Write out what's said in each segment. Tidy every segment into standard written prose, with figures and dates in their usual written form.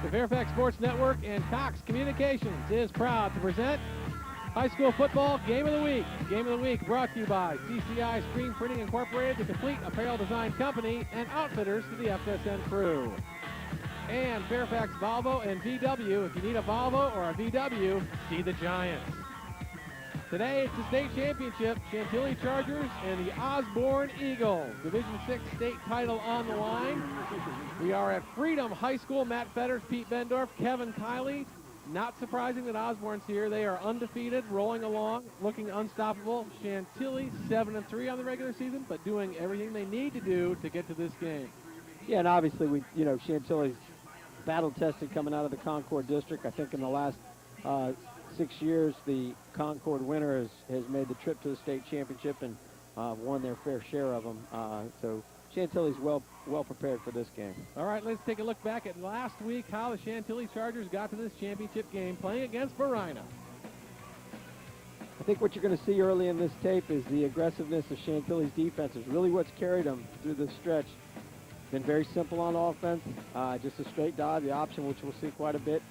The Fairfax Sports Network and Cox Communications is proud to present High School Football Game of the Week. Game of the Week brought to you by CCI Screen Printing Incorporated, the complete apparel design company, and outfitters to the FSN crew. And Fairfax Volvo and VW. If you need a Volvo or a VW, see the Giants. Today it's the state championship, Chantilly Chargers and the Osbourn Eagles. Division 6 state title on the line. We are at Freedom High School. Matt Fetters, Pete Bendorf, Kevin Kiley. Not surprising that Osbourn's here. They are undefeated, rolling along, looking unstoppable. Chantilly 7-3 on the regular season, but doing everything they need to do to get to this game. Yeah, and obviously Chantilly's battle tested coming out of the Concord district. I think in the last 6 years, the Concord winner has made the trip to the state championship and won their fair share of them. So Chantilly's well prepared for this game. All right, let's take a look back at last week, how the Chantilly Chargers got to this championship game playing against Varina. I think what you're going to see early in this tape is the aggressiveness of Chantilly's defense is really what's carried them through this stretch. Been very simple on offense, just a straight dive, the option, which we'll see quite a bit,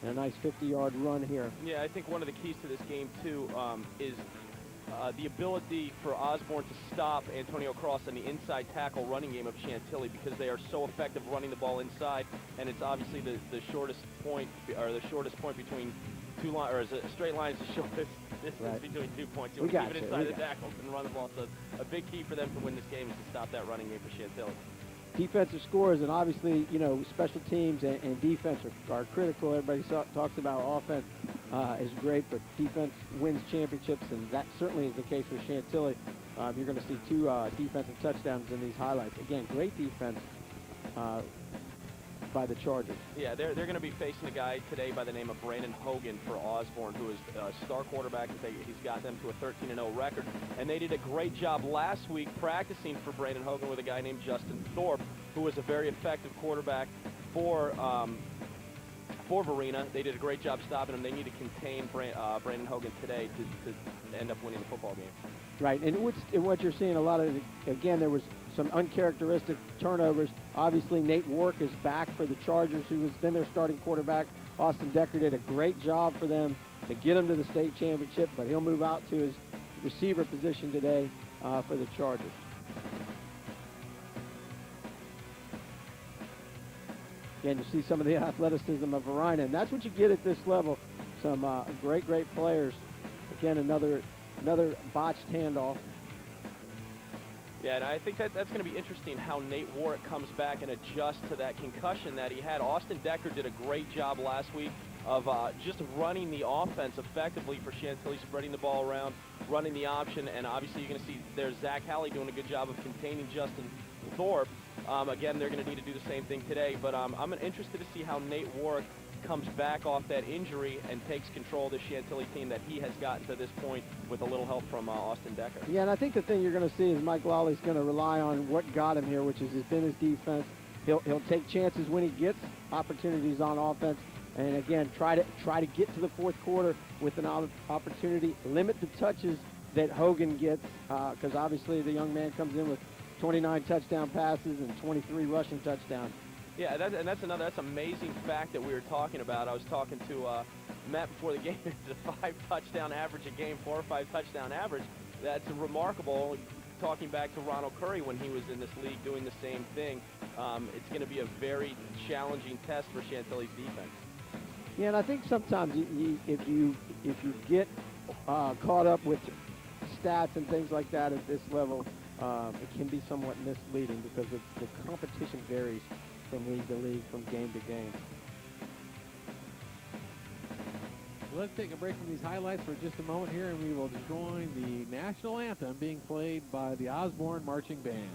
and a nice 50-yard run here. Yeah, I think one of the keys to this game, too, is the ability for Osbourn to stop Antonio Cross on the inside tackle running game of Chantilly, because they are so effective running the ball inside, and it's obviously the shortest point, or the shortest point between two lines, or is a straight line is the shortest distance between 2 points. You want to keep it inside the tackles and run the ball. So a big key for them to win this game is to stop that running game for Chantilly. Defensive scores, and obviously, special teams and defense are critical. Everybody talks about offense is great, but defense wins championships, and that certainly is the case with Chantilly. You're going to see two defensive touchdowns in these highlights. Again, great defense by the Chargers. Yeah, they're going to be facing a guy today by the name of Brandon Hogan for Osbourn, who is a star quarterback. He's got them to a 13-0 record, and they did a great job last week practicing for Brandon Hogan with a guy named Justin Thorpe, who was a very effective quarterback for Varina. They did a great job stopping him. They need to contain Brandon Hogan today to end up winning the football game. Right, and what you're seeing a lot of, again, there was some uncharacteristic turnovers. Obviously, Nate Wark is back for the Chargers, who has been their starting quarterback. Austin Decker did a great job for them to get him to the state championship, but he'll move out to his receiver position today for the Chargers. Again, you see some of the athleticism of Varina, and that's what you get at this level. Some great players. Again, another botched handoff. Yeah, and I think that's going to be interesting how Nate Warwick comes back and adjusts to that concussion that he had. Austin Decker did a great job last week of just running the offense effectively for Chantilly, spreading the ball around, running the option, and obviously you're going to see there's Zach Halley doing a good job of containing Justin Thorpe. Again, they're going to need to do the same thing today, but I'm interested to see how Nate Warwick comes back off that injury and takes control of the Chantilly team that he has gotten to this point with a little help from Austin Decker. Yeah, and I think the thing you're going to see is Mike Lawley's going to rely on what got him here, which has been his defense. He'll take chances when he gets opportunities on offense, and again, try to get to the fourth quarter with an opportunity. Limit the touches that Hogan gets, because obviously the young man comes in with 29 touchdown passes and 23 rushing touchdowns. Yeah, that's amazing fact that we were talking about. I was talking to Matt before the game. It's a 5 touchdown average a game, 4 or 5 touchdown average. That's remarkable. Talking back to Ronald Curry when he was in this league doing the same thing, it's going to be a very challenging test for Chantilly's defense. Yeah, and I think sometimes if you get caught up with stats and things like that at this level, it can be somewhat misleading because the competition varies from league to league, from game to game. Let's take a break from these highlights for just a moment here, and we will join the national anthem being played by the Osbourn Marching Band.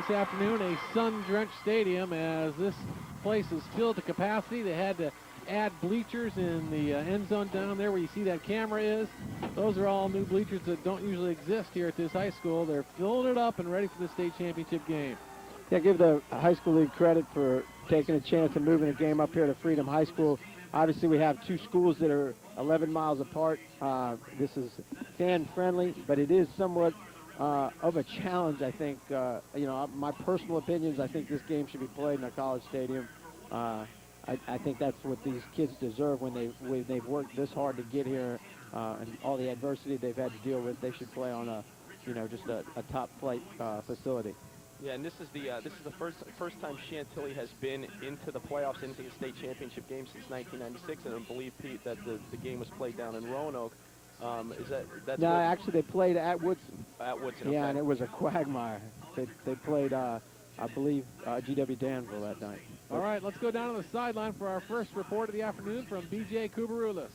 this afternoon, a sun-drenched stadium as this place is filled to capacity. They had to add bleachers in the end zone down there where you see that camera is. Those are all new bleachers that don't usually exist here at this high school. They're filling it up and ready for the state championship game. Yeah, give the high school league credit for taking a chance and moving the game up here to Freedom High School. Obviously, we have two schools that are 11 miles apart. This is fan-friendly, but it is somewhat of a challenge, I think. My personal opinions, I think this game should be played in a college stadium. I think that's what these kids deserve when they've worked this hard to get here and all the adversity they've had to deal with. They should play on a top-flight facility. Yeah, and this is the first time Chantilly has been into the playoffs, into the state championship game since 1996, and I believe, Pete, that the game was played down in Roanoke. No, actually they played at Woodson. At Woodson, yeah, okay. and it was a quagmire. They played, I believe, GW Danville that night. All right, let's go down to the sideline for our first report of the afternoon from B.J. Kubarulis.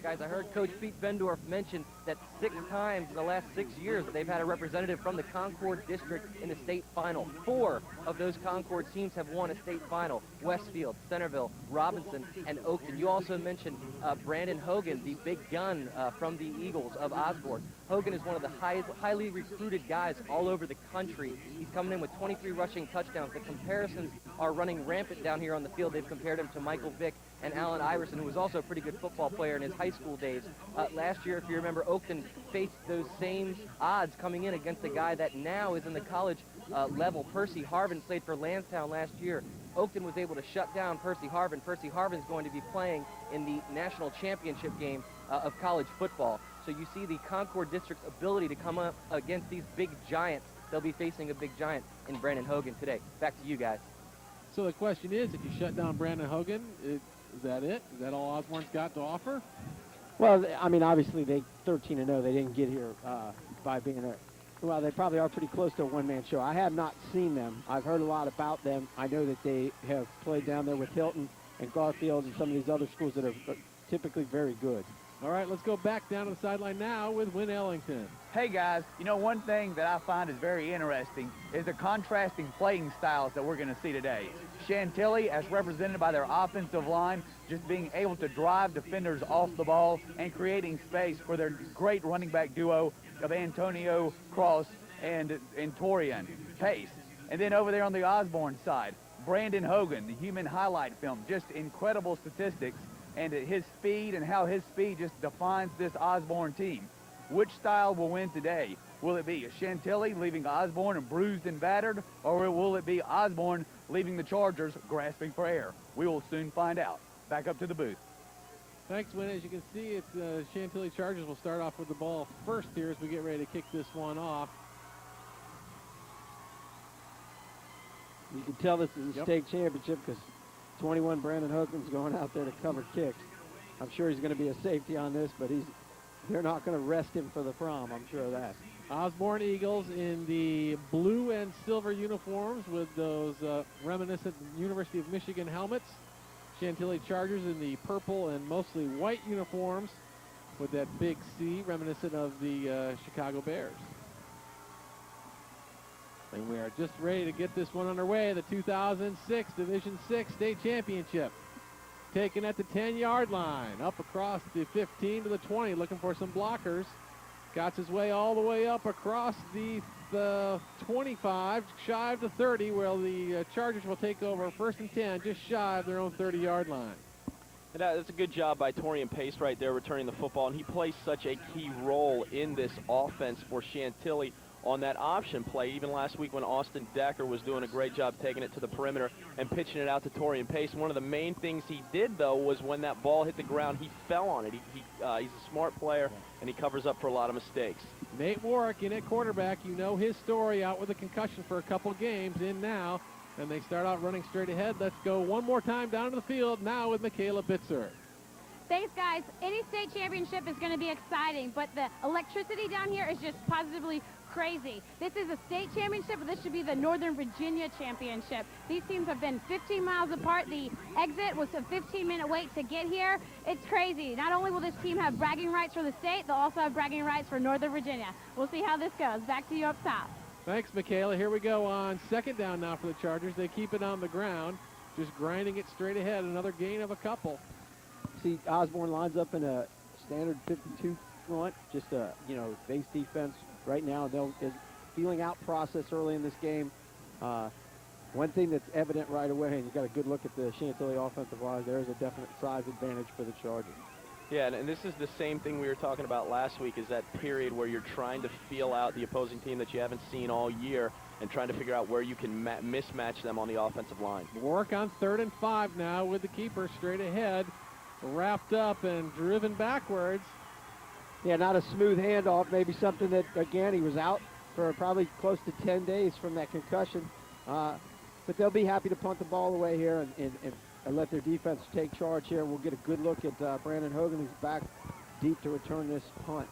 Guys, I heard Coach Pete Bendorf mention that 6 times in the last 6 years they've had a representative from the Concord District in the state final. 4 of those Concord teams have won a state final: Westfield, Centerville, Robinson, and Oakton. You also mentioned Brandon Hogan, the big gun from the Eagles of Osbourn. Hogan is one of the highly recruited guys all over the country. He's coming in with 23 rushing touchdowns. The comparisons are running rampant down here on the field. They've compared him to Michael Vick and Allen Iverson, who was also a pretty good football player in his high school days. Last year, if you remember, Oakton faced those same odds coming in against a guy that now is in the college level. Percy Harvin played for Lansdowne last year. Oakton was able to shut down Percy Harvin. Percy Harvin's going to be playing in the national championship game of college football. So you see the Concord District's ability to come up against these big giants. They'll be facing a big giant in Brandon Hogan today. Back to you guys. So the question is, if you shut down Brandon Hogan, is that it? Is that all Osbourn's got to offer? Well, I mean, obviously they 13-0. They didn't get here by being a. Well, they probably are pretty close to a one-man show. I have not seen them. I've heard a lot about them. I know that they have played down there with Hilton and Garfield and some of these other schools that are typically very good. All right, let's go back down to the sideline now with Win Ellington. Hey guys, you know, one thing that I find is very interesting is the contrasting playing styles that we're going to see today. Chantilly, as represented by their offensive line, just being able to drive defenders off the ball and creating space for their great running back duo of Antonio Cross and Torian Pace. And then over there on the Osbourn side, Brandon Hogan, the human highlight film, just incredible statistics and his speed and how his speed just defines this Osbourn team. Which style will win today? Will it be Chantilly leaving Osbourn bruised and battered, or will it be Osbourn leaving the Chargers grasping for air? We will soon find out. Back up to the booth. Thanks, Win. As you can see, it's Chantilly Chargers will start off with the ball first here as we get ready to kick this one off. You can tell this is a state championship because 21 Brandon Hogan's going out there to cover kicks. I'm sure he's going to be a safety on this, but they're not going to rest him for the prom. I'm sure of that. Osbourn Eagles in the blue and silver uniforms with those reminiscent University of Michigan helmets. Chantilly Chargers in the purple and mostly white uniforms with that big C reminiscent of the Chicago Bears. And we are just ready to get this one underway. The 2006 Division VI State Championship. Taken at the 10-yard line. Up across the 15 to the 20. Looking for some blockers. Got his way all the way up across the 25, shy of the 30, where the Chargers will take over first and 10, just shy of their own 30-yard line. And that's a good job by Torian Pace right there returning the football, and he plays such a key role in this offense for Chantilly on that option play. Even last week when Austin Decker was doing a great job taking it to the perimeter and pitching it out to Torian Pace. One of the main things he did, though, was when that ball hit the ground, he fell on it. He's a smart player, and he covers up for a lot of mistakes. Nate Warwick in at quarterback. You know his story, out with a concussion for a couple games, in now. And they start out running straight ahead. Let's go one more time down to the field now with Michaela Bitzer. Thanks, guys. Any state championship is going to be exciting, but the electricity down here is just positively crazy. This is a state championship, but this should be the Northern Virginia championship. These teams have been 15 miles apart. The exit was a 15-minute wait to get here. It's crazy. Not only will this team have bragging rights for the state, they'll also have bragging rights for Northern Virginia. We'll see how this goes. Back to you up top. Thanks, Michaela. Here we go on second down now for the Chargers. They keep it on the ground, just grinding it straight ahead. Another gain of a couple. See, Osbourn lines up in a standard 52 front, just a, base defense right now. They're feeling out process early in this game. One thing that's evident right away, and you got a good look at the Chantilly offensive line, there is a definite size advantage for the Chargers. Yeah, and this is the same thing we were talking about last week, is that period where you're trying to feel out the opposing team that you haven't seen all year and trying to figure out where you can mismatch them on the offensive line. Work on 3rd and 5 now with the keeper straight ahead, wrapped up and driven backwards. Yeah, not a smooth handoff, maybe something that, again, he was out for probably close to 10 days from that concussion. But they'll be happy to punt the ball away here and let their defense take charge here. We'll get a good look at Brandon Hogan, who's back deep to return this punt.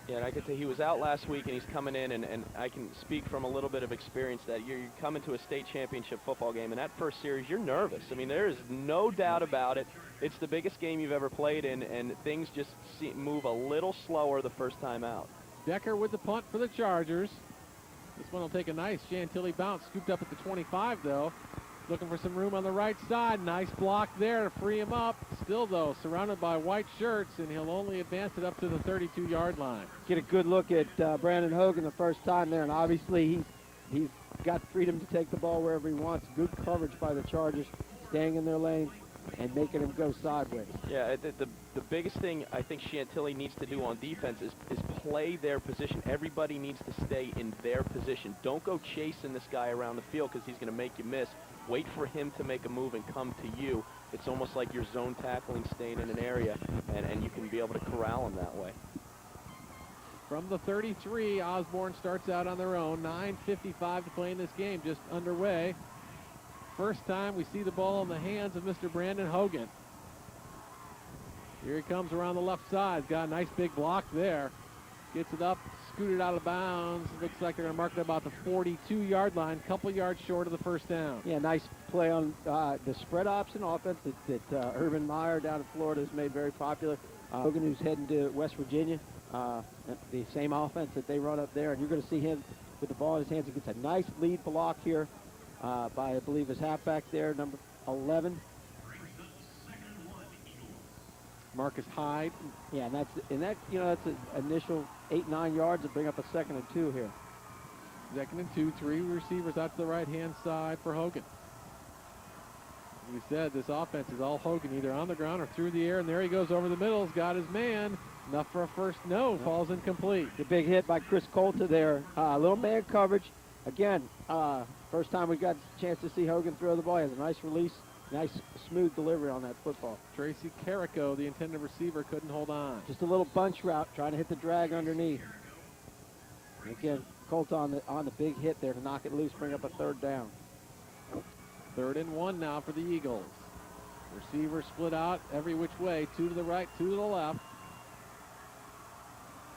Yeah, and I could say he was out last week, and he's coming in, and I can speak from a little bit of experience that you're coming to a state championship football game, and that first series, you're nervous. I mean, there is no doubt about it. It's the biggest game you've ever played in, and things just move a little slower the first time out. Decker with the punt for the Chargers. This one will take a nice Chantilly bounce, scooped up at the 25, though. Looking for some room on the right side. Nice block there to free him up. Still, though, surrounded by white shirts, and he'll only advance it up to the 32-yard line. Get a good look at Brandon Hogan the first time there, and obviously he's got freedom to take the ball wherever he wants. Good coverage by the Chargers, staying in their lane and making him go sideways. Yeah, the biggest thing I think Chantilly needs to do on defense is play their position. Everybody needs to stay in their position. Don't go chasing this guy around the field because he's going to make you miss. Wait for him to make a move and come to you. It's almost like you're zone tackling, staying in an area, and you can be able to corral him that way. From the 33, Osbourn starts out on their own. 9:55 to play in this game, just underway. First time we see the ball in the hands of Mr. Brandon Hogan. Here he comes around the left side. Got a nice big block there. Gets it up, scooted out of bounds. Looks like they're going to mark it about the 42-yard line, couple yards short of the first down. Yeah, nice play on the spread option offense that Urban Meyer down in Florida has made very popular. Hogan, who's heading to West Virginia, the same offense that they run up there. And you're going to see him with the ball in his hands. He gets a nice lead block here by, I believe, his halfback there, number 11. Marcus Hyde. Yeah, that's an initial 8-9 yards to bring up a 2nd and 2 here. 2nd and 2, 3 receivers out to the right-hand side for Hogan. We said this offense is all Hogan, either on the ground or through the air, and there he goes over the middle. He's got his man. Enough for a first. No, falls incomplete. The big hit by Chris Colta there. Little man coverage. Again, first time we got a chance to see Hogan throw the ball. He has a nice release. Nice, smooth delivery on that football. Tracy Carrico, the intended receiver, couldn't hold on. Just a little bunch route, trying to hit the drag underneath. And again, Colt on the big hit there to knock it loose, bring up a 3rd down. 3rd and 1 now for the Eagles. Receivers split out every which way, 2 to the right, 2 to the left.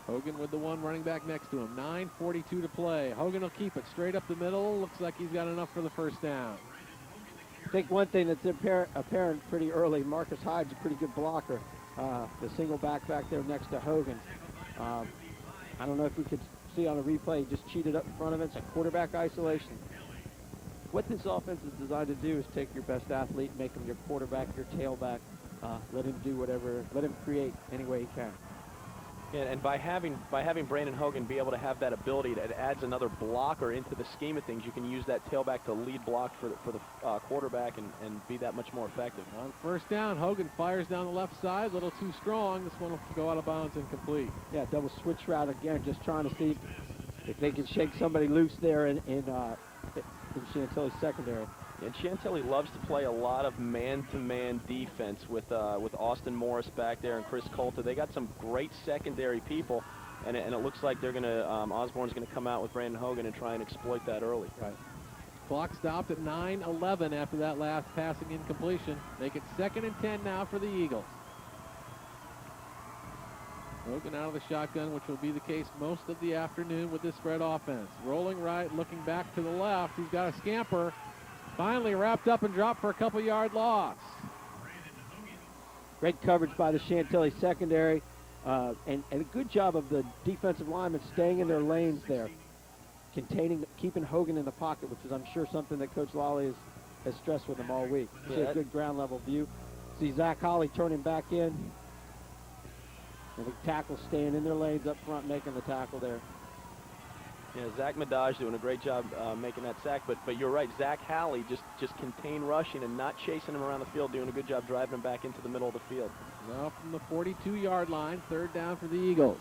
Hogan with the one running back next to him. 9:42 to play. Hogan will keep it straight up the middle. Looks like he's got enough for the first down. I think one thing that's apparent pretty early, Marcus Hyde's a pretty good blocker. The single back there next to Hogan. I don't know if we could see on a replay, he just cheated up in front of it. It's a quarterback isolation. What this offense is designed to do is take your best athlete, make him your quarterback, your tailback, let him do whatever, let him create any way he can. And by having Brandon Hogan be able to have that ability, that adds another blocker into the scheme of things. You can use that tailback to lead block for the quarterback and be that much more effective. On first down, Hogan fires down the left side, a little too strong. This one will go out of bounds and complete. Yeah, double switch route again, just trying to see if they can shake somebody loose there in Chantilly's secondary. And Chantilly loves to play a lot of man-to-man defense with Austin Morris back there and Chris Colta. They got some great secondary people, and it looks like they're going to Osbourn's going to come out with Brandon Hogan and try and exploit that early. Right. Clock stopped at 9:11 after that last passing incompletion. Make it 2nd and 10 now for the Eagles. Hogan out of the shotgun, which will be the case most of the afternoon with this spread offense. Rolling right, looking back to the left. He's got a scamper. Finally wrapped up and dropped for a couple-yard loss. Great coverage by the Chantilly secondary, and a good job of the defensive linemen staying in their lanes there. keeping Hogan in the pocket, which is, I'm sure, something that Coach Lawley has stressed with him all week. See a good ground level view. See Zach Holly turning back in. And the tackles staying in their lanes up front, making the tackle there. Yeah, Zach Madaj doing a great job making that sack, but you're right. Zach Halley just contained rushing and not chasing him around the field, doing a good job driving him back into the middle of the field. Now from the 42-yard line, 3rd down for the Eagles.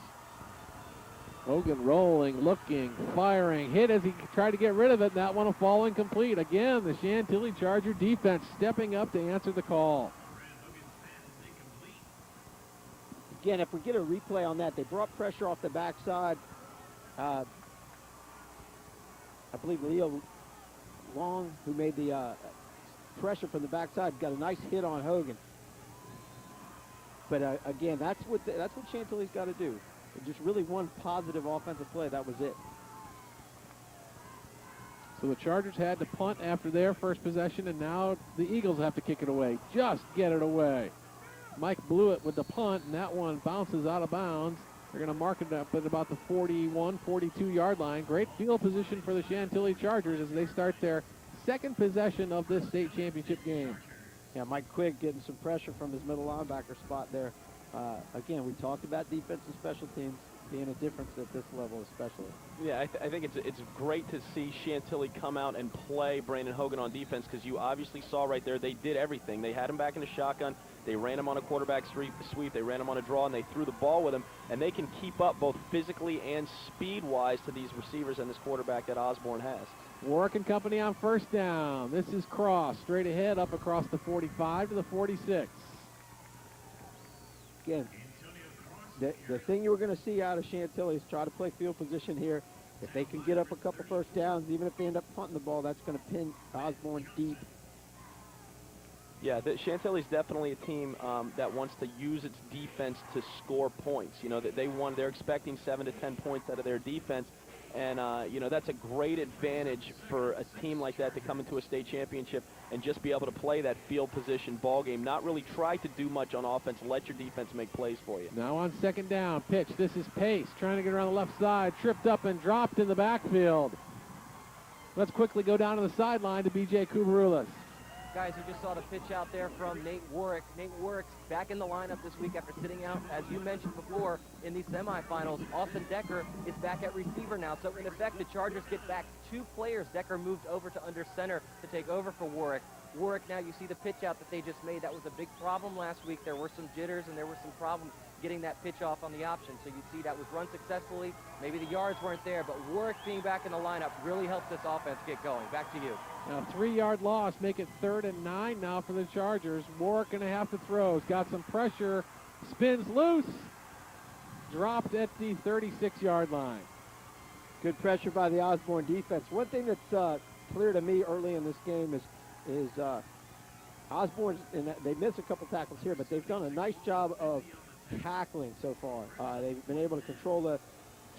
Hogan rolling, looking, firing, hit as he tried to get rid of it. That one falling complete. Again, the Chantilly Charger defense stepping up to answer the call. Again, if we get a replay on that, they brought pressure off the backside. I believe Leo Long, who made the pressure from the backside, got a nice hit on Hogan. But again, that's what Chantilly's got to do. Just really one positive offensive play. That was it. So the Chargers had to punt after their first possession, and now the Eagles have to kick it away. Just get it away. Mike blew it with the punt, and that one bounces out of bounds. They're going to mark it up at about the 41, 42-yard line. Great field position for the Chantilly Chargers as they start their second possession of this state championship game. Yeah, Mike Quigg getting some pressure from his middle linebacker spot there. Again, we talked about defense and special teams being a difference at this level especially. Yeah, I think it's great to see Chantilly come out and play Brandon Hogan on defense, because you obviously saw right there they did everything. They had him back in the shotgun. They ran him on a quarterback sweep. They ran him on a draw, and they threw the ball with him. And they can keep up both physically and speed-wise to these receivers and this quarterback that Osbourn has. Warwick and company on 1st down. This is Cross straight ahead up across the 45 to the 46. Again, the thing you were going to see out of Chantilly is try to play field position here. If they can get up a couple first downs, even if they end up punting the ball, that's going to pin Osbourn deep. Yeah, Chantilly's definitely a team that wants to use its defense to score points. You know, that they're expecting 7 to 10 points out of their defense. And, you know, that's a great advantage for a team like that to come into a state championship and just be able to play that field position ball game, not really try to do much on offense, let your defense make plays for you. Now on 2nd down, pitch. This is Pace trying to get around the left side, tripped up and dropped in the backfield. Let's quickly go down to the sideline to B.J. Kubarulas. Guys, you just saw the pitch out there from Nate Warwick. Nate Warwick's back in the lineup this week after sitting out, as you mentioned before, in these semifinals. Austin Decker is back at receiver now. So in effect, the Chargers get back 2 players. Decker moved over to under center to take over for Warwick. Warwick, now you see the pitch out that they just made. That was a big problem last week. There were some jitters and there were some problems getting that pitch off on the option. So you see that was run successfully. Maybe the yards weren't there, but Warwick being back in the lineup really helps this offense get going. Back to you. Now 3-yard loss, make it 3rd and 9 now for the Chargers. Warwick going to have to throw. He's got some pressure, spins loose, dropped at the 36-yard line. Good pressure by the Osbourn defense. One thing that's clear to me early in this game is Osbourn, and they missed a couple tackles here, but they've done a nice job of tackling so far. They've been able to control the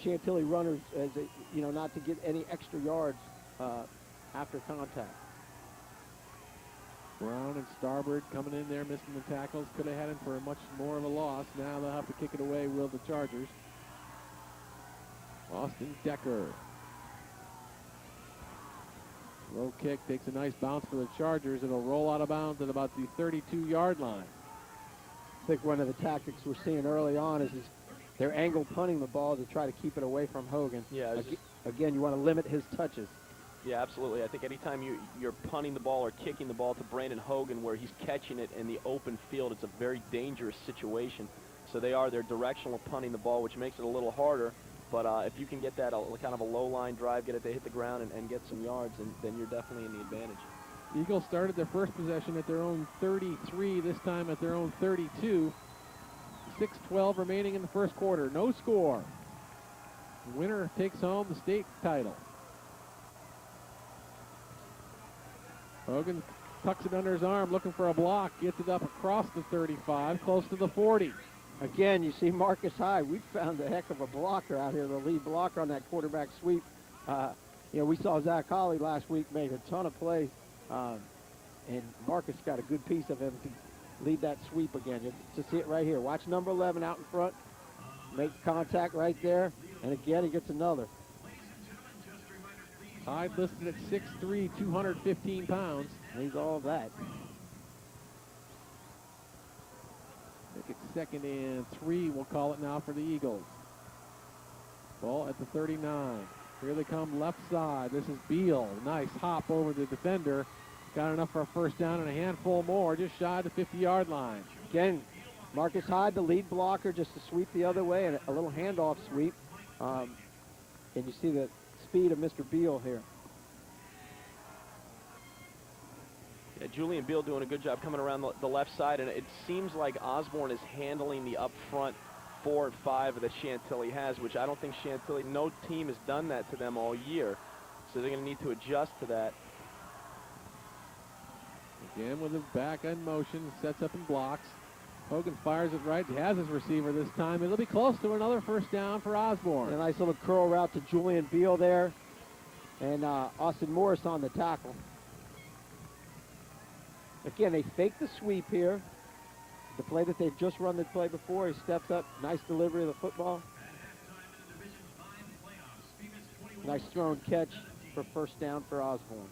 Chantilly runners as not to get any extra yards after contact. Brown and Starbird coming in there, missing the tackles. Could have had him for much more of a loss. Now they'll have to kick it away, will the Chargers. Austin Decker. Low kick takes a nice bounce for the Chargers. It'll roll out of bounds at about the 32-yard line. I think one of the tactics we're seeing early on is they're angle punting the ball to try to keep it away from Hogan. Yeah. Again, you want to limit his touches. Yeah, absolutely. I think anytime you're punting the ball or kicking the ball to Brandon Hogan where he's catching it in the open field, it's a very dangerous situation. So they're directional punting the ball, which makes it a little harder. But if you can get that kind of a low-line drive, get it to hit the ground and get some yards, then you're definitely in the advantage. Eagles started their first possession at their own 33, this time at their own 32. 6:12 remaining in the first quarter. No score. The winner takes home the state title. Hogan tucks it under his arm, looking for a block. Gets it up across the 35, close to the 40. Again, you see Marcus Hyde. We found a heck of a blocker out here, the lead blocker on that quarterback sweep. We saw Zach Holly last week make a ton of plays, and Marcus got a good piece of him to lead that sweep again. You see it right here. Watch number 11 out in front. Make contact right there, and again, he gets another. Hyde listed at 6'3", 215 pounds. He's all of that. I think it's 2nd and 3, we'll call it now for the Eagles. Ball at the 39. Here they come left side. This is Beal. Nice hop over the defender. Got enough for a first down and a handful more, just shy of the 50-yard line. Again, Marcus Hyde, the lead blocker, just to sweep the other way, and a little handoff sweep. And you see the speed of Mr. Beal here. Yeah, Julian Beal doing a good job coming around the left side, and it seems like Osbourn is handling the up front 4 and 5 that Chantilly has, which I don't think Chantilly, no team has done that to them all year. So they're going to need to adjust to that. Again with his back in motion, sets up and blocks. Hogan fires it right. He has his receiver this time. It'll be close to another first down for Osbourn. A nice little curl route to Julian Beal there. And Austin Morris on the tackle. Again, they fake the sweep here. The play that they've just run the play before, he steps up. Nice delivery of the football. Nice throw and catch for first down for Osbourn.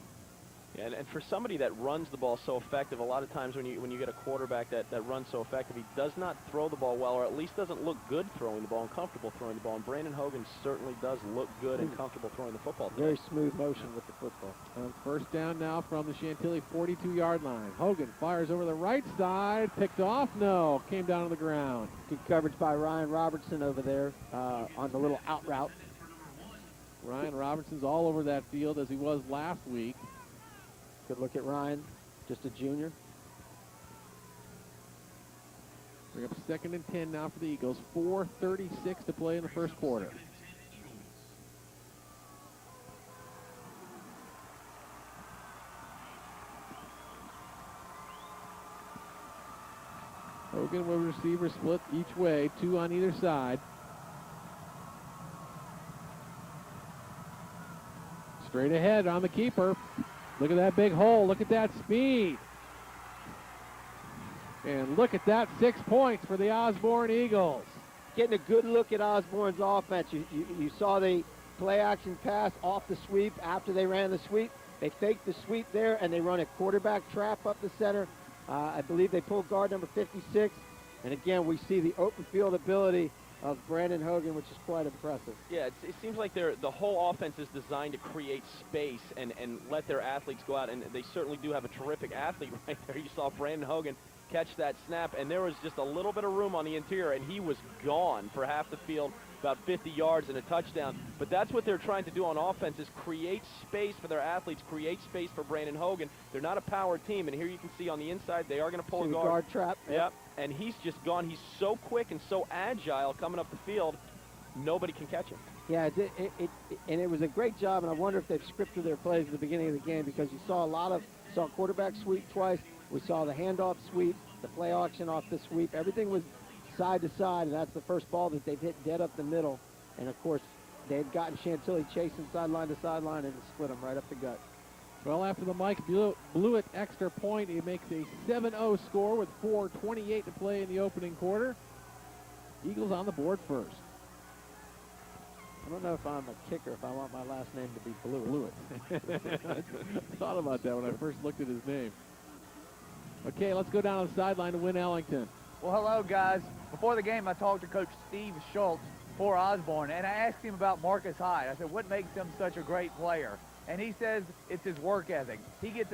Yeah, and for somebody that runs the ball so effective, a lot of times when you get a quarterback that runs so effective, he does not throw the ball well, or at least doesn't look good throwing the ball and comfortable throwing the ball. And Brandon Hogan certainly does look good and comfortable throwing the football. Very smooth motion with the football. First down now from the Chantilly 42-yard line. Hogan fires over the right side. Picked off? No. Came down on the ground. Good coverage by Ryan Robertson over there on the little out route. Ryan Robertson's all over that field as he was last week. Good look at Ryan, just a junior. Bring up 2nd and 10 now for the Eagles. 4:36 to play in the first quarter. Hogan with receivers split each way, 2 on either side. Straight ahead on the keeper. Look at that big hole. Look at that speed. And look at that, 6 points for the Osbourn Eagles. Getting a good look at Osbourn's offense. You saw the play action pass off the sweep after they ran the sweep. They faked the sweep there, and they run a quarterback trap up the center. I believe they pulled guard number 56. And again, we see the open field ability of Brandon Hogan, which is quite impressive. Yeah, it seems like the whole offense is designed to create space and let their athletes go out, and they certainly do have a terrific athlete right there. You saw Brandon Hogan catch that snap, and there was just a little bit of room on the interior, and he was gone for half the field, about 50 yards and a touchdown. But that's what they're trying to do on offense, is create space for their athletes, create space for Brandon Hogan. They're not a power team, and here you can see on the inside they are going to pull a guard trap. Yep, and he's just gone. He's so quick and so agile coming up the field, nobody can catch him. Yeah, and it was a great job, and I wonder if they've scripted their plays at the beginning of the game, because you saw saw quarterback sweep twice. We saw the handoff sweep, the play action off the sweep. Everything was side to side, and that's the first ball that they've hit dead up the middle. And, of course, they had gotten Chantilly chasing sideline to sideline and split them right up the gut. Well, after the Mike Blewett extra point, he makes a 7-0 score with 4:28 to play in the opening quarter. Eagles on the board first. I don't know if I'm a kicker, if I want my last name to be Blewett. I thought about that when I first looked at his name. Okay, let's go down the sideline to Win Ellington. Well, hello, guys. Before the game, I talked to Coach Steve Schultz for Osbourn, and I asked him about Marcus Hyde. I said, what makes him such a great player? And he says it's his work ethic. He gets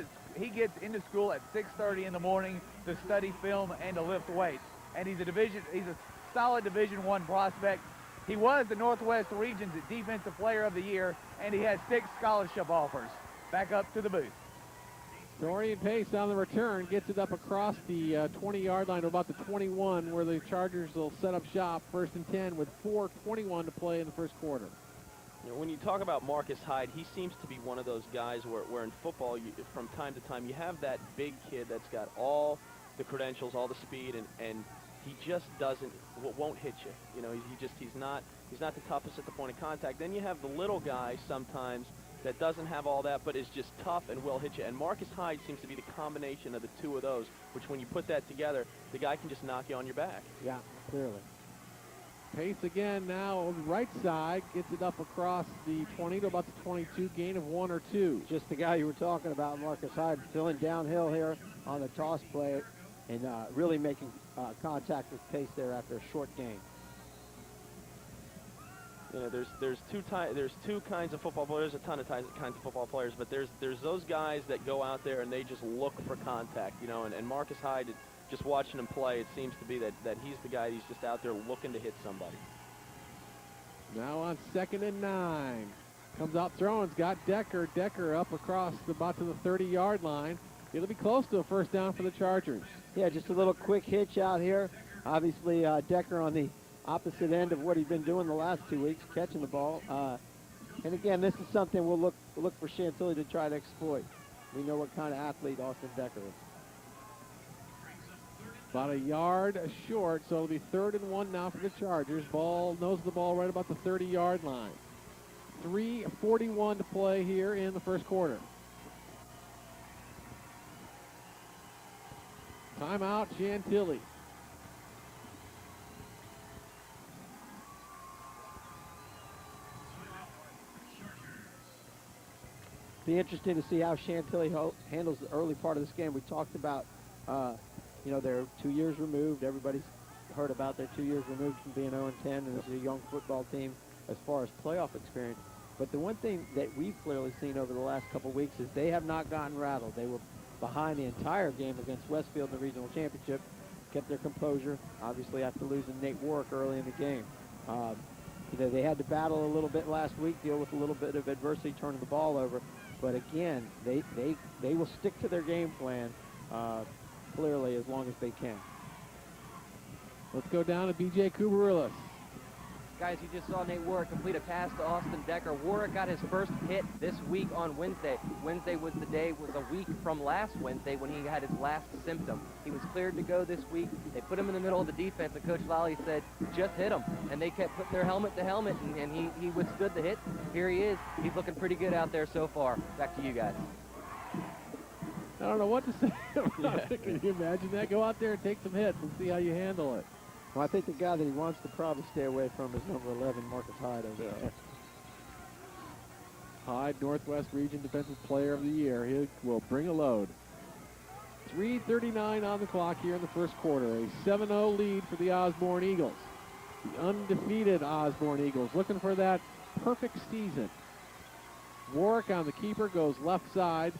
into school at 6:30 in the morning to study film and to lift weights. And he's a solid Division I prospect. He was the Northwest Region's Defensive Player of the Year, and he has 6 scholarship offers. Back up to the booth. Dorian Pace on the return gets it up across the 20-yard line to about the 21, where the Chargers will set up shop. 1st and 10 with 4:21 to play in the first quarter. You know, when you talk about Marcus Hyde, he seems to be one of those guys where in football, from time to time, you have that big kid that's got all the credentials, all the speed, and he just won't hit you. You know, he's not the toughest at the point of contact. Then you have the little guy sometimes that doesn't have all that, but is just tough and will hit you. And Marcus Hyde seems to be the combination of the two of those, which when you put that together, the guy can just knock you on your back. Yeah, clearly. Pace again now on the right side. Gets it up across the 20 to about the 22. Gain of 1 or 2. Just the guy you were talking about, Marcus Hyde, filling downhill here on the toss play and really making contact with Pace there after a short gain. You know, there's two kinds of football players. There's a ton of kinds of football players, but there's those guys that go out there and they just look for contact, you know. And Marcus Hyde, just watching him play, it seems to be that he's the guy. He's just out there looking to hit somebody. Now on 2nd and 9, comes out throwing. Got Decker. Decker up across about to the 30-yard line. It'll be close to a first down for the Chargers. Yeah, just a little quick hitch out here. Obviously, Decker on the opposite end of what he's been doing the last 2 weeks, catching the ball. And again, this is something we'll look for Chantilly to try to exploit. We know what kind of athlete Austin Decker is. About a yard short, so it'll be 3rd and 1 now for the Chargers. Nose of the ball right about the 30-yard line. 3:41 to play here in the first quarter. Timeout, Chantilly. Be interesting to see how Chantilly handles the early part of this game. We talked about, you know, they're 2 years removed. Everybody's heard about their 2 years removed from being 0-10, and this is a young football team as far as playoff experience. But the one thing that we've clearly seen over the last couple of weeks is they have not gotten rattled. They were behind the entire game against Westfield in the regional championship, kept their composure, obviously after losing Nate Warwick early in the game. You know, they had to battle a little bit last week, deal with a little bit of adversity, turning the ball over. But again, they will stick to their game plan clearly as long as they can. Let's go down to B.J. Kubarulis. Guys, you just saw Nate Warwick complete a pass to Austin Decker. Warwick got his first hit this week on Wednesday. Wednesday was a week from last Wednesday when he had his last symptom. He was cleared to go this week. They put him in the middle of the defense, and Coach Lally said, just hit him. And they kept putting their helmet to helmet, and he withstood the hit. Here he is. He's looking pretty good out there so far. Back to you guys. I don't know what to say about it. Can you imagine that? Go out there and take some hits and see how you handle it. Well, I think the guy that he wants to probably stay away from is number 11, Marcus Hyde over there. Hyde, Northwest Region Defensive Player of the Year. He will bring a load. 3:39 on the clock here in the first quarter. A 7-0 lead for the Osbourn Eagles. The undefeated Osbourn Eagles looking for that perfect season. Warwick on the keeper goes left side.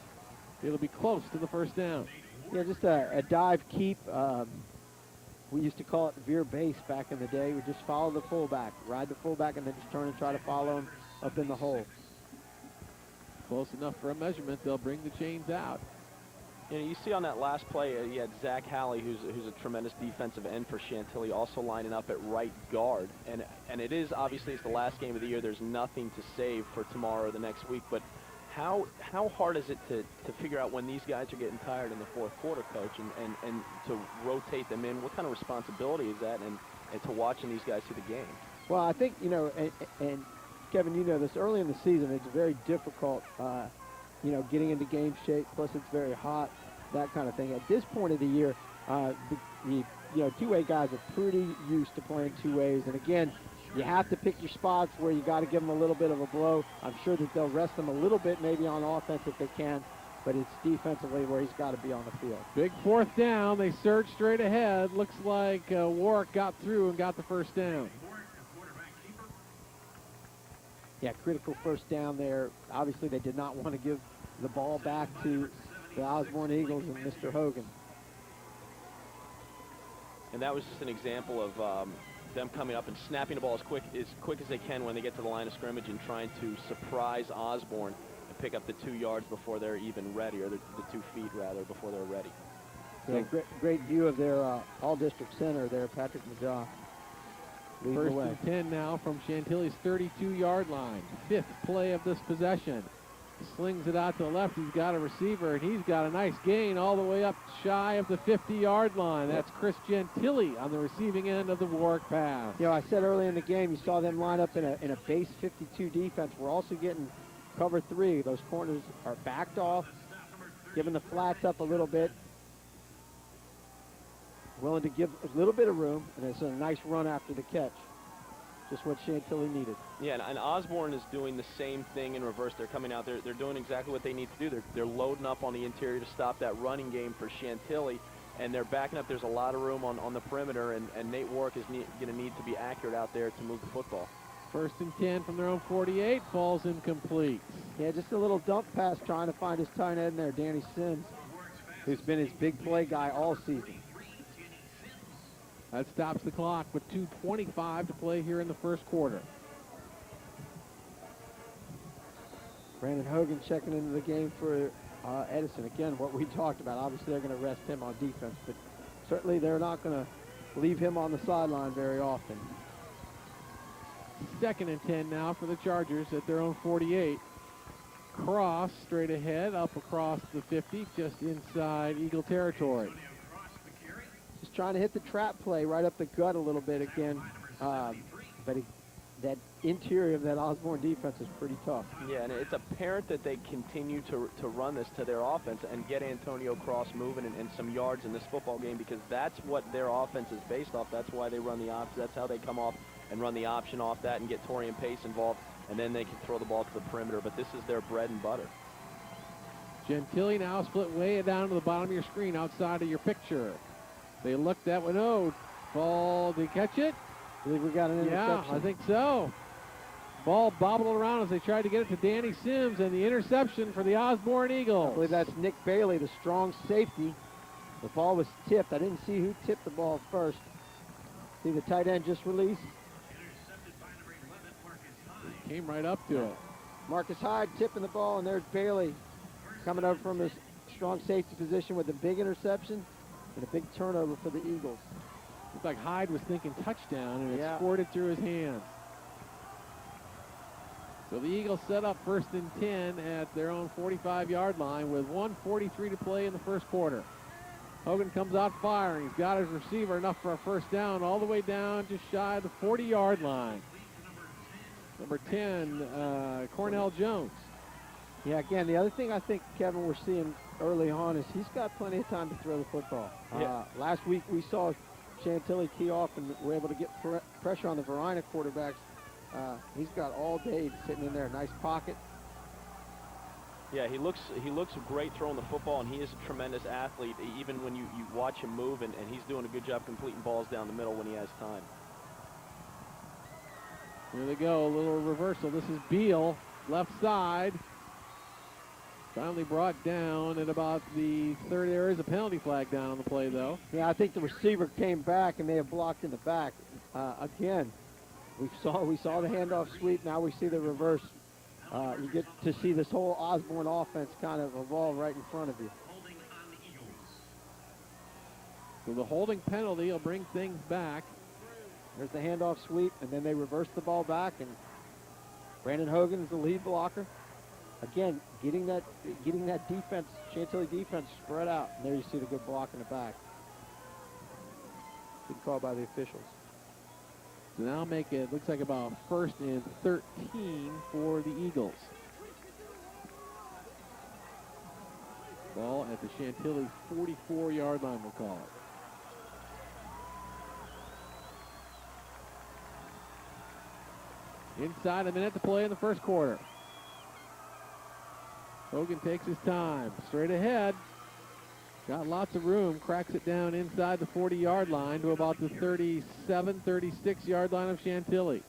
It'll be close to the first down. Yeah, just a dive keep. We used to call it veer base back in the day. We just follow the fullback, ride the fullback, and then just turn and try to follow him up in the hole. Close enough for a measurement. They'll bring the chains out. You know, you see on that last play, you had Zach Halley, who's a tremendous defensive end for Chantilly, also lining up at right guard. And it is, obviously, it's the last game of the year. There's nothing to save for tomorrow or the next week. But how hard is it to figure out when these guys are getting tired in the fourth quarter, Coach, and to rotate them in? What kind of responsibility is that, and to watching these guys through the game? Well, I think, you know, and Kevin, you know this, early in the season, it's very difficult, you know, getting into game shape, plus it's very hot, that kind of thing. At this point of the year, you know, two-way guys are pretty used to playing two ways, and again, you have to pick your spots where you got to give them a little bit of a blow. I'm sure that they'll rest them a little bit maybe on offense if they can, but it's defensively where he's got to be on the field. Big fourth down. They surge straight ahead. Looks like Warwick got through and got the first down. Yeah, critical first down there. Obviously, they did not want to give the ball back to the Osbourn Eagles and Mr. Hogan. And that was just an example of them coming up and snapping the ball as quick as they can when they get to the line of scrimmage and trying to surprise Osbourn and pick up the 2 yards before they're even ready, or the 2 feet rather, before they're ready. Yeah, great view of their all-district center there, Patrick Majah. First and 10 now from Chantilly's 32-yard line. 5th play of this possession. Slings it out to the left. He's got a receiver, and he's got a nice gain all the way up shy of the 50-yard line. That's Chris Chantilly on the receiving end of the Warwick pass. You know, I said early in the game, you saw them line up in a base 52 defense. We're also getting cover 3. Those corners are backed off, giving the flats up a little bit. Willing to give a little bit of room, and it's a nice run after the catch. just what Chantilly needed. Yeah, and Osbourn is doing the same thing in reverse. They're coming out. They're doing exactly what they need to do. They're loading up on the interior to stop that running game for Chantilly, and they're backing up. There's a lot of room on the perimeter, and Nate Warwick is going to need to be accurate out there to move the football. 1st and 10 from their own 48. Falls incomplete. Yeah, just a little dump pass trying to find his tight end there, Danny Sims, who's been his big play guy all season. That stops the clock with 2:25 to play here in the first quarter. Brandon Hogan checking into the game for Edison. Again, what we talked about. Obviously, they're going to rest him on defense, but certainly they're not going to leave him on the sideline very often. 2nd and 10 now for the Chargers at their own 48. Cross straight ahead, up across the 50, just inside Eagle territory. Just trying to hit the trap play right up the gut a little bit again. But that interior of that Osbourn defense is pretty tough. Yeah, and it's apparent that they continue to run this to their offense and get Antonio Cross moving and some yards in this football game, because that's what their offense is based off. That's why they run the option. That's how they come off and run the option off that and get Torian Pace involved, and then they can throw the ball to the perimeter. But this is their bread and butter. Chantilly now split way down to the bottom of your screen outside of your picture. They looked that one. Oh, ball. Did he catch it? I believe we got an interception. Yeah, I think so. Ball bobbled around as they tried to get it to Danny Sims, and the interception for the Osbourn Eagles. I believe that's Nick Bailey, the strong safety. The ball was tipped. I didn't see who tipped the ball first. See the tight end just released. Came right up to it. Marcus Hyde tipping the ball, and there's Bailey coming over from his strong safety position with a big interception and a big turnover for the Eagles. Looked like Hyde was thinking touchdown, and it Yeah. squirted through his hands. So the Eagles set up 1st and 10 at their own 45-yard line with 1:43 to play in the first quarter. Hogan comes out firing. He's got his receiver enough for a first down all the way down just shy of the 40-yard line. Number 10, Cornell Jones. Yeah, again, the other thing I think, Kevin, we're seeing early on is he's got plenty of time to throw the football. Yeah. Last week we saw Chantilly tee off and were able to get pressure on the Verina quarterbacks. He's got all day sitting in there, nice pocket. Yeah, he looks great throwing the football, and he is a tremendous athlete, even when you watch him move, and he's doing a good job completing balls down the middle when he has time. Here they go, a little reversal. This is Beal, left side. Finally brought down at about the 30. There is a penalty flag down on the play, though. Yeah, I think the receiver came back and they have blocked in the back. Again, we saw the handoff sweep. Now we see the reverse. You get to see this whole Osbourn offense kind of evolve right in front of you. So the holding penalty will bring things back. There's the handoff sweep, and then they reverse the ball back, and Brandon Hogan is the lead blocker. Again, getting that defense, Chantilly defense, spread out. And there you see the good block in the back. Good call by the officials. So now make it, looks like about 1st and 13 for the Eagles. Ball at the Chantilly 44-yard line, we'll call it. Inside a minute to play in the first quarter. Hogan takes his time. Straight ahead. Got lots of room. Cracks it down inside the 40-yard line to about the 37, 36-yard line of Chantilly.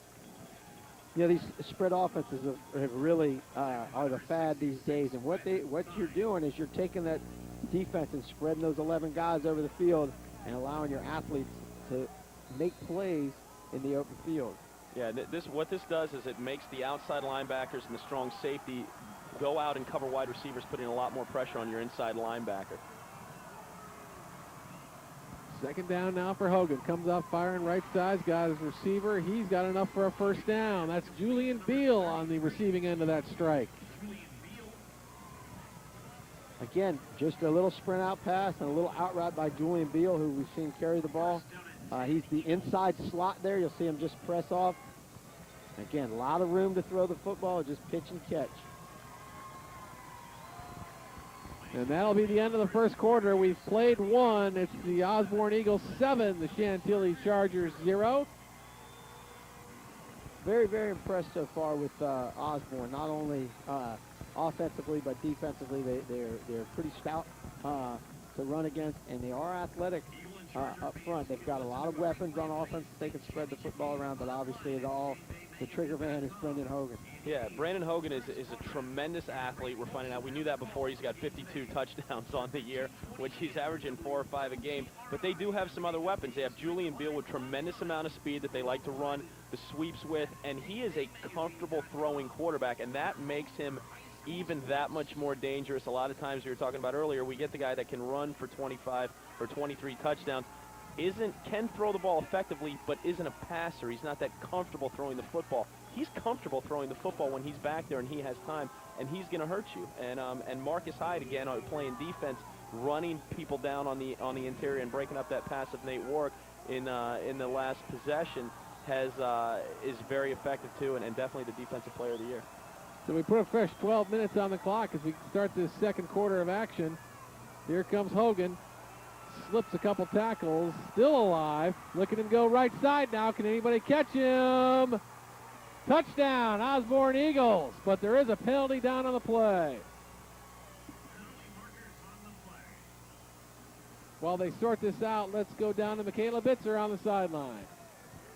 Yeah, these spread offenses have really are the fad these days. And what you're doing is you're taking that defense and spreading those 11 guys over the field and allowing your athletes to make plays in the open field. Yeah, what this does is it makes the outside linebackers and the strong safety go out and cover wide receivers, putting a lot more pressure on your inside linebacker. 2nd down now for Hogan. Comes out firing right side. Got his receiver. He's got enough for a first down. That's Julian Beal on the receiving end of that strike. Again, just a little sprint out pass and a little out route by Julian Beal, who we've seen carry the ball. He's the inside slot there. You'll see him just press off. Again, a lot of room to throw the football, just pitch and catch. And that'll be the end of the first quarter. We've played one. It's the Osbourn Eagles 7, the Chantilly Chargers 0. very, very impressed so far with Osbourn. Not only offensively but defensively, they're pretty stout to run against, and they are athletic up front. They've got a lot of weapons on offense. They can spread the football around, but obviously the trigger man is Brendan Hogan. Yeah, Brandon Hogan is a tremendous athlete. We're finding out. We knew that before. He's got 52 touchdowns on the year, which he's averaging 4 or 5 a game. But they do have some other weapons. They have Julian Beal with tremendous amount of speed that they like to run the sweeps with, and he is a comfortable throwing quarterback, and that makes him even that much more dangerous. A lot of times we were talking about earlier, we get the guy that can run for 25 or 23 touchdowns, can throw the ball effectively, but isn't a passer. He's not that comfortable throwing the football. He's comfortable throwing the football when he's back there and he has time, and he's going to hurt you. And Marcus Hyde, again, playing defense, running people down on the interior and breaking up that pass of Nate Warwick in the last possession is very effective too, and definitely the defensive player of the year. So we put a fresh 12 minutes on the clock as we start this second quarter of action. Here comes Hogan. Slips a couple tackles, still alive. Look at him go right side now. Can anybody catch him? Touchdown, Osbourn Eagles. But there is a penalty down on the play. While they sort this out, let's go down to Michaela Bitzer on the sideline.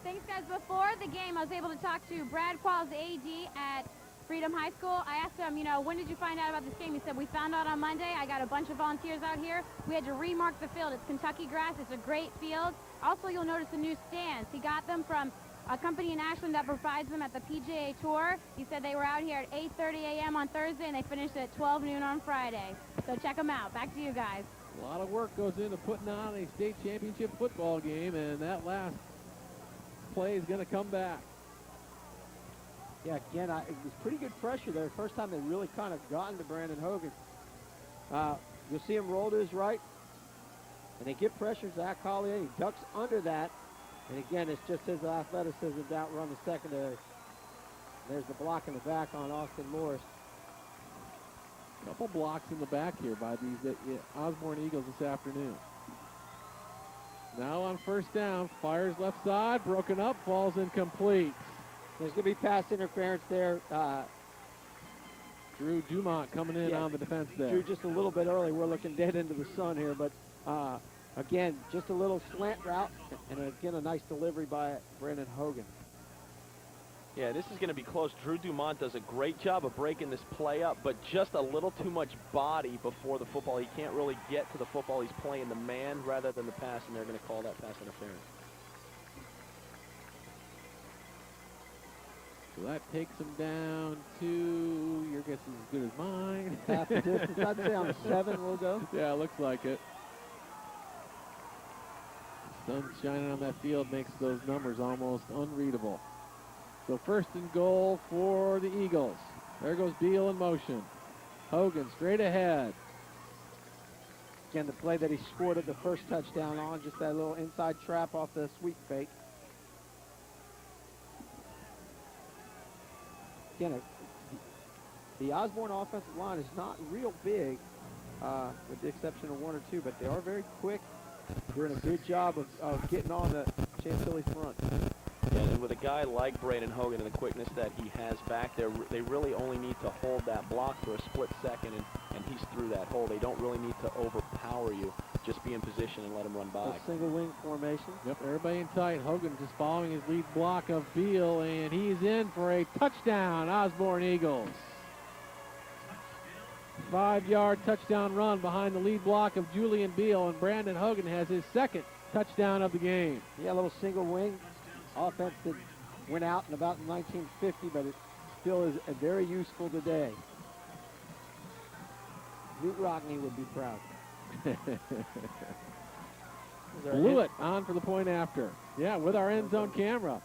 Thanks, guys. Before the game, I was able to talk to Brad Qualls, the AD at Freedom High School. I asked him, when did you find out about this game? He said, we found out on Monday. I got a bunch of volunteers out here. We had to remark the field. It's Kentucky grass. It's a great field. Also, you'll notice the new stands. He got them from a company in Ashland that provides them at the PGA Tour. He said they were out here at 8:30 a.m. on Thursday, and they finished at 12 noon on Friday. So check them out. Back to you guys. A lot of work goes into putting on a state championship football game, and that last play is going to come back. Yeah, again, it was pretty good pressure there. First time they really kind of gotten to Brandon Hogan. You'll see him roll to his right, and they get pressure. Zach Collier, he ducks under that. And again, it's just his athleticism to outrun the secondary. There's the block in the back on Austin Morris. Couple blocks in the back here by these Osbourn Eagles this afternoon. Now on first down, fires left side, broken up, falls incomplete. There's going to be pass interference there. Drew Dumont coming in on the defense there. Drew just a little bit early. We're looking dead into the sun here, but again, just a little slant route, and again, a nice delivery by Brandon Hogan. Yeah, this is going to be close. Drew Dumont does a great job of breaking this play up, but just a little too much body before the football. He can't really get to the football. He's playing the man rather than the pass, and they're going to call that pass interference. So that takes him down to, your guess is as good as mine. Half the distance. I'd say on 7 we'll go. Yeah, looks like it. The sun shining on that field makes those numbers almost unreadable. So first and goal for the Eagles. There goes Beal in motion. Hogan straight ahead. Again, the play that he scored at the first touchdown on, just that little inside trap off the sweep fake. Again, the Osbourn offensive line is not real big, with the exception of 1 or 2, but they are very quick. Doing a good job of getting on the Chantilly front. Yeah, and with a guy like Brandon Hogan and the quickness that he has back there, they really only need to hold that block for a split second, and he's through that hole. They don't really need to overpower you. Just be in position and let him run by. A single wing formation. Yep, everybody in tight. Hogan just following his lead block of Beal, and he's in for a touchdown, Osbourn Eagles. 5-yard touchdown run behind the lead block of Julian Beal, and Brandon Hogan has his second touchdown of the game. Yeah, a little single wing offense that went out in about 1950, but it still is very useful today. Newt Rockney would be proud. Blew it on for the point after. Yeah, with our end zone camera.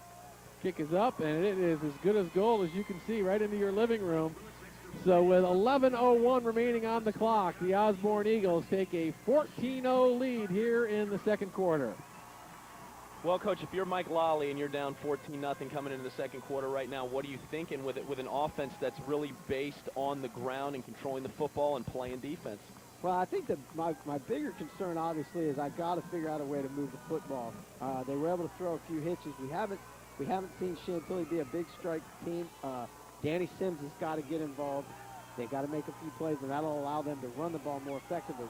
Kick is up, and it is as good as goal as you can see right into your living room. So with 11:01 remaining on the clock, the Osbourn Eagles take a 14-0 lead here in the second quarter. Well, Coach, if you're Mike Lally and you're down 14-0 coming into the second quarter right now, what are you thinking with an offense that's really based on the ground and controlling the football and playing defense? Well, I think that my bigger concern, obviously, is I've got to figure out a way to move the football. They were able to throw a few hitches. We haven't We haven't seen Chantilly be a big strike team. Danny Sims has got to get involved. They've got to make a few plays, and that'll allow them to run the ball more effectively.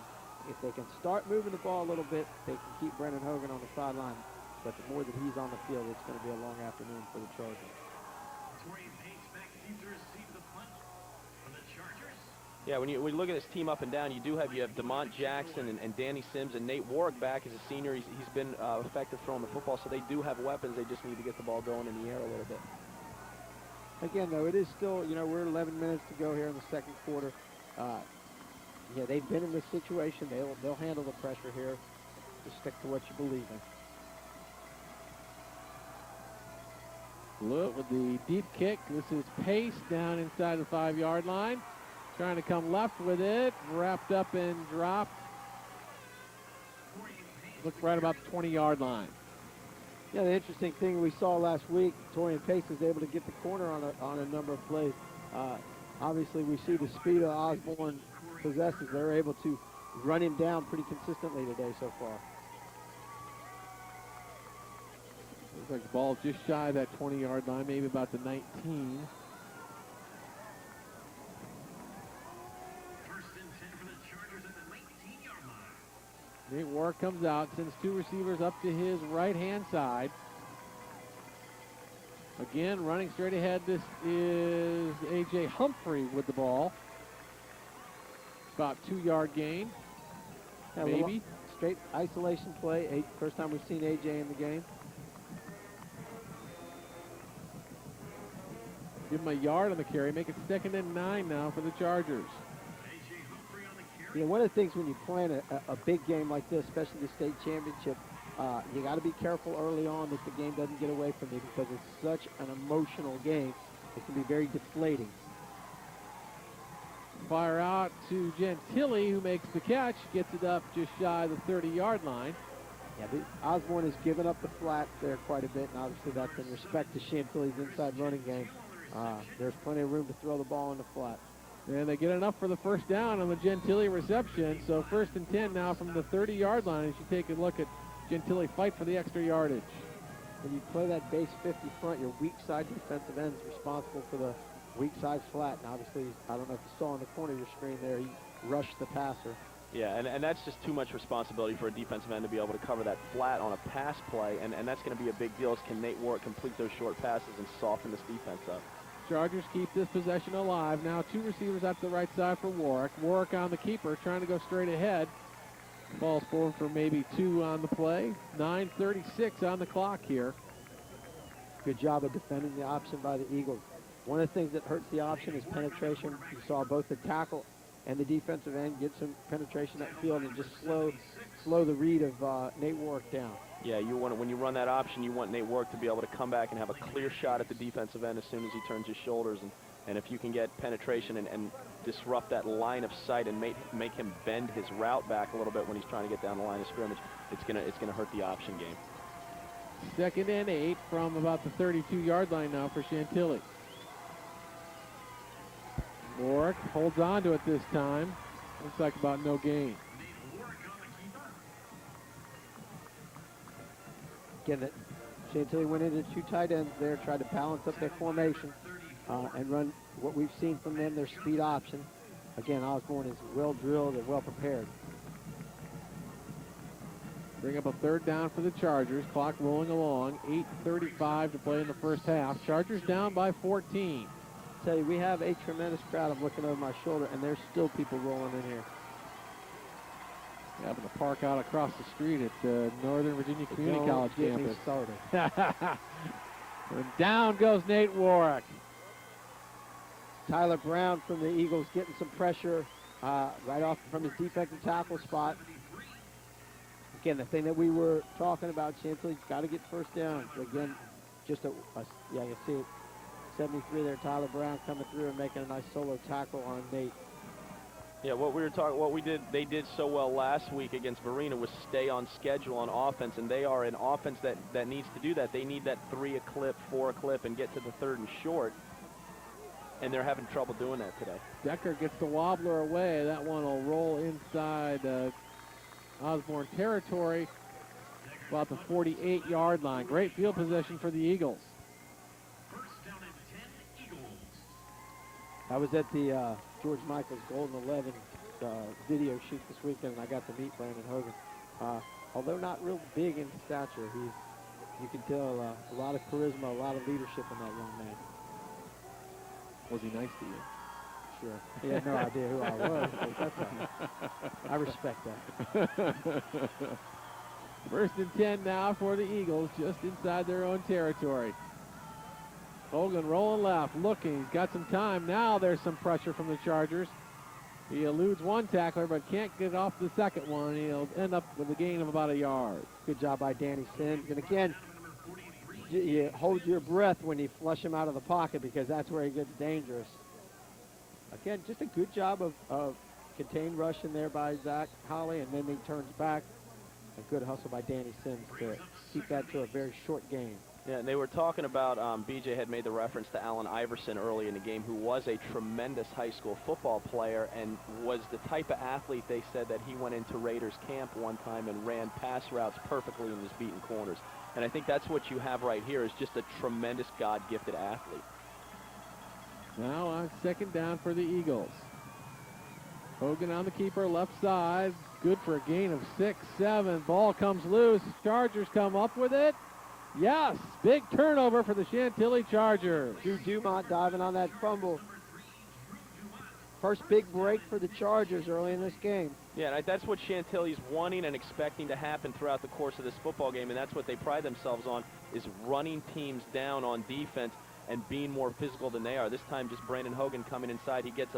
If they can start moving the ball a little bit, they can keep Brendan Hogan on the sideline. But the more that he's on the field, it's going to be a long afternoon for the Chargers. Yeah, when you look at this team up and down, you have DeMont Jackson and Danny Sims and Nate Warwick back as a senior. He's been effective throwing the football, so they do have weapons. They just need to get the ball going in the air a little bit. Again, though, it is still, we're 11 minutes to go here in the second quarter. Yeah, they've been in this situation. They'll handle the pressure here. Just stick to what you believe in. Look with the deep kick. This is Pace down inside the 5-yard line. Trying to come left with it. Wrapped up and dropped. Looked right about the 20-yard line. Yeah, the interesting thing we saw last week, Torian Pace was able to get the corner on a number of plays. Obviously, we see the speed of Osbourn possesses. They're able to run him down pretty consistently today so far. Looks like the ball just shy of that 20-yard line, maybe about the 19. Nate Warwick comes out, sends two receivers up to his right-hand side. Again, running straight ahead, this is A.J. Humphrey with the ball. About 2-yard gain, maybe. Straight isolation play. First time we've seen A.J. in the game. Give him a yard on the carry. Make it 2nd and 9 now for the Chargers. One of the things when you plan a big game like this, especially the state championship, you got to be careful early on that the game doesn't get away from you because it's such an emotional game. It can be very deflating. Fire out to Chantilly, who makes the catch, gets it up just shy of the 30-yard line. Yeah, Osbourn has given up the flat there quite a bit, and obviously that's in respect to Chantilly's inside running game. There's plenty of room to throw the ball in the flat. And they get enough for the first down on the Chantilly reception. So 1st and 10 now from the 30-yard line as you take a look at Chantilly fight for the extra yardage. When you play that base 50 front, your weak side defensive end is responsible for the weak side flat. And obviously, I don't know if you saw in the corner of your screen there, he rushed the passer. Yeah, and that's just too much responsibility for a defensive end to be able to cover that flat on a pass play. And that's going to be a big deal. Can Nate Warwick complete those short passes and soften this defense up? Chargers keep this possession alive. Now 2 receivers out to the right side for Warwick. Warwick on the keeper, trying to go straight ahead. Ball's forward for maybe 2 on the play. 9:36 on the clock here. Good job of defending the option by the Eagles. One of the things that hurts the option is penetration. You saw both the tackle and the defensive end get some penetration upfield and just slow the read of Nate Warwick down. Yeah, when you run that option, you want Nate Warwick to be able to come back and have a clear shot at the defensive end as soon as he turns his shoulders. And if you can get penetration and disrupt that line of sight and make him bend his route back a little bit when he's trying to get down the line of scrimmage, it's gonna hurt the option game. 2nd and 8 from about the 32-yard line now for Chantilly. Warwick holds on to it this time. Looks like about no gain. Again, Chantilly went into 2 tight ends there, tried to balance up their formation and run what we've seen from them, their speed option. Again, Osbourn is well drilled and well prepared. Bring up a 3rd down for the Chargers. Clock rolling along. 8:35 to play in the first half. Chargers down by 14. I tell you, we have a tremendous crowd. I'm looking over my shoulder, and there's still people rolling in here. Having to park out across the street at Northern Virginia Community College campus. And down goes Nate Warwick. Tyler Brown from the Eagles getting some pressure right off from his defensive tackle spot. Again, the thing that we were talking about, Chantilly's got to get first down. So again, just yeah, you see it. 73 there, Tyler Brown coming through and making a nice solo tackle on Nate. Yeah, they did so well last week against Varina was stay on schedule on offense, and they are an offense that needs to do that. They need that 3 a clip, 4 a clip, and get to the 3rd and short, and they're having trouble doing that today. Decker gets the wobbler away. That one will roll inside Osbourn territory, about the 48-yard line. Great field possession for the Eagles. I was at the George Michael's Golden 11 video shoot this weekend, and I got to meet Brandon Hogan. Although not real big in stature, you can tell a lot of charisma, a lot of leadership in that young man. Was he nice to you? Sure. He had no idea who I was, but that's all right. I respect that. First and 10 now for the Eagles, just inside their own territory. Hogan rolling left, looking. He's got some time. Now there's some pressure from the Chargers. He eludes one tackler, but can't get off the second one. He'll end up with a gain of about a yard. Good job by Danny Sims. And again, you hold your breath when you flush him out of the pocket because that's where he gets dangerous. Again, just a good job of contained rush in there by Zach Holly, and then he turns back. A good hustle by Danny Sims to keep that to a very short game. Yeah, and they were talking about, BJ had made the reference to Allen Iverson early in the game, who was a tremendous high school football player and was the type of athlete they said that he went into Raiders camp one time and ran pass routes perfectly and was beating corners. And I think that's what you have right here is just a tremendous God-gifted athlete. Now on second down for the Eagles. Hogan on the keeper, left side. Good for a gain of 6, 7. Ball comes loose. Chargers come up with it. Yes, big turnover for the Chantilly Chargers. Drew Dumont diving on that fumble. First big break for the Chargers early in this game. Yeah, and that's what Chantilly's wanting and expecting to happen throughout the course of this football game, and that's what they pride themselves on, is running teams down on defense and being more physical than they are. This time just Brandon Hogan coming inside. He gets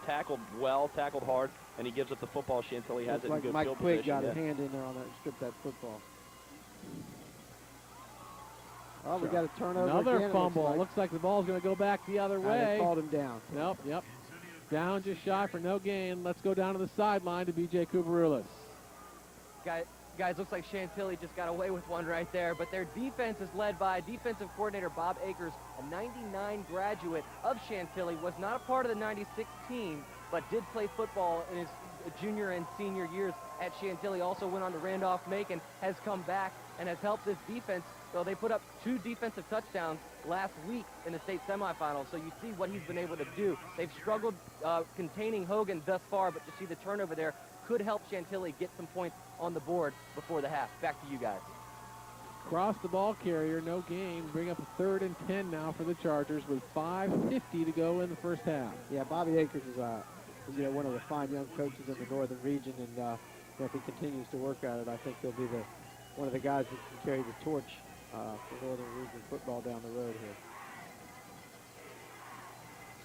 tackled well, tackled hard, and he gives up the football. Chantilly has it in like good Mike field Quigg position. got a hand in there on that, stripped that football. Oh, we got a turnover Another again, fumble. Looks like the ball's going to go back the other way. They called him down. Nope, yep. Down just shy for no gain. Let's go down to the sideline to B.J. Kubarulis. Guys, looks like Chantilly just got away with one right there, but their defense is led by defensive coordinator Bob Akers, a 99 graduate of Chantilly, was not a part of the 96 team, but did play football in his junior and senior years at Chantilly. Also went on to Randolph-Macon, has come back and has helped this defense. So they put up 2 defensive touchdowns last week in the state semifinals. So you see what he's been able to do. They've struggled containing Hogan thus far, but to see the turnover there could help Chantilly get some points on the board before the half. Back to you guys. Cross the ball carrier, no gain. Bring up a 3rd and 10 now for the Chargers with 5:50 to go in the first half. Yeah, Bobby Akers is one of the fine young coaches in the northern region, and if he continues to work at it, I think he'll be one of the guys that can carry the torch for northern region football down the road here.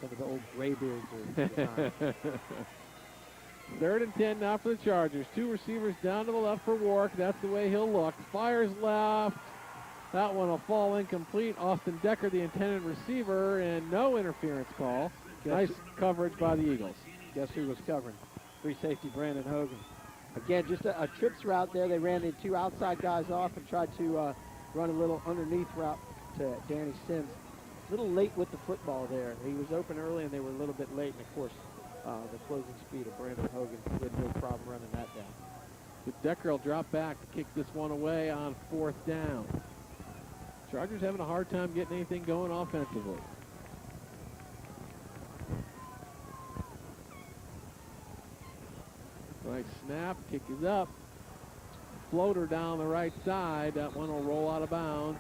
Some of the old graybeards are 3rd and 10 now for the Chargers. 2 receivers down to the left for Warwick. That's the way he'll look. Fires left. That one will fall incomplete. Austin Decker, the intended receiver, and no interference call. Nice coverage by the Eagles. Guess who was covering? Free safety Brandon Hogan. Again, just a trips route there. They ran the 2 outside guys off and tried to run a little underneath route to Danny Sims. A little late with the football there. He was open early and they were a little bit late, and of course, the closing speed of Brandon Hogan had no problem running that down. But Decker will drop back to kick this one away on 4th down. Chargers having a hard time getting anything going offensively. Nice snap, kick is up. Floater down the right side. That one will roll out of bounds.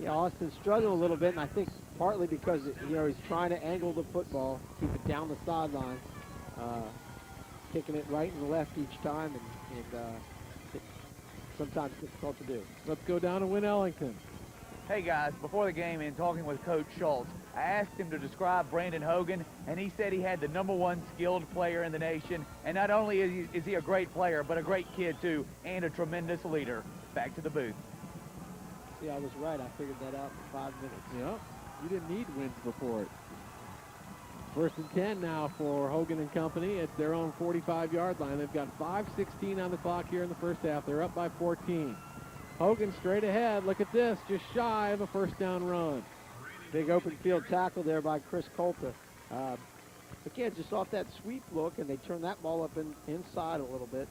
Yeah, Austin's struggling a little bit, and I think partly because he's trying to angle the football, keep it down the sideline, kicking it right and left each time, and it's sometimes difficult to do. Let's go down to Win Ellington. Hey guys, before the game in talking with Coach Schultz, I asked him to describe Brandon Hogan, and he said he had the #1 skilled player in the nation, and not only is he a great player, but a great kid too, and a tremendous leader. Back to the booth. See, I was right. I figured that out in 5 minutes. Yep, you didn't need wins before it. 1st and 10 now for Hogan and company at their own 45-yard line. They've got 5:16 on the clock here in the first half. They're up by 14. Hogan straight ahead. Look at this, just shy of a 1st down run. Big open field tackle there by Chris Colta. Again, just off that sweep look, and they turn that ball up inside a little bit.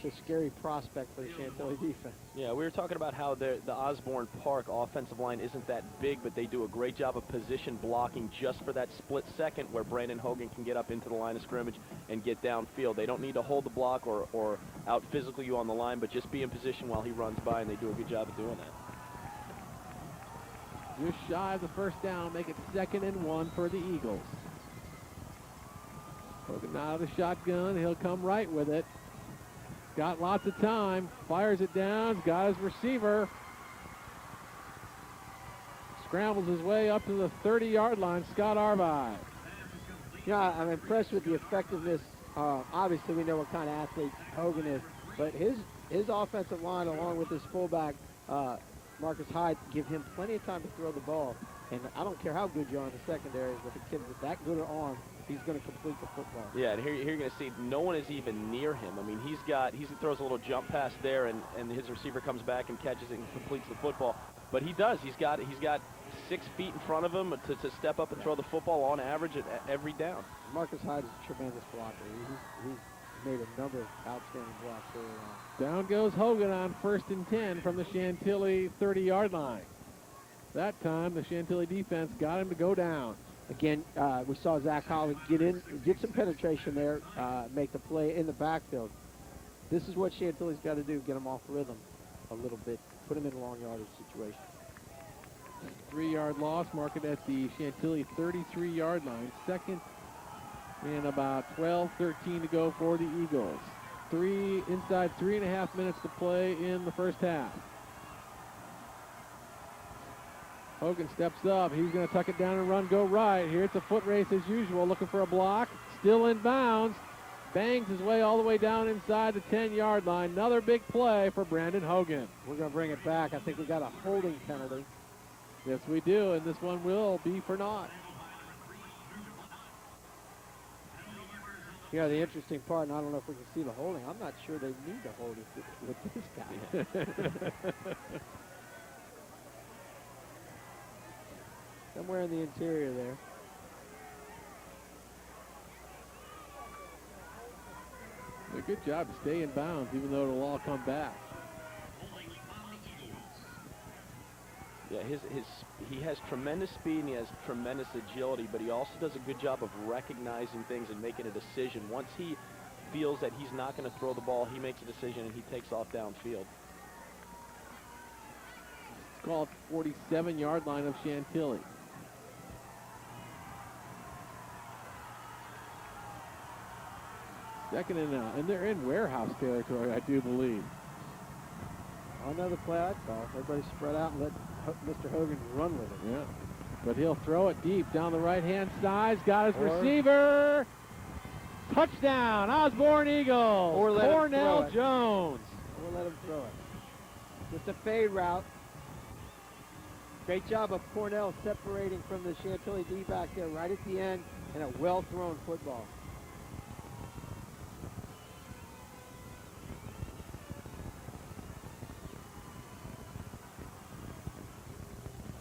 It's a scary prospect for the Chantilly defense. Yeah, we were talking about how the Osbourn Park offensive line isn't that big, but they do a great job of position blocking just for that split second where Brandon Hogan can get up into the line of scrimmage and get downfield. They don't need to hold the block or out-physical you on the line, but just be in position while he runs by, and they do a good job of doing that. Just shy of the first down, make it 2nd and 1 for the Eagles. Hogan out of the shotgun, he'll come right with it. Got lots of time, fires it down, got his receiver. Scrambles his way up to the 30-yard line, Scott Arvide. Yeah, I'm impressed with the effectiveness. Obviously, we know what kind of athlete Hogan is, but his offensive line, along with his fullback, Marcus Hyde, give him plenty of time to throw the ball. And I don't care how good you are in the secondary, with a kid with that good an arm, he's going to complete the football. Yeah, and here you're going to see no one is even near him. I mean, he throws a little jump pass there, and his receiver comes back and catches it and completes the football. But he does. He's got 6 feet in front of him to step up and throw the football on average at every down. Marcus Hyde is a tremendous blocker. He's made a number of outstanding blocks early on. Down goes Hogan on 1st and 10 from the Chantilly 30-yard line. That time, the Chantilly defense got him to go down. Again, we saw Zach Holland get some penetration there, make the play in the backfield. This is what Chantilly's got to do, get him off rhythm a little bit, put him in a long yardage situation. 3-yard loss, mark it at the Chantilly 33-yard line. 2nd and about 12-13 to go for the Eagles. Inside 3.5 minutes to play in the first half. Hogan steps up. He's going to tuck it down and run, go right. Here it's a foot race as usual, looking for a block. Still in bounds. Bangs his way all the way down inside the 10-yard line. Another big play for Brandon Hogan. We're going to bring it back. I think we got a holding penalty. Yes, we do, and this one will be for naught. You know, the interesting part, and I don't know if we can see the holding, I'm not sure they need to hold it with this guy. Somewhere in the interior there. A good job to stay in bounds, even though it'll all come back. Yeah, he has tremendous speed and he has tremendous agility, but he also does a good job of recognizing things and making a decision. Once he feels that he's not going to throw the ball, he makes a decision and he takes off downfield. It's called 47-yard line of Chantilly. Second and out, and they're in warehouse territory, I do believe. Another play I call. Everybody spread out and let Mr. Hogan run with it. Yeah, but he'll throw it deep down the right-hand side. Got his receiver. Touchdown, Osbourn Eagles. Or let Cornell him throw it. Jones. We'll let him throw it. Just a fade route. Great job of Cornell separating from the Chantilly D-back there right at the end, and a well-thrown football.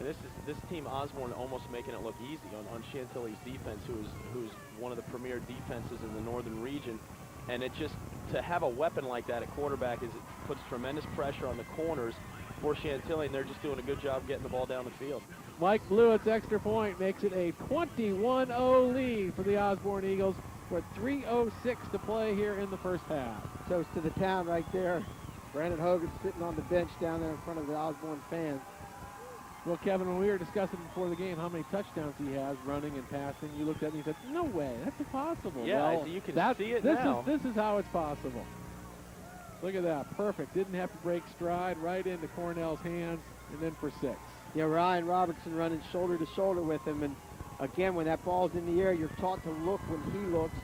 And this team, Osbourn, almost making it look easy on Chantilly's defense, who's one of the premier defenses in the northern region. And it just, to have a weapon like that at quarterback, it puts tremendous pressure on the corners for Chantilly, and they're just doing a good job getting the ball down the field. Mike Blewett's extra point makes it a 21-0 lead for the Osbourn Eagles with 3:06 to play here in the first half. Toast to the town right there. Brandon Hogan sitting on the bench down there in front of the Osbourn fans. Well, Kevin, when we were discussing before the game how many touchdowns he has running and passing, you looked at me and said, no way, that's impossible. Yeah, well, you can see it this now. This is how it's possible. Look at that, perfect. Didn't have to break stride, right into Cornell's hands, and then for 6. Yeah, Ryan Robertson running shoulder to shoulder with him. And again, when that ball's in the air, you're taught to look when he looks.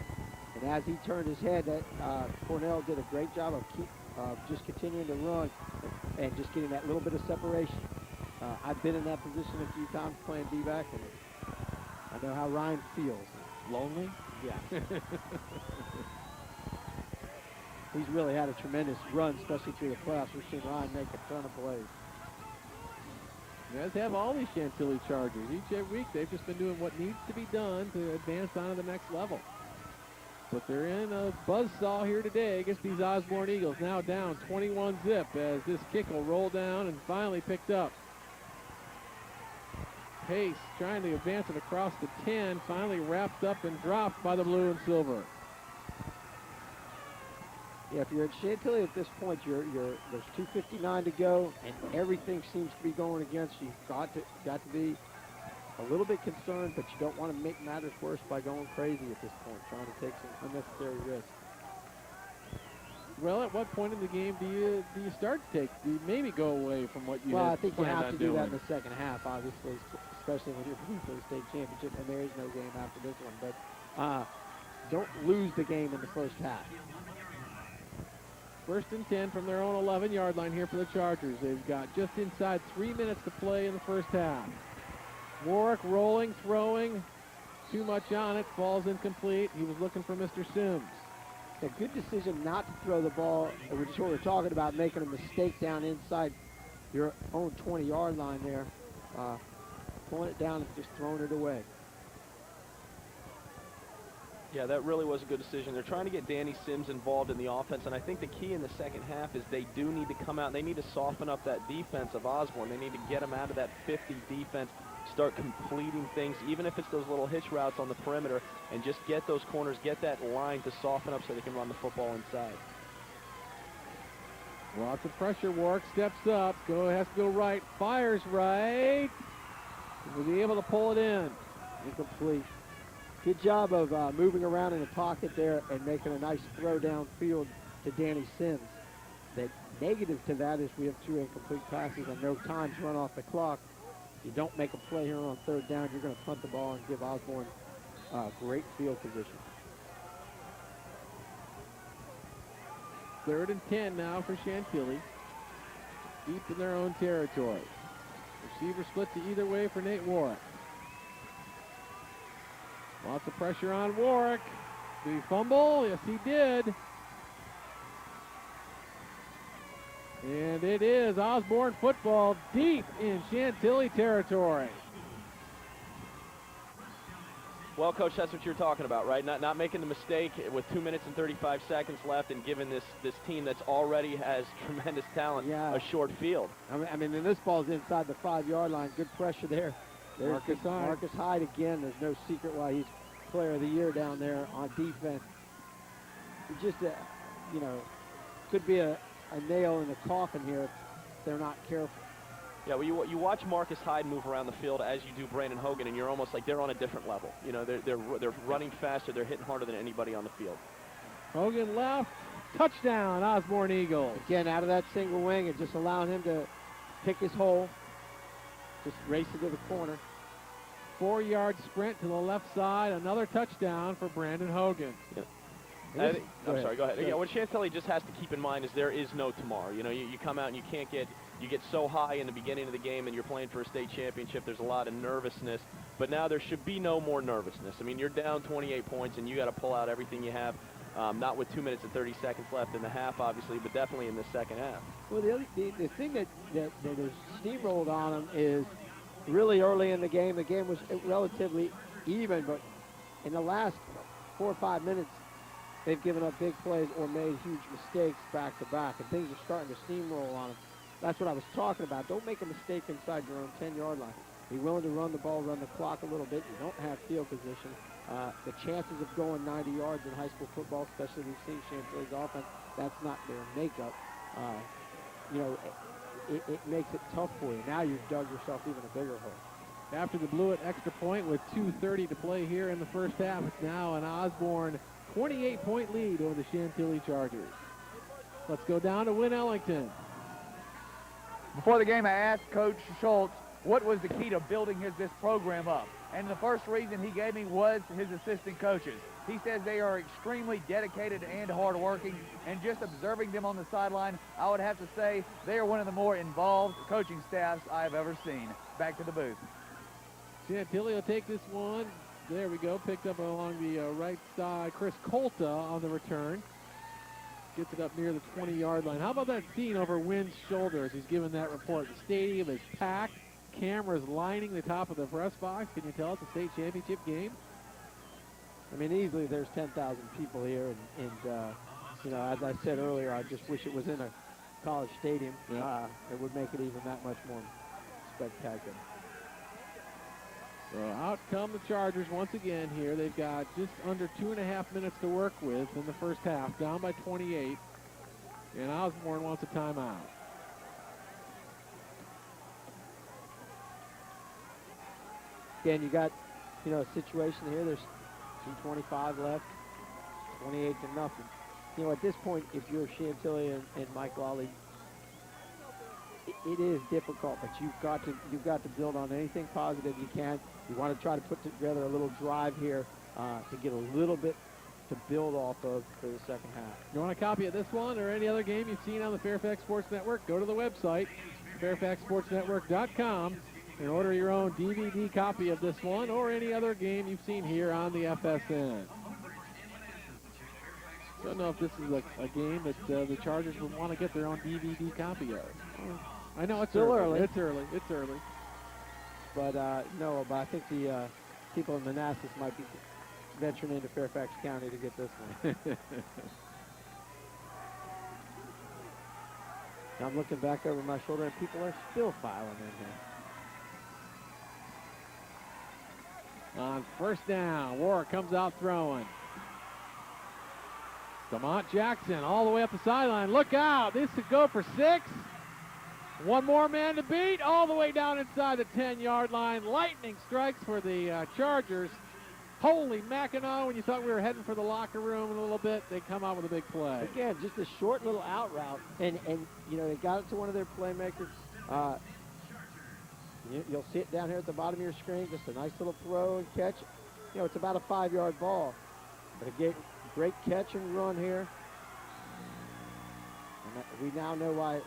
And as he turned his head, Cornell did a great job of just continuing to run and just getting that little bit of separation. I've been in that position a few times playing D-back, and I know how Ryan feels. Lonely? Yeah. He's really had a tremendous run, especially through the playoffs. We've seen Ryan make a ton of plays. You guys have all these Chantilly Chargers. Each week they've just been doing what needs to be done to advance on to the next level. But they're in a buzzsaw here today against these Osbourn Eagles. Now down 21-zip as this kick will roll down and finally picked up. Pace trying to advance it across the 10, finally wrapped up and dropped by the blue and silver. Yeah, if you're at Chantilly at this point, there's 2:59 to go, and everything seems to be going against you. You've got to be a little bit concerned, but you don't want to make matters worse by going crazy at this point, trying to take some unnecessary risks. Well, at what point in the game do you start to take? Do you maybe go away from what you Well, had I think you planned have on to do doing? that in the second half, obviously, especially when you're playing for the state championship, and there is no game after this one. But don't lose the game in the first half. First and 10 from their own 11-yard line here for the Chargers. They've got just inside 3 minutes to play in the first half. Warwick rolling, throwing, too much on it, falls incomplete. He was looking for Mr. Sims. A good decision not to throw the ball, which is what we're talking about, making a mistake down inside your own 20-yard line there. Pulling it down and just throwing it away. Yeah, that really was a good decision. They're trying to get Danny Sims involved in the offense, and I think the key in the second half is they do need to come out. They need to soften up that defense of Osbourn. They need to get them out of that 50 defense, start completing things, even if it's those little hitch routes on the perimeter, and just get those corners, get that line to soften up so they can run the football inside. Lots of pressure. Warwick steps up. Has to go right. Fires right. Was he able to pull it in? Incomplete. Good job of moving around in the pocket there and making a nice throw downfield to Danny Sims. The negative to that is we have 2 incomplete passes and no times run off the clock. If you don't make a play here on third down, you're going to punt the ball and give Osbourn great field position. 3rd and 10 now for Chantilly. Deep in their own territory. Receiver split to either way for Nate Warwick. Lots of pressure on Warwick. Did he fumble? Yes, he did. And it is Osbourn football deep in Chantilly territory. Well, Coach, that's what you're talking about, right? Not making the mistake with 2 minutes and 35 seconds left and giving this team that's already has tremendous talent a short field. I mean, and this ball's inside the 5-yard line. Good pressure there. There's Marcus Hyde again. There's no secret why he's player of the year down there on defense. It just, could be a nail in the coffin here if they're not careful. Yeah, well, you watch Marcus Hyde move around the field as you do Brandon Hogan, and you're almost like they're on a different level. You know, they're running faster, they're hitting harder than anybody on the field. Hogan left, touchdown, Osbourn Eagles. Again, out of that single wing and just allowing him to pick his hole, just race it to the corner. 4-yard sprint to the left side, another touchdown for Brandon Hogan. Yeah. I'm sorry, go ahead. Yeah, what Chantilly just has to keep in mind is there is no tomorrow. You know, you come out and you get so high in the beginning of the game and you're playing for a state championship, there's a lot of nervousness, but now there should be no more nervousness. I mean, you're down 28 points and you got to pull out everything you have, not with 2 minutes and 30 seconds left in the half, obviously, but definitely in the second half. Well, the thing that is steamrolled on them is really early in the game was relatively even, but in the last 4 or 5 minutes, they've given up big plays or made huge mistakes back to back, and things are starting to steamroll on them. That's what I was talking about. Don't make a mistake inside your own 10-yard line. Be willing to run the ball, run the clock a little bit. You don't have field position. The chances of going 90 yards in high school football, especially we've seen Chantilly's offense, that's not their makeup. It makes it tough for you. Now you've dug yourself even a bigger hole. After the Blewett extra point with 2:30 to play here in the first half, it's now an Osbourn 28-point lead over the Chantilly Chargers. Let's go down to Wynn Ellington. Before the game, I asked Coach Schultz what was the key to building this program up. And the first reason he gave me was his assistant coaches. He says they are extremely dedicated and hardworking, and just observing them on the sideline, I would have to say they are one of the more involved coaching staffs I've ever seen. Back to the booth. Chantilly will take this one. There we go. Picked up along the right side. Chris Colta on the return. Gets it up near the 20-yard line. How about that scene over Wynn's shoulder as he's giving that report? The stadium is packed. Cameras lining the top of the press box. Can you tell it's a state championship game? I mean, easily there's 10,000 people here, and you know, as I said earlier, I just wish it was in a college stadium. Yep. It would make it even that much more spectacular. So out come the Chargers once again here. They've got just under 2.5 minutes to work with in the first half, down by 28. And Osbourn wants a timeout. Again, you got, you know, a situation here. There's 2:25 left, 28 to nothing. You know, at this point, if you're Chantilly and Mike Lawley, it is difficult, but you've got to build on anything positive you can. You want to try to put together a little drive here to get a little bit to build off of for the second half. You want a copy of this one or any other game you've seen on the Fairfax Sports Network? Go to the website, fairfaxsportsnetwork.com, and order your own DVD copy of this one or any other game you've seen here on the FSN. Don't know if this is a game that the Chargers would want to get their own DVD copy of. I know it's Still early. early. It's early. It's early. But no, but I think the people in Manassas might be venturing into Fairfax County to get this one. I'm looking back over my shoulder, and people are still filing in here. On first down, Warwick comes out throwing. Demont Jackson all the way up the sideline. Look out. This could go for 6. One more man to beat, all the way down inside the 10-yard line. Lightning strikes for the Chargers. Holy Mackinac, when you thought we were heading for the locker room in a little bit, they come out with a big play. Again, just a short little out route, and you know, they got it to one of their playmakers. You'll see it down here at the bottom of your screen, just a nice little throw and catch. You know, it's about a 5-yard ball. But again, great catch and run here. And we now know why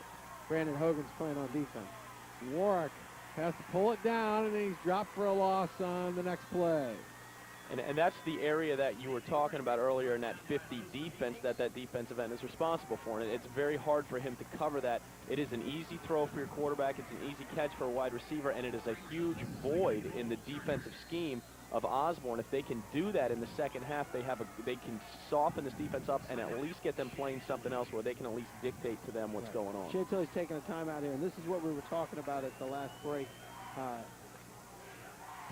Brandon Hogan's playing on defense. Warwick has to pull it down, and then he's dropped for a loss on the next play. And that's the area that you were talking about earlier in that 50 defense that defensive end is responsible for. And it's very hard for him to cover that. It is an easy throw for your quarterback. It's an easy catch for a wide receiver, and it is a huge void in the defensive scheme of Osbourn. If they can do that in the second half, they can soften this defense up and at least get them playing something else where they can at least dictate to them what's going on. Chantilly's taking a timeout here, and this is what we were talking about at the last break.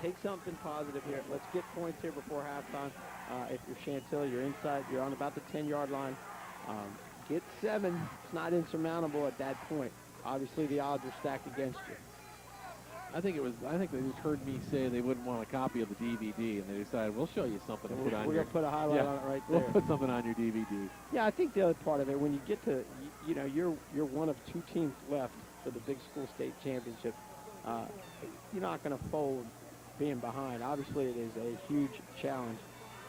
Take something positive here. Let's get points here before halftime. If you're Chantilly, you're inside. You're on about the 10-yard line. Get 7. It's not insurmountable at that point. Obviously, the odds are stacked against you. I think they just heard me say they wouldn't want a copy of the DVD, and they decided we'll show you something. We're going to put a highlight on it right there. We'll put something on your DVD. Yeah, I think the other part of it, when you get to, you know, you're one of 2 teams left for the big school state championship. You're not going to fold being behind. Obviously, it is a huge challenge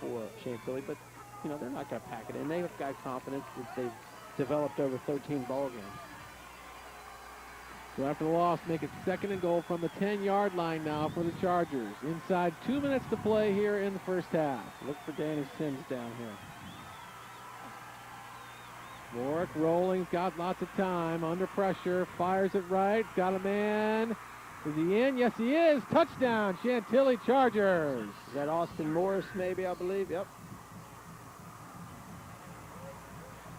for Chantilly, but you know, they're not going to pack it in. They've got confidence that they've developed over 13 ball games. So after the loss, make it 2nd and goal from the 10-yard line now for the Chargers. Inside 2 minutes to play here in the first half. Look for Danny Sims down here. Warwick rolling, got lots of time, under pressure, fires it right, got a man. Is he in? Yes, he is. Touchdown, Chantilly Chargers. Is that Austin Morris, maybe, I believe? Yep.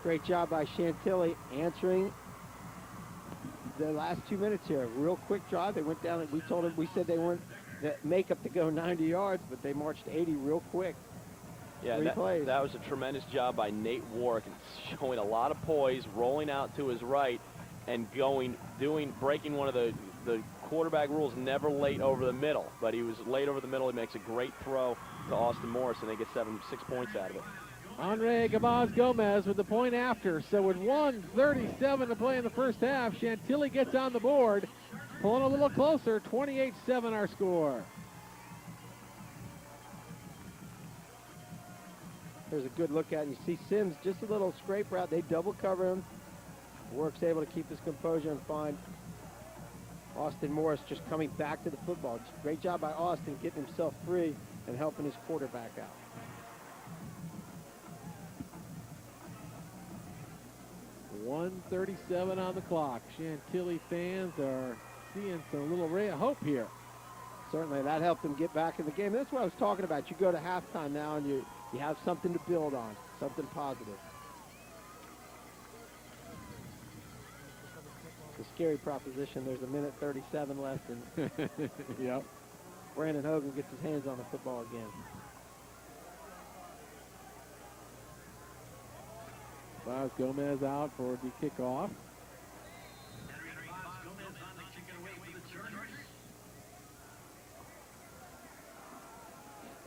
Great job by Chantilly answering the last 2 minutes here. Real quick drive. They went down, and we said they weren't the makeup to go 90 yards, but they marched 80 real quick. Yeah, that was a tremendous job by Nate Warwick, showing a lot of poise, rolling out to his right, and breaking one of the quarterback rules, never late over the middle. But he was late over the middle. He makes a great throw to Austin Morris, and they get 6 points out of it. Andre Gabaz Gomez with the point after. So with 1:37 to play in the first half, Chantilly gets on the board, pulling a little closer. 28-7 our score. There's a good look at it. You see Sims, just a little scrape route. They double cover him. Work's able to keep his composure and find Austin Morris just coming back to the football. Great job by Austin getting himself free and helping his quarterback out. .137 on the clock. Chantilly fans are seeing some little ray of hope here. certainly that helped them get back in the game. That's what I was talking about. You go to halftime now and you have something to build on, something positive. It's a scary proposition. There's a minute 37 left, and Yep. Brandon Hogan gets his hands on the football again. Vaz Gomez out for the kickoff.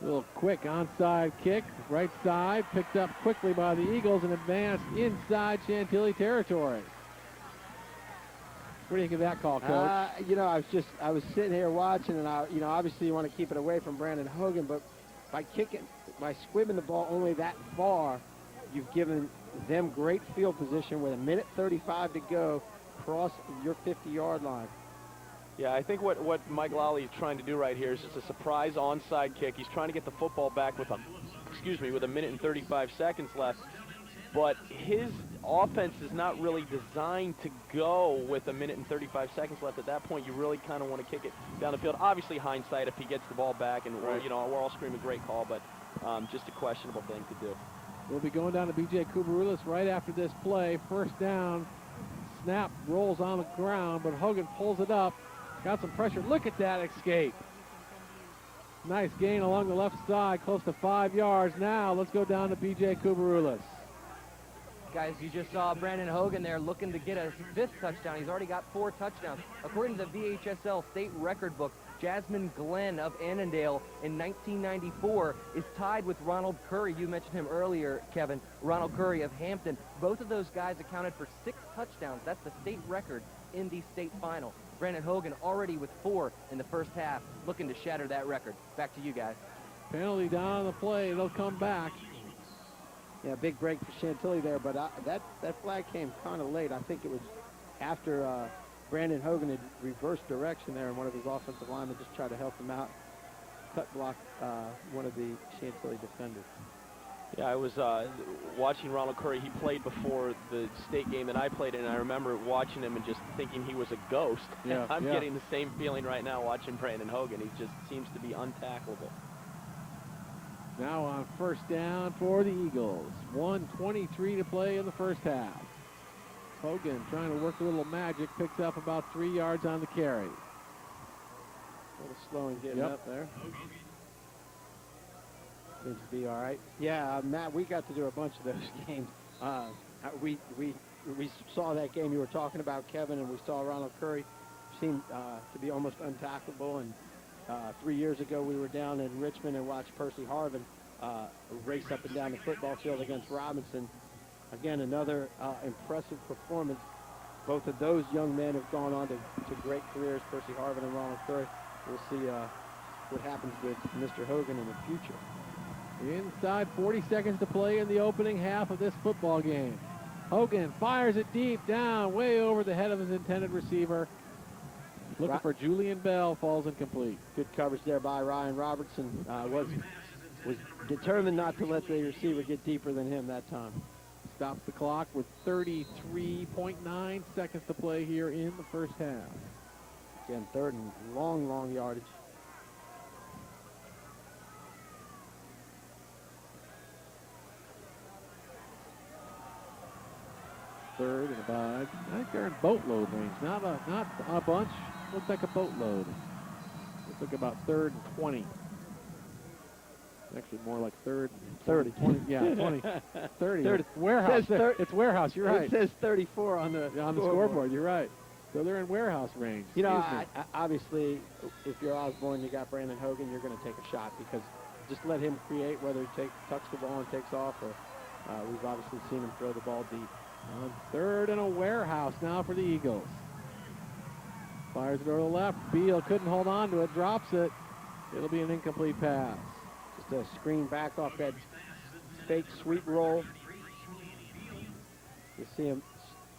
Little quick onside kick, right side, picked up quickly by the Eagles and advanced inside Chantilly territory. What do you think of that call, Coach? You know, I was sitting here watching, and obviously you want to keep it away from Brandon Hogan, but by squibbing the ball only that far, you've given them great field position with a minute 35 to go, across your 50-yard line. Yeah, I think what Mike Lally is trying to do right here is just a surprise onside kick. He's trying to get the football back with a minute and 35 seconds left. But his offense is not really designed to go with a minute and 35 seconds left. At that point, you really kind of want to kick it down the field. Obviously, hindsight, if he gets the ball back, and Right. we're all screaming great call, but just a questionable thing to do. We'll be going down to B.J. Kubarulis right after this play. First down, snap rolls on the ground, but Hogan pulls it up. Got some pressure. Look at that escape. Nice gain along the left side, close to 5 yards. Now let's go down to B.J. Kubarulis. Guys, you just saw Brandon Hogan there looking to get a 5th touchdown. He's already got 4 touchdowns. According to the VHSL state record book, Jasmine Glenn of Annandale in 1994 is tied with Ronald Curry. You mentioned him earlier, Kevin. Ronald Curry of Hampton. Both of those guys accounted for 6 touchdowns. That's the state record in the state final. Brandon Hogan already with 4 in the first half, looking to shatter that record. Back to you guys. Penalty down on the play. They'll come back. Yeah, big break for Chantilly there, but that flag came kind of late. I think it was after Brandon Hogan had reversed direction there, and one of his offensive linemen just tried to help him out, cut block one of the Chantilly defenders. Yeah, I was watching Ronald Curry. He played before the state game that I played in, and I remember watching him and just thinking he was a ghost. Yeah, I'm yeah. getting the same feeling right now watching Brandon Hogan. He just seems to be untackleable. Now on first down for the Eagles. 1:23 to play in the first half. Hogan trying to work a little magic, picks up about 3 yards on the carry. A little slow in getting Yep. up there. Seems to be all right. Yeah, Matt, we got to do a bunch of those games. We saw that game you were talking about, Kevin, and we saw Ronald Curry seemed to be almost untackleable. And 3 years ago, we were down in Richmond and watched Percy Harvin race up and down the football field against Robinson. Again, another impressive performance. Both of those young men have gone on to great careers, Percy Harvin and Ronald Curry. We'll see what happens with Mr. Hogan in the future. Inside 40 seconds to play in the opening half of this football game. Hogan fires it deep down, way over the head of his intended receiver. Looking for Julian Bell, falls incomplete. Good coverage there by Ryan Robertson. Was determined not to let the receiver get deeper than him that time. Stops the clock with 33.9 seconds to play here in the first half. Again, third and long yardage. Third and about, I think they're in boatload range. Not a bunch. Looks like a boatload. Looks like about 3rd and 20. Actually, more like 3rd and 30. 20. Yeah, 20. 30. 30. Warehouse. It says It's warehouse. You're right. It says 34 on the scoreboard. You're right. So they're in warehouse range. You know, Excuse me. obviously, if you're Osbourn, you got Brandon Hogan, you're going to take a shot because just let him create, whether he tucks the ball and takes off, or we've obviously seen him throw the ball deep. On 3rd and a warehouse now for the Eagles. Fires it over the left. Beal couldn't hold on to it. Drops it. It'll be an incomplete pass. Just a screen back off that fake sweep roll. You see him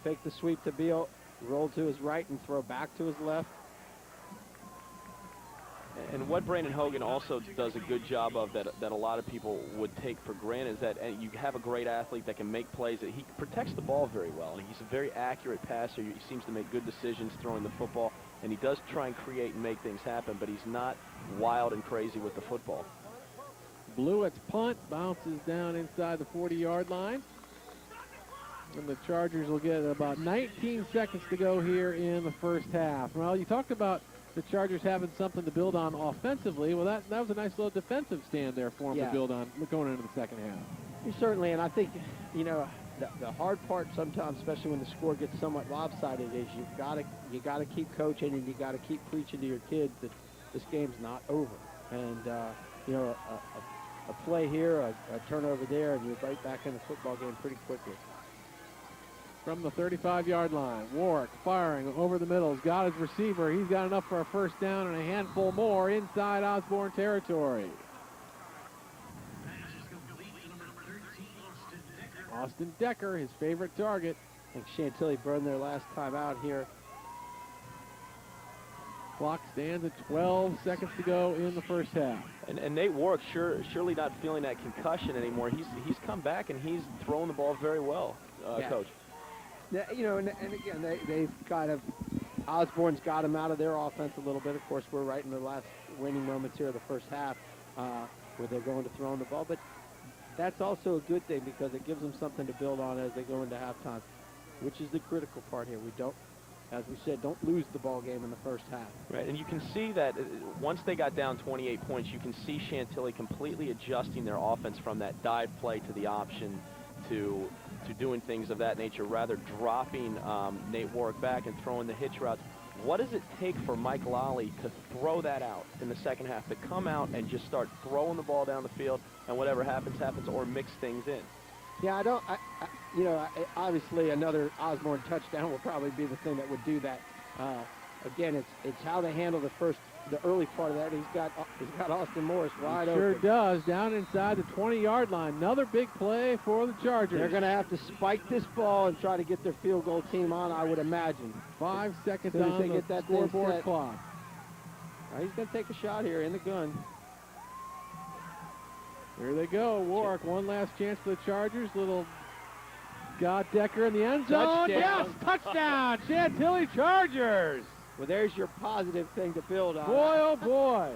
fake the sweep to Beal, roll to his right and throw back to his left. And what Brandon Hogan also does a good job of that a lot of people would take for granted is that you have a great athlete that can make plays. That he protects the ball very well. And he's a very accurate passer. He seems to make good decisions throwing the football. and he does try and create and make things happen, but he's not wild and crazy with the football. Blewett's punt bounces down inside the 40-yard line. And the Chargers will get about 19 seconds to go here in the first half. Well, you talked about the Chargers having something to build on offensively. Well, that was a nice little defensive stand there for them to build on going into the second half. Certainly, and I think, you know, the hard part sometimes, especially when the score gets somewhat lopsided, is you gotta keep coaching and you got to keep preaching to your kids that this game's not over. And, you know, a play here, a turnover there, and you're right back in the football game pretty quickly. From the 35-yard line, Warwick firing over the middle. He's got his receiver. He's got enough for a first down and a handful more inside Osbourn territory. Austin Decker, his favorite target. I think Chantilly burned their last time out here. Clock stands at 12 seconds to go in the first half. And Nate Warwick surely not feeling that concussion anymore. He's come back and he's throwing the ball very well, Coach. You know, and again, they've kind of, Osbourne's got him out of their offense a little bit. Of course, we're right in the last winning moments here of the first half where they're going to throw the ball. But that's also a good thing because it gives them something to build on as they go into halftime, which is the critical part here. We don't, as we said, don't lose the ball game in the first half. Right, and you can see that once they got down 28 points, you can see Chantilly completely adjusting their offense from that dive play to the option to doing things of that nature, rather dropping Nate Warwick back and throwing the hitch routes. What does it take for Mike Lally to throw that out in the second half, to come out and just start throwing the ball down the field and whatever happens, happens, or mix things in? Yeah, you know, obviously another Osbourn touchdown will probably be the thing that would do that. Again, it's how they handle the early part of that. He's got Austin Morris wide open. Sure does, down inside the 20-yard line. Another big play for the Chargers. They're going to have to spike this ball and try to get their field goal team on, I would imagine. 5 seconds As soon as on they the get that scoreboard set. clock. He's going to take a shot here in the gun. Here they go. Warwick, one last chance for the Chargers. Little got Decker in the end zone. Touchdown. Yes, touchdown. Chantilly Chargers. Well, there's your positive thing to build on. Boy, oh boy.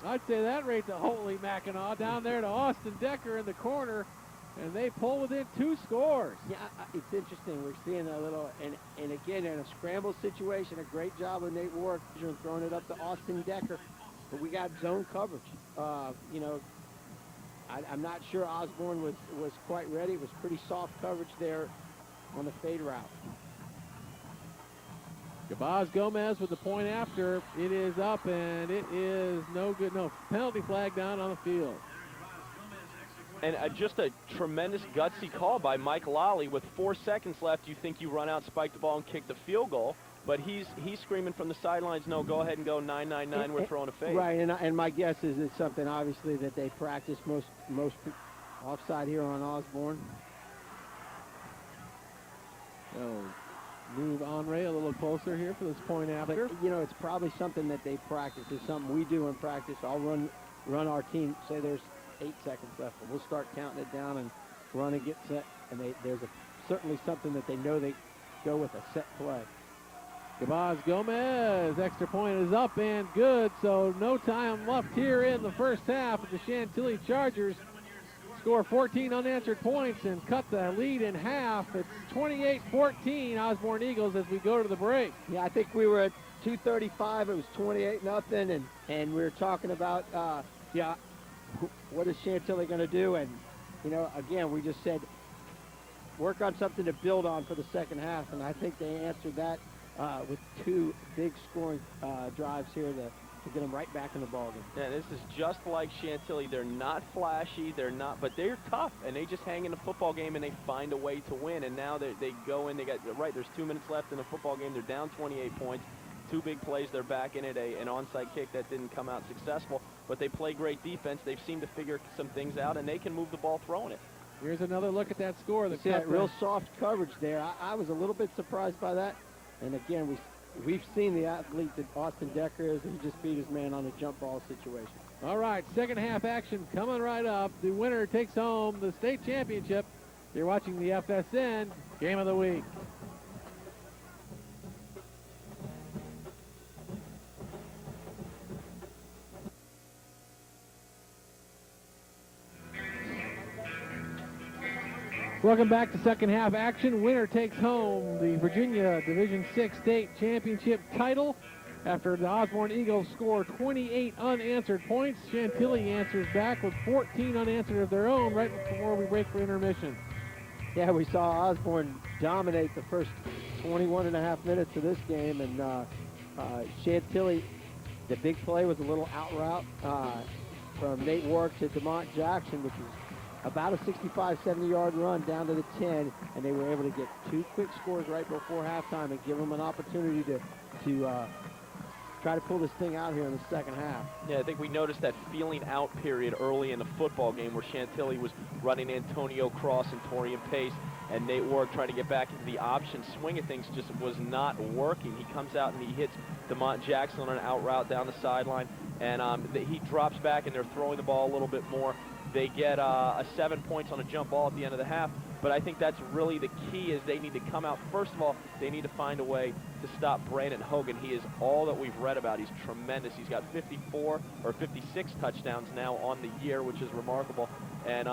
I'd say that rate's a holy Mackinac down there to Austin Decker in the corner, and they pull within 2 scores. Yeah, it's interesting. We're seeing a little, and again, in a scramble situation, a great job of Nate Warwick throwing it up to Austin Decker. But we got zone coverage. You know, I'm not sure Osbourn was quite ready. It was pretty soft coverage there on the fade route. Gabaz Gomez with the point after. It is up, and it is no good. No, penalty flag down on the field. And just a tremendous gutsy call by Mike Lally. With 4 seconds left, you think you run out, spike the ball, and kick the field goal. But he's screaming from the sidelines, no, go ahead and go 9-9-9, we're throwing a fade. Right, and my guess is it's something, obviously, that they practice most offside here on Osbourn. So move Henry a little closer here for this point after. But, you know, it's probably something that they practice. It's something we do in practice. I'll run our team, say there's 8 seconds left, and we'll start counting it down and run and get set. And there's certainly something that they know they go with a set play. Gabaz Gomez, extra point is up and good, so no time left here in the first half. The Chantilly Chargers score 14 unanswered points and cut the lead in half. It's 28-14 Osbourn Eagles as we go to the break. Yeah, I think we were at 2:35. It was 28-0, and we were talking about, what is Chantilly going to do? And, you know, again, we just said work on something to build on for the second half, and I think they answered that with 2 big scoring drives here to get them right back in the ballgame. Yeah, this is just like Chantilly. They're not flashy, but they're tough, and they just hang in the football game and they find a way to win. And now they go in. There's 2 minutes left in the football game. They're down 28 points. 2 big plays. They're back in it. An onside kick that didn't come out successful, but they play great defense. They've seemed to figure some things out, and they can move the ball throwing it. Here's another look at that score. See that real soft coverage there. I was a little bit surprised by that. And again, we've seen the athlete that Austin Decker is, and he just beat his man on a jump ball situation. All right, second half action coming right up. The winner takes home the state championship. You're watching the FSN Game of the Week. Welcome back to second half action. Winner takes home the Virginia Division VI State Championship title. After the Osbourn Eagles score 28 unanswered points, Chantilly answers back with 14 unanswered of their own right before we break for intermission. Yeah, we saw Osbourn dominate the first 21 and a half minutes of this game, and Chantilly, the big play was a little out route from Nate Warwick to DeMont Jackson, which was about a 65, 70-yard run down to the 10, and they were able to get 2 quick scores right before halftime and give them an opportunity to try to pull this thing out here in the second half. Yeah, I think we noticed that feeling out period early in the football game where Chantilly was running Antonio Cross and Torian Pace, and Nate Ward trying to get back into the option swing of things just was not working. He comes out and he hits DeMont Jackson on an out route down the sideline, and he drops back and they're throwing the ball a little bit more. They get 7 points on a jump ball at the end of the half, but I think that's really the key is they need to come out. First of all, they need to find a way to stop Brandon Hogan. He is all that we've read about. He's tremendous. He's got 54 or 56 touchdowns now on the year, which is remarkable. And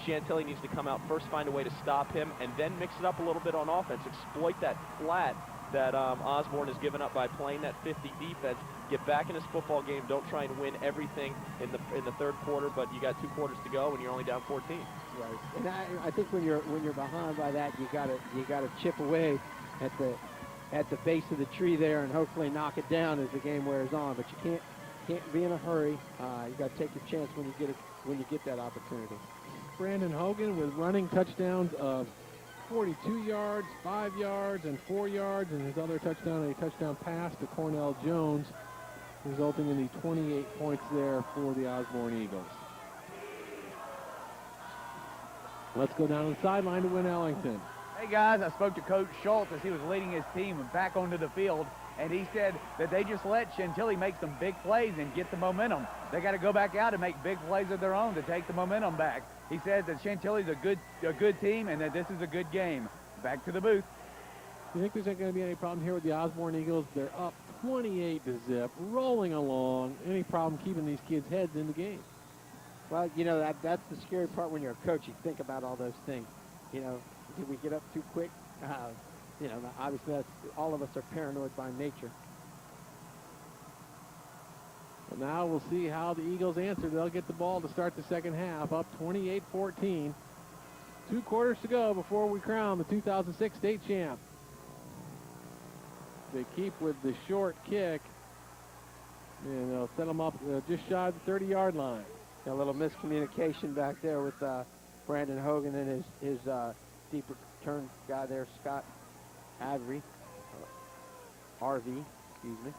Chantilly needs to come out first, find a way to stop him, and then mix it up a little bit on offense. Exploit that flat that Osbourn has given up by playing that 50 defense. Get back in this football game. Don't try and win everything in the third quarter, but you got 2 quarters to go and you're only down 14. Right. And I think when you're behind by that, you gotta chip away at the base of the tree there and hopefully knock it down as the game wears on. But you can't be in a hurry. You got to take your chance when you get that opportunity. Brandon Hogan with running touchdowns of 42 yards, 5 yards, and 4 yards, and his other touchdown, a touchdown pass to Cornell Jones, resulting in the 28 points there for the Osbourn Eagles. Let's go down to the sideline to Win Ellington. Hey guys, I spoke to Coach Schultz as he was leading his team back onto the field, and he said that they just let Chantilly make some big plays and get the momentum. They got to go back out and make big plays of their own to take the momentum back. He said that Chantilly's a good team and that this is a good game. Back to the booth. You think there's not going to be any problem here with the Osbourn Eagles? They're up 28-0, rolling along. Any problem keeping these kids' heads in the game? Well, you know, that's the scary part when you're a coach. You think about all those things. You know, did we get up too quick? You know, obviously all of us are paranoid by nature. But now we'll see how the Eagles answer. They'll get the ball to start the second half, up 28-14. 2 quarters to go before we crown the 2006 state champ. They keep with the short kick, and they'll set them up just shy of the 30-yard line. A little miscommunication back there with Brandon Hogan and his deep return guy there, Scott Adry, RV, excuse me.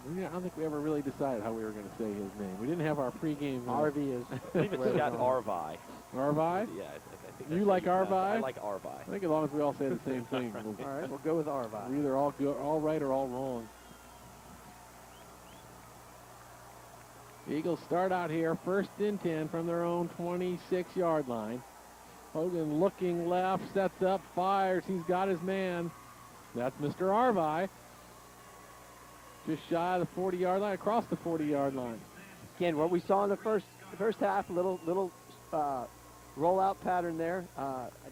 I don't think we ever really decided how we were going to say his name. We didn't have our pregame. RV is. I believe it's Scott Arvi. Arvi? Yeah, I think You like Arvi? I like Arvi. I think as long as we all say the same thing. All right, we'll go with Arvi. We're either all right or all wrong. The Eagles start out here, 1st and 10 from their own 26-yard line. Hogan looking left, sets up, fires. He's got his man. That's Mr. Arvi. Just shy of the 40-yard line, across the 40-yard line. Again, what we saw in the first half, little rollout pattern there.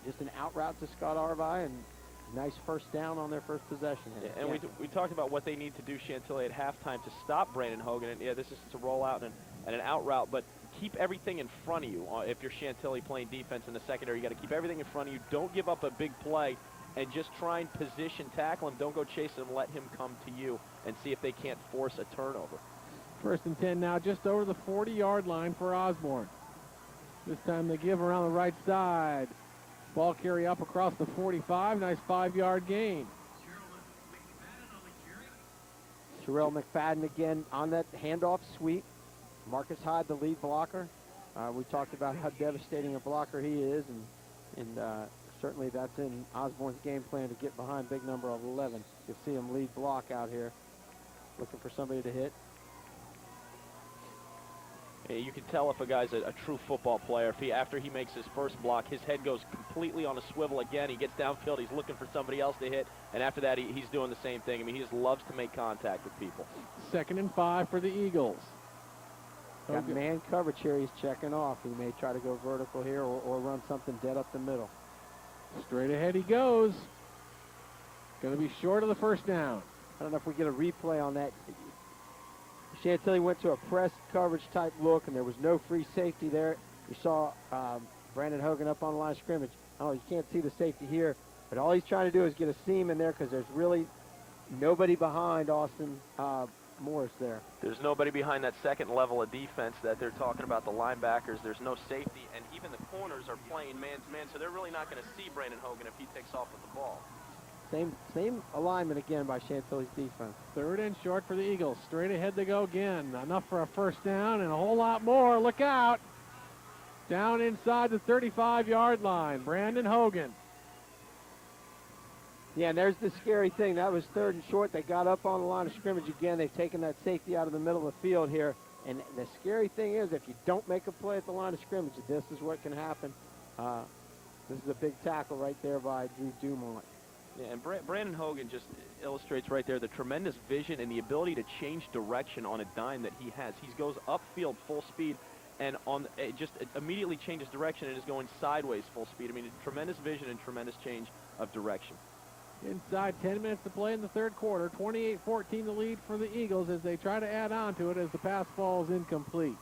Just an out route to Scott Arvi, and nice first down on their first possession. Yeah, and we talked about what they need to do, Chantilly, at halftime to stop Brandon Hogan. And yeah, this is to roll out and an out route, but keep everything in front of you. If you're Chantilly playing defense in the secondary, you got to keep everything in front of you. Don't give up a big play, and just try and position tackle him. Don't go chase him. Let him come to you and see if they can't force a turnover. 1st and 10 now, just over the 40-yard line for Osbourn. This time they give around the right side. Ball carry up across the 45. Nice 5-yard gain. Terrell McFadden again on that handoff sweep. Marcus Hyde, the lead blocker. We talked about how devastating a blocker he is, and certainly that's in Osbourn's game plan to get behind big number of 11. You'll see him lead block out here, looking for somebody to hit. Yeah, you can tell if a guy's a true football player. If after he makes his first block, his head goes completely on a swivel again. He gets downfield, he's looking for somebody else to hit, and after that, he's doing the same thing. I mean, he just loves to make contact with people. 2nd and 5 for the Eagles. Got man coverage here. He's checking off. He may try to go vertical here or run something dead up the middle. Straight ahead he goes. Going to be short of the first down. I don't know if we get a replay on that. Chantilly went to a press coverage type look, and there was no free safety there. You saw Brandon Hogan up on the line of scrimmage. Oh, you can't see the safety here, but all he's trying to do is get a seam in there because there's really nobody behind Austin Morris there. There's nobody behind that second level of defense that they're talking about, the linebackers. There's no safety, and even the corners are playing man-to-man, so they're really not going to see Brandon Hogan if he takes off with the ball. Same alignment again by Chantilly's defense. 3rd and short for the Eagles. Straight ahead they go again. Enough for a first down and a whole lot more. Look out. Down inside the 35-yard line. Brandon Hogan. Yeah, and there's the scary thing. That was 3rd and short. They got up on the line of scrimmage again. They've taken that safety out of the middle of the field here. And the scary thing is if you don't make a play at the line of scrimmage, this is what can happen. This is a big tackle right there by Drew Dumont. Yeah, and Brandon Hogan just illustrates right there the tremendous vision and the ability to change direction on a dime that he has. He goes upfield full speed and just immediately changes direction and is going sideways full speed. I mean, tremendous vision and tremendous change of direction. Inside 10 minutes to play in the 3rd quarter. 28-14 the lead for the Eagles as they try to add on to it as the pass falls incomplete.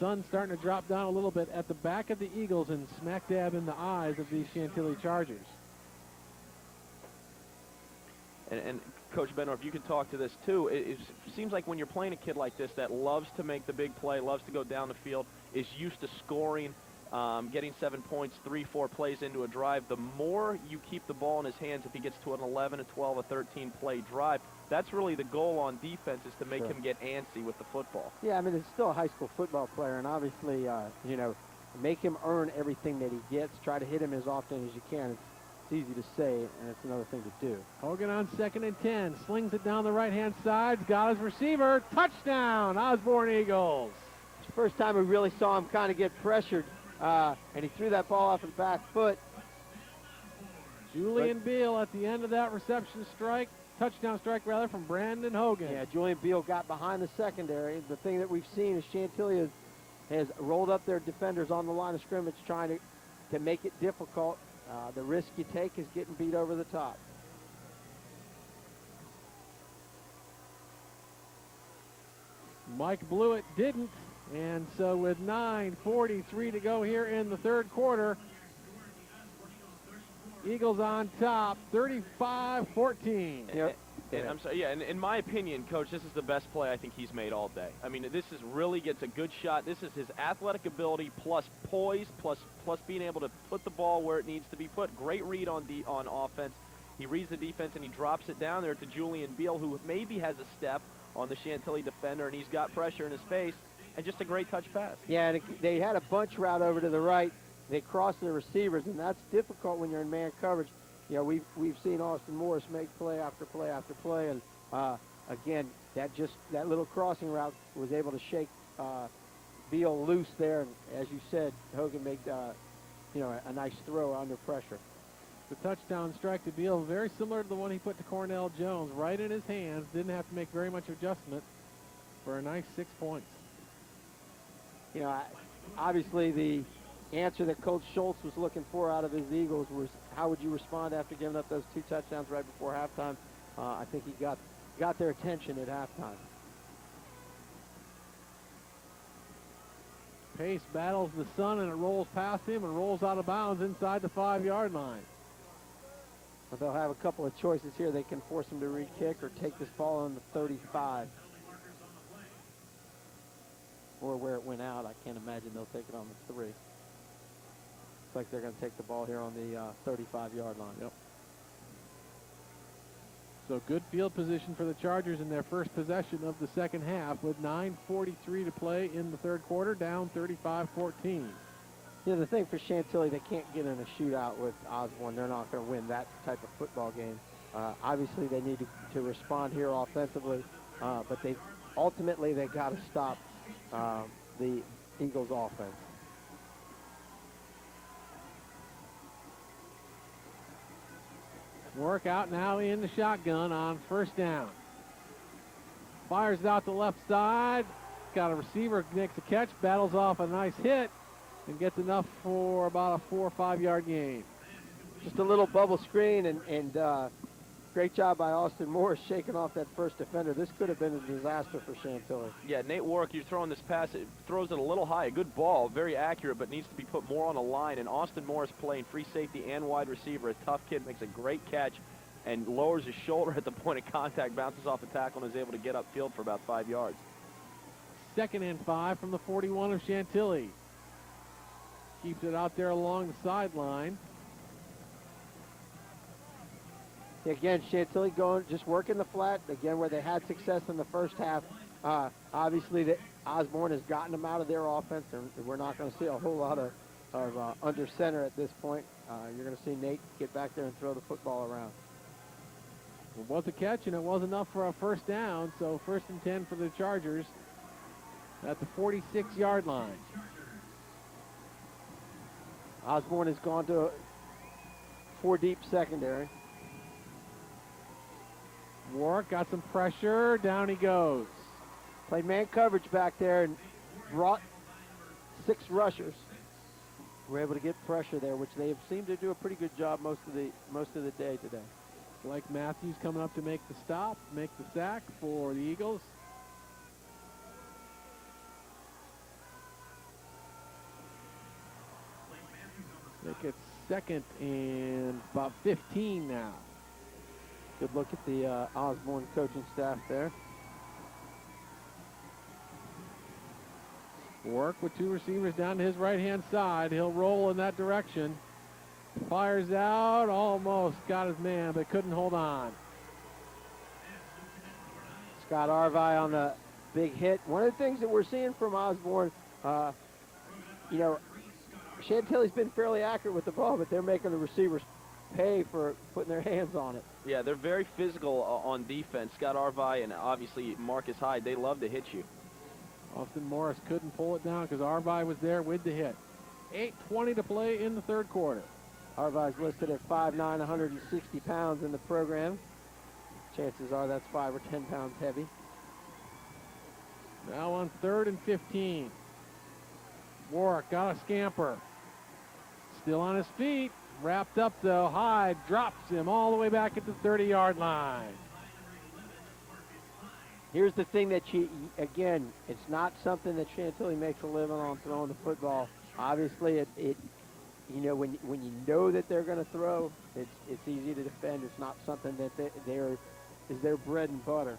Sun starting to drop down a little bit at the back of the Eagles and smack dab in the eyes of these Chantilly Chargers. And Coach Benno, if you can talk to this too, it seems like when you're playing a kid like this that loves to make the big play, loves to go down the field, is used to scoring, getting 7 points, 3-4 plays into a drive, the more you keep the ball in his hands, if he gets to an 11, a 12, a 13 play drive, that's really the goal on defense, is to make him get antsy with the football. Yeah, I mean, it's still a high school football player, and obviously, you know, make him earn everything that he gets. Try to hit him as often as you can. It's easy to say, and it's another thing to do. Hogan on 2nd and 10. Slings it down the right-hand side. Got his receiver. Touchdown, Osbourn Eagles. It's the first time we really saw him kind of get pressured, and he threw that ball off his back foot. Julian Beal at the end of that reception strike. Touchdown strike, rather, from Brandon Hogan. Yeah, Julian Beal got behind the secondary. The thing that we've seen is Chantilly has rolled up their defenders on the line of scrimmage trying to make it difficult. The risk you take is getting beat over the top. Mike Blewett didn't, and so with 9:43 to go here in the 3rd quarter, Eagles on top, 35-14. Yep. And I'm sorry, yeah, and in my opinion, Coach, this is the best play I think he's made all day. I mean, this is really gets a good shot. This is his athletic ability plus poise plus being able to put the ball where it needs to be put. Great read on offense. He reads the defense and he drops it down there to Julian Beal, who maybe has a step on the Chantilly defender, and he's got pressure in his face, and just a great touch pass. Yeah, and they had a bunch route over to the right. They crossed the receivers, and that's difficult when you're in man coverage. You know, we've seen Austin Morris make play after play after play, and again, that little crossing route was able to shake Beal loose there. And as you said, Hogan made a nice throw under pressure. The touchdown strike to Beal, very similar to the one he put to Cornell Jones, right in his hands. Didn't have to make very much adjustment for a nice 6 points. You know, obviously the answer that Coach Schultz was looking for out of his Eagles was, how would you respond after giving up those 2 touchdowns right before halftime? I think he got their attention at halftime. Pace battles the Sun, and it rolls past him and rolls out of bounds inside the 5-yard line. But they'll have a couple of choices here. They can force him to re-kick or take this ball on the 35. Or where it went out, I can't imagine they'll take it on the 3. Looks like they're going to take the ball here on the 35-yard line. Yep. So good field position for the Chargers in their first possession of the second half with 9:43 to play in the 3rd quarter, down 35-14. You know, the thing for Chantilly, they can't get in a shootout with Osbourn. They're not going to win that type of football game. Obviously, they need to respond here offensively, but ultimately they got to stop the Eagles' offense. Work out now in the shotgun on 1st down. Fires it out the left side. Got a receiver, makes a catch, battles off a nice hit, and gets enough for about a 4 or 5 yard gain. Just a little bubble screen, and great job by Austin Morris shaking off that first defender. This could have been a disaster for Chantilly. Yeah, Nate Warwick, you're throwing this pass, it throws it a little high. A good ball, very accurate, but needs to be put more on the line. And Austin Morris playing free safety and wide receiver. A tough kid, makes a great catch and lowers his shoulder at the point of contact, bounces off the tackle, and is able to get upfield for about 5 yards. 2nd and 5 from the 41 of Chantilly. Keeps it out there along the sideline. Again, Chantilly just working the flat, again, where they had success in the first half. Obviously, Osbourn has gotten them out of their offense, and we're not going to see a whole lot of under center at this point. You're going to see Nate get back there and throw the football around. It was a catch, and it was enough for a first down, so 1st and 10 for the Chargers at the 46-yard line. Osbourn has gone to 4 deep secondary. Warwick got some pressure. Down he goes. Played man coverage back there and brought 6 rushers. We're able to get pressure there, which they have seemed to do a pretty good job most of the day today. Blake Matthews coming up to make the stop, make the sack for the Eagles. I think it's 2nd and about 15 now. Good look at the Osbourn coaching staff there. Work with 2 receivers down to his right-hand side. He'll roll in that direction. Fires out, almost got his man, but couldn't hold on. Scott Arvai on the big hit. One of the things that we're seeing from Osbourn, Chantilly's been fairly accurate with the ball, but they're making the receivers pay for putting their hands on it. Yeah, they're very physical on defense. Scott Arvai and obviously Marcus Hyde, they love to hit you. Austin Morris couldn't pull it down because Arvai was there with the hit. 8:20 to play in the 3rd quarter. Arvai's listed at 5'9", 160 pounds in the program. Chances are that's 5 or 10 pounds heavy. Now on 3rd and 15. Warwick got a scamper. Still on his feet. Wrapped up though. Hyde drops him all the way back at the 30-yard line. Here's the thing that again, it's not something that Chantilly makes a living on, throwing the football. Obviously, when you know that they're going to throw, it's easy to defend. It's not something that is their bread and butter.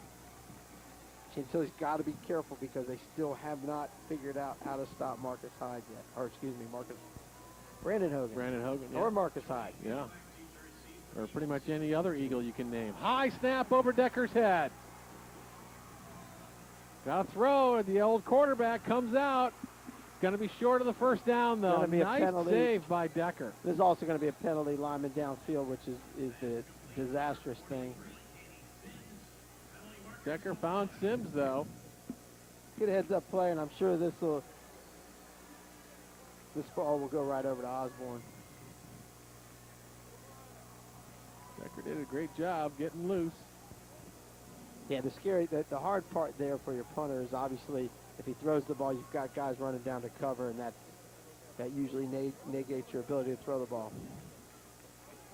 Chantilly's got to be careful because they still have not figured out how to stop Marcus Hyde yet. Or excuse me, Brandon Hogan. Brandon Hogan, yeah. Or Marcus Hyde. Yeah. Or pretty much any other Eagle you can name. High snap over Decker's head. Got a throw, and the old quarterback comes out. It's going to be short of the first down, though. Nice save by Decker. There's also going to be a penalty lineman downfield, which is the disastrous thing. Decker found Sims, though. Good heads-up play, and I'm sure this ball will go right over to Osbourn. Decker did a great job getting loose. Yeah, the hard part there for your punter is obviously if he throws the ball, you've got guys running down to cover, and that usually negates your ability to throw the ball.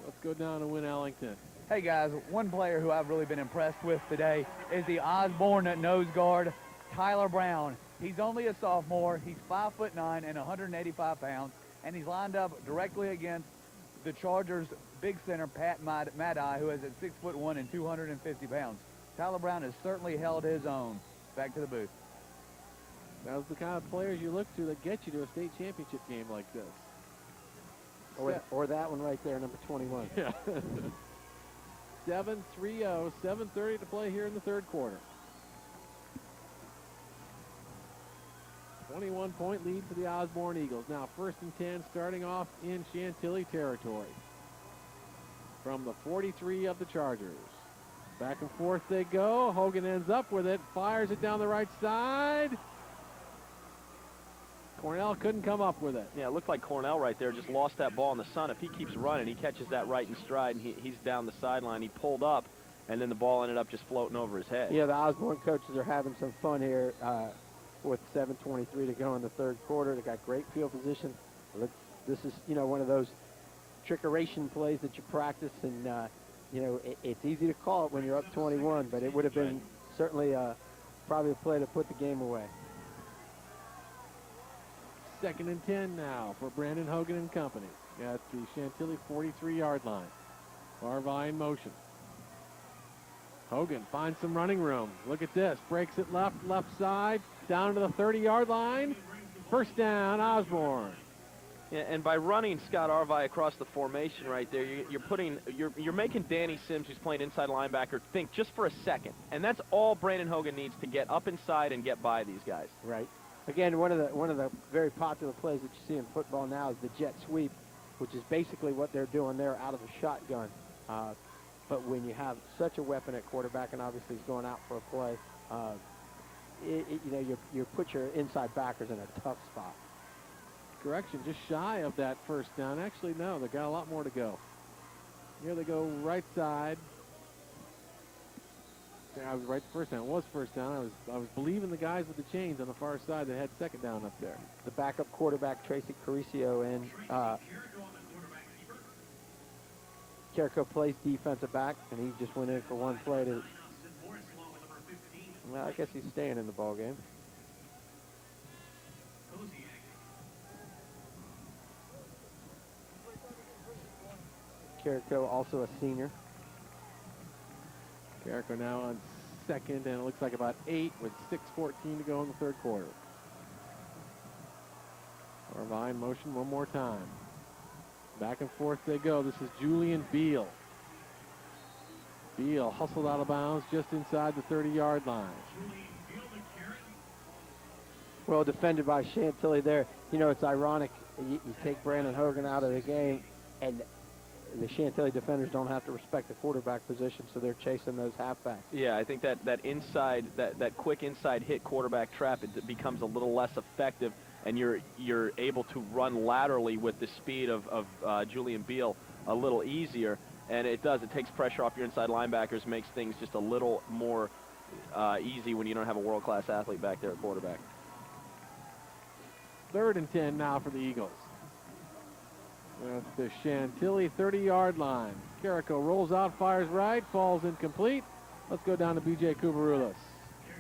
Let's go down to Win Ellington. Hey guys, one player who I've really been impressed with today is the Osbourn nose guard, Tyler Brown. He's only a sophomore. He's 5'9" and 185 pounds, and he's lined up directly against the Chargers' big center, Pat Madai, who is at 6'1" and 250 pounds. Tyler Brown has certainly held his own. Back to the booth. That was the kind of players you look to that get you to a state championship game like this. Or that one right there, number 21. Yeah. 7-3-0, 7:30 to play here in the 3rd quarter. 21-point lead for the Osbourn Eagles. Now 1st and 10 starting off in Chantilly territory. From the 43 of the Chargers. Back and forth they go. Hogan ends up with it, fires it down the right side. Cornell couldn't come up with it. Yeah, it looked like Cornell right there just lost that ball in the sun. If he keeps running, he catches that right in stride, and he's down the sideline. He pulled up, and then the ball ended up just floating over his head. Yeah, the Osbourn coaches are having some fun here with 7:23 to go in the third quarter. They got great field position. This is, one of those trickeration plays that you practice, and, it's easy to call it when you're up 21, but it would have been certainly probably a play to put the game away. 2nd and 10 now for Brandon Hogan and company at the Chantilly 43-yard line. Arvine in motion. Hogan finds some running room. Look at this. Breaks it left side, down to the 30-yard line. First down, Osbourn. Yeah, and by running Scott Arvine across the formation right there, you're making Danny Sims, who's playing inside linebacker, think just for a second. And that's all Brandon Hogan needs to get up inside and get by these guys. Right. Again, one of the very popular plays that you see in football now is the jet sweep, which is basically what they're doing there out of the shotgun. But when you have such a weapon at quarterback, and obviously he's going out for a play, you put your inside backers in a tough spot. Correction, just shy of that first down. Actually, no, they got a lot more to go. Here they go right side. I was right the first down. It was first down. I was believing the guys with the chains on the far side that had second down up there. The backup quarterback, Tracy Caricio, and Carrico plays defensive back, and he just went in for one play to. Well, I guess he's staying in the ball game. Carrico, also a senior. Carrico now on second, and it looks like about 8 with 6:14 to go in the third quarter. Arvine motion one more time. Back and forth they go. This is Julian Beal. Beal hustled out of bounds just inside the 30-yard line. Well defended by Chantilly there. It's ironic. You take Brandon Hogan out of the game, and the Chantilly defenders don't have to respect the quarterback position, so they're chasing those halfbacks. Yeah, I think that inside, that quick inside hit quarterback trap, it becomes a little less effective, and you're able to run laterally with the speed of Julian Beal a little easier, and it takes pressure off your inside linebackers, makes things just a little more easy when you don't have a world-class athlete back there at quarterback. 3rd and 10 now for the Eagles. At the Chantilly 30-yard line. Carrico rolls out, fires right, falls incomplete. Let's go down to B.J. Kubarulis.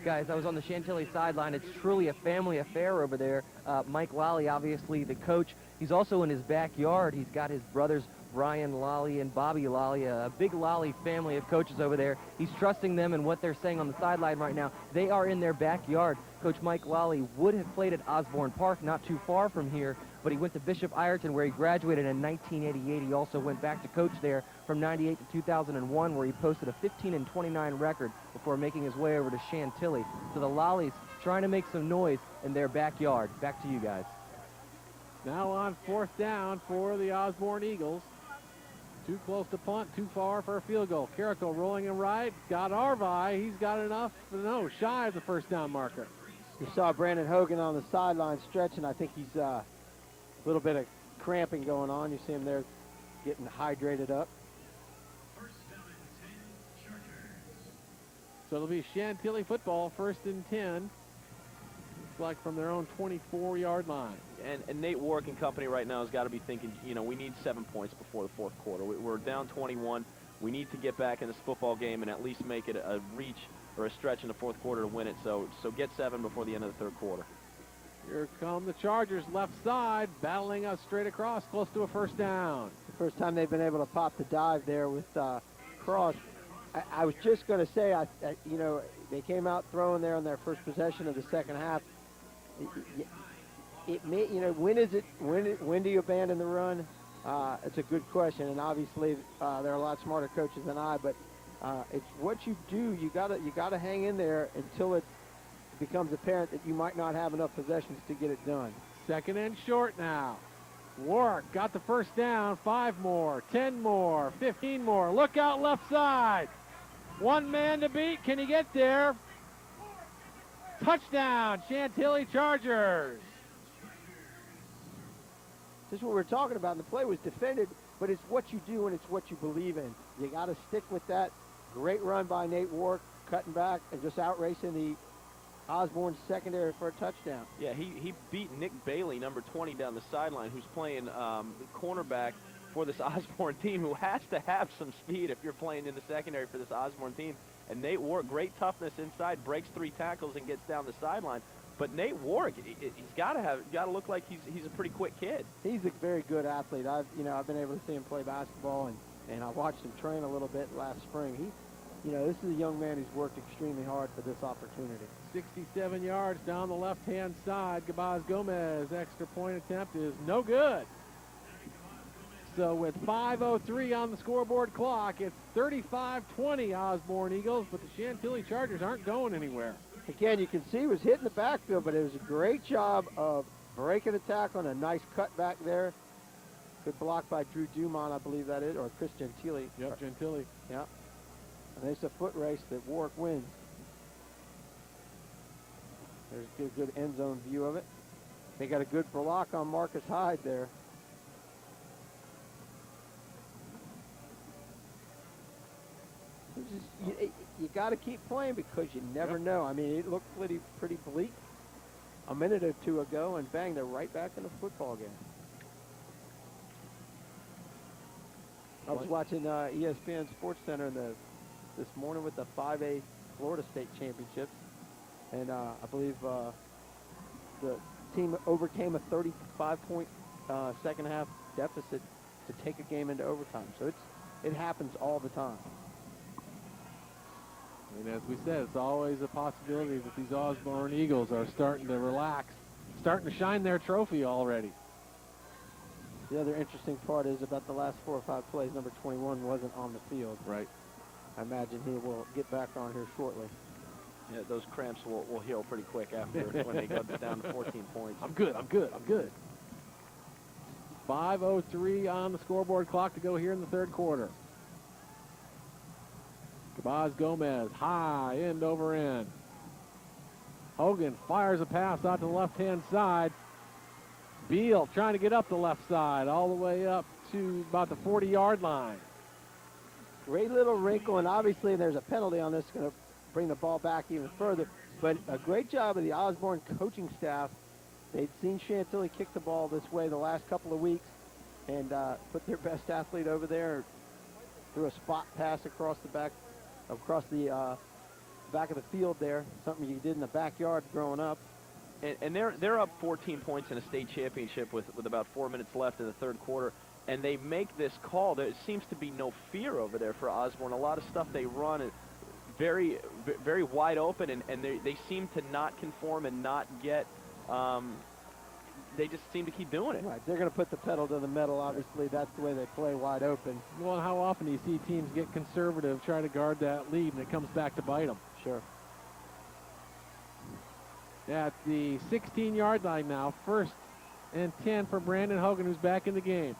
Guys, I was on the Chantilly sideline. It's truly a family affair over there. Mike Lally, obviously the coach. He's also in his backyard. He's got his brothers Brian Lally and Bobby Lally, a big Lally family of coaches over there. He's trusting them and what they're saying on the sideline right now. They are in their backyard. Coach Mike Lally would have played at Osbourn Park, not too far from here, but he went to Bishop Ireton where he graduated in 1988. He also went back to coach there from 98 to 2001 where he posted a 15-29 record before making his way over to Chantilly. So the Lollies trying to make some noise in their backyard. Back to you guys. Now on 4th down for the Osbourn Eagles. Too close to punt, too far for a field goal. Carrico rolling him right. Got Arvine. He's got enough, no, shy of the first down marker. You saw Brandon Hogan on the sideline stretching. I think he's a little bit of cramping going on. You see him there getting hydrated up. So it'll be Chantilly football, 1st and 10. Looks like from their own 24-yard line. And Nate Warwick and company right now has got to be thinking, we need 7 points before the 4th quarter. We're down 21. We need to get back in this football game and at least make it a reach or a stretch in the 4th quarter to win it. So get 7 before the end of the 3rd quarter. Here come the Chargers left side, battling us straight across, close to a first down. The first time they've been able to pop the dive there with Cross. I was just going to say, they came out throwing there on their first possession of the second half. When do you abandon the run? It's a good question, and obviously they're a lot smarter coaches than I. But it's what you do. You gotta hang in there until it becomes apparent that you might not have enough possessions to get it done. 2nd and short now. Warwick got the first down. 5 more, 10 more, 15 more. Look out left side. One man to beat. Can he get there? Touchdown, Chantilly Chargers. This is what we're talking about. And the play was defended, but it's what you do and it's what you believe in. You got to stick with that. Great run by Nate Warwick, cutting back and just outracing the Osbourn secondary for a touchdown. Yeah, he beat Nick Bailey, number 20, down the sideline, who's playing cornerback for this Osbourn team, who has to have some speed if you're playing in the secondary for this Osbourn team. And Nate Warwick, great toughness inside, breaks 3 tackles and gets down the sideline. But Nate Warwick, he's got to look like he's a pretty quick kid. He's a very good athlete. I've been able to see him play basketball, and I watched him train a little bit last spring. This is a young man who's worked extremely hard for this opportunity. 67 yards down the left-hand side. Gabaz Gomez extra point attempt is no good. So with 5:03 on the scoreboard clock, it's 35-20 Osbourn Eagles, but the Chantilly Chargers aren't going anywhere. Again, you can see he was hitting the backfield, but it was a great job of breaking a tackle and a nice cut back there. Good block by Drew Dumont, I believe that is, or Chris Chantilly. Yep, Chantilly. Yep. And there's a foot race that Warwick wins. There's a good end zone view of it. They got a good block on Marcus Hyde there. You got to keep playing because you never know. I mean, it looked pretty bleak a minute or two ago, and bang, they're right back in the football game. I was watching ESPN Sports Center this morning with the 5A Florida State Championships, and I believe the team overcame a 35-point second half deficit to take a game into overtime. So it happens all the time. And as we said, it's always a possibility that these Osbourn Eagles are starting to relax, starting to shine their trophy already. The other interesting part is about the last 4 or 5 plays, number 21 wasn't on the field. Right. I imagine he will get back on here shortly. Yeah, those cramps will heal pretty quick after when they go down to 14 points. I'm good. 5:03 on the scoreboard clock to go here in the third quarter. Gabaz Gomez, high, end over end. Hogan fires a pass out to the left-hand side. Beal trying to get up the left side, all the way up to about the 40-yard line. Great little wrinkle, and obviously there's a penalty on this, going to bring the ball back even further. But a great job of the Osbourn coaching staff. They'd seen Chantilly kick the ball this way the last couple of weeks and put their best athlete over there, threw a spot pass across the back of the field there, something you did in the backyard growing up. And they're up 14 points in a state championship with about 4 minutes left in the third quarter, and they make this call. There seems to be no fear over there for Osbourn. A lot of stuff they run is very, very wide open, and they seem to not conform and not get they just seem to keep doing it. Right, they're going to put the pedal to the metal. Obviously, that's the way they play, wide open. Well, how often do you see teams get conservative, try to guard that lead, and it comes back to bite them? Sure. At the 16-yard line now, 1st and 10 for Brandon Hogan, who's back in the game.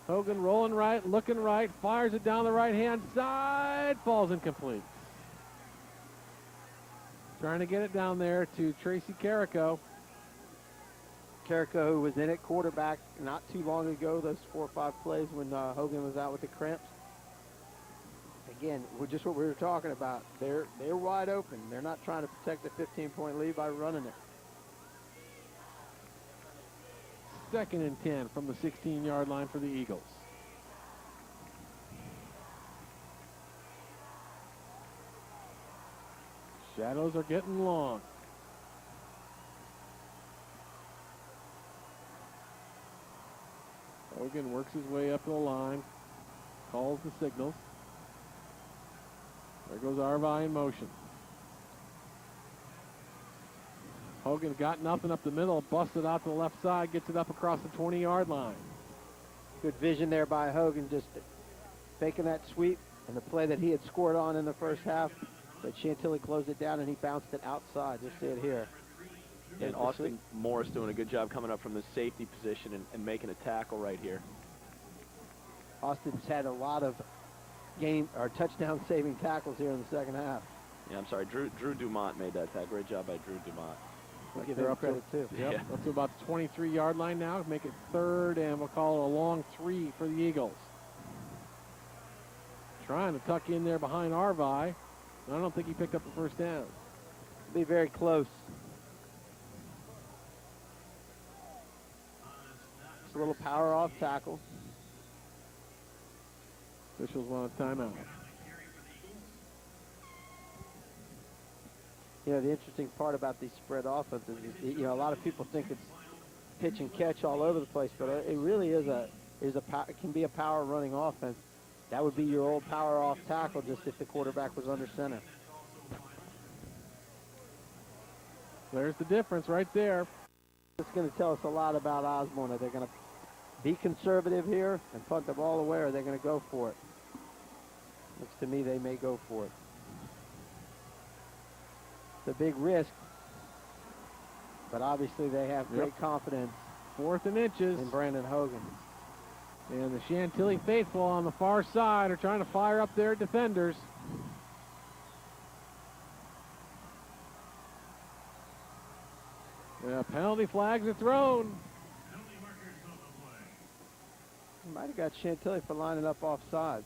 Hogan rolling right, looking right, fires it down the right-hand side, falls incomplete. Trying to get it down there to Tracy Carrico. Carrico, who was in at quarterback not too long ago, those 4 or 5 plays when Hogan was out with the cramps. Again, just what we were talking about. They're wide open. They're not trying to protect the 15-point lead by running it. 2nd and 10 from the 16-yard line for the Eagles. Shadows are getting long. Hogan works his way up to the line, calls the signals. There goes Arvai in motion. Hogan's got nothing up the middle, busts it out to the left side, gets it up across the 20-yard line. Good vision there by Hogan, just faking that sweep and the play that he had scored on in the first half. But Chantilly closed it down and he bounced it outside. Just see it here. And Austin Morris doing a good job coming up from the safety position and making a tackle right here. Austin's had a lot of touchdown-saving tackles here in the second half. Yeah, I'm sorry. Drew Dumont made that tackle. Great job by Drew Dumont. We'll give him credit, too. Yep, Yeah. up to about the 23-yard line now. Make it 3rd, and we'll call it a long 3 for the Eagles. trying to tuck in there behind Arvi. I don't think he picked up the first down. Be very close. Just a little power off tackle. Officials want a timeout. You know, the interesting part about these spread offenses is, you know, a lot of people think it's pitch and catch all over the place, but it really is it can be a power running offense. That would be your old power off tackle just if the quarterback was under center. There's the difference right there. It's going to tell us a lot about Osbourn. Are they going to be conservative here and punt the ball away, or are they going to go for it? Looks to me they may go for it. It's a big risk, but obviously they have great confidence 4th and inches. in Brandon Hogan. And the Chantilly faithful on the far side are trying to fire up their defenders. Yeah, penalty flags are thrown. Might have got Chantilly for lining up offside.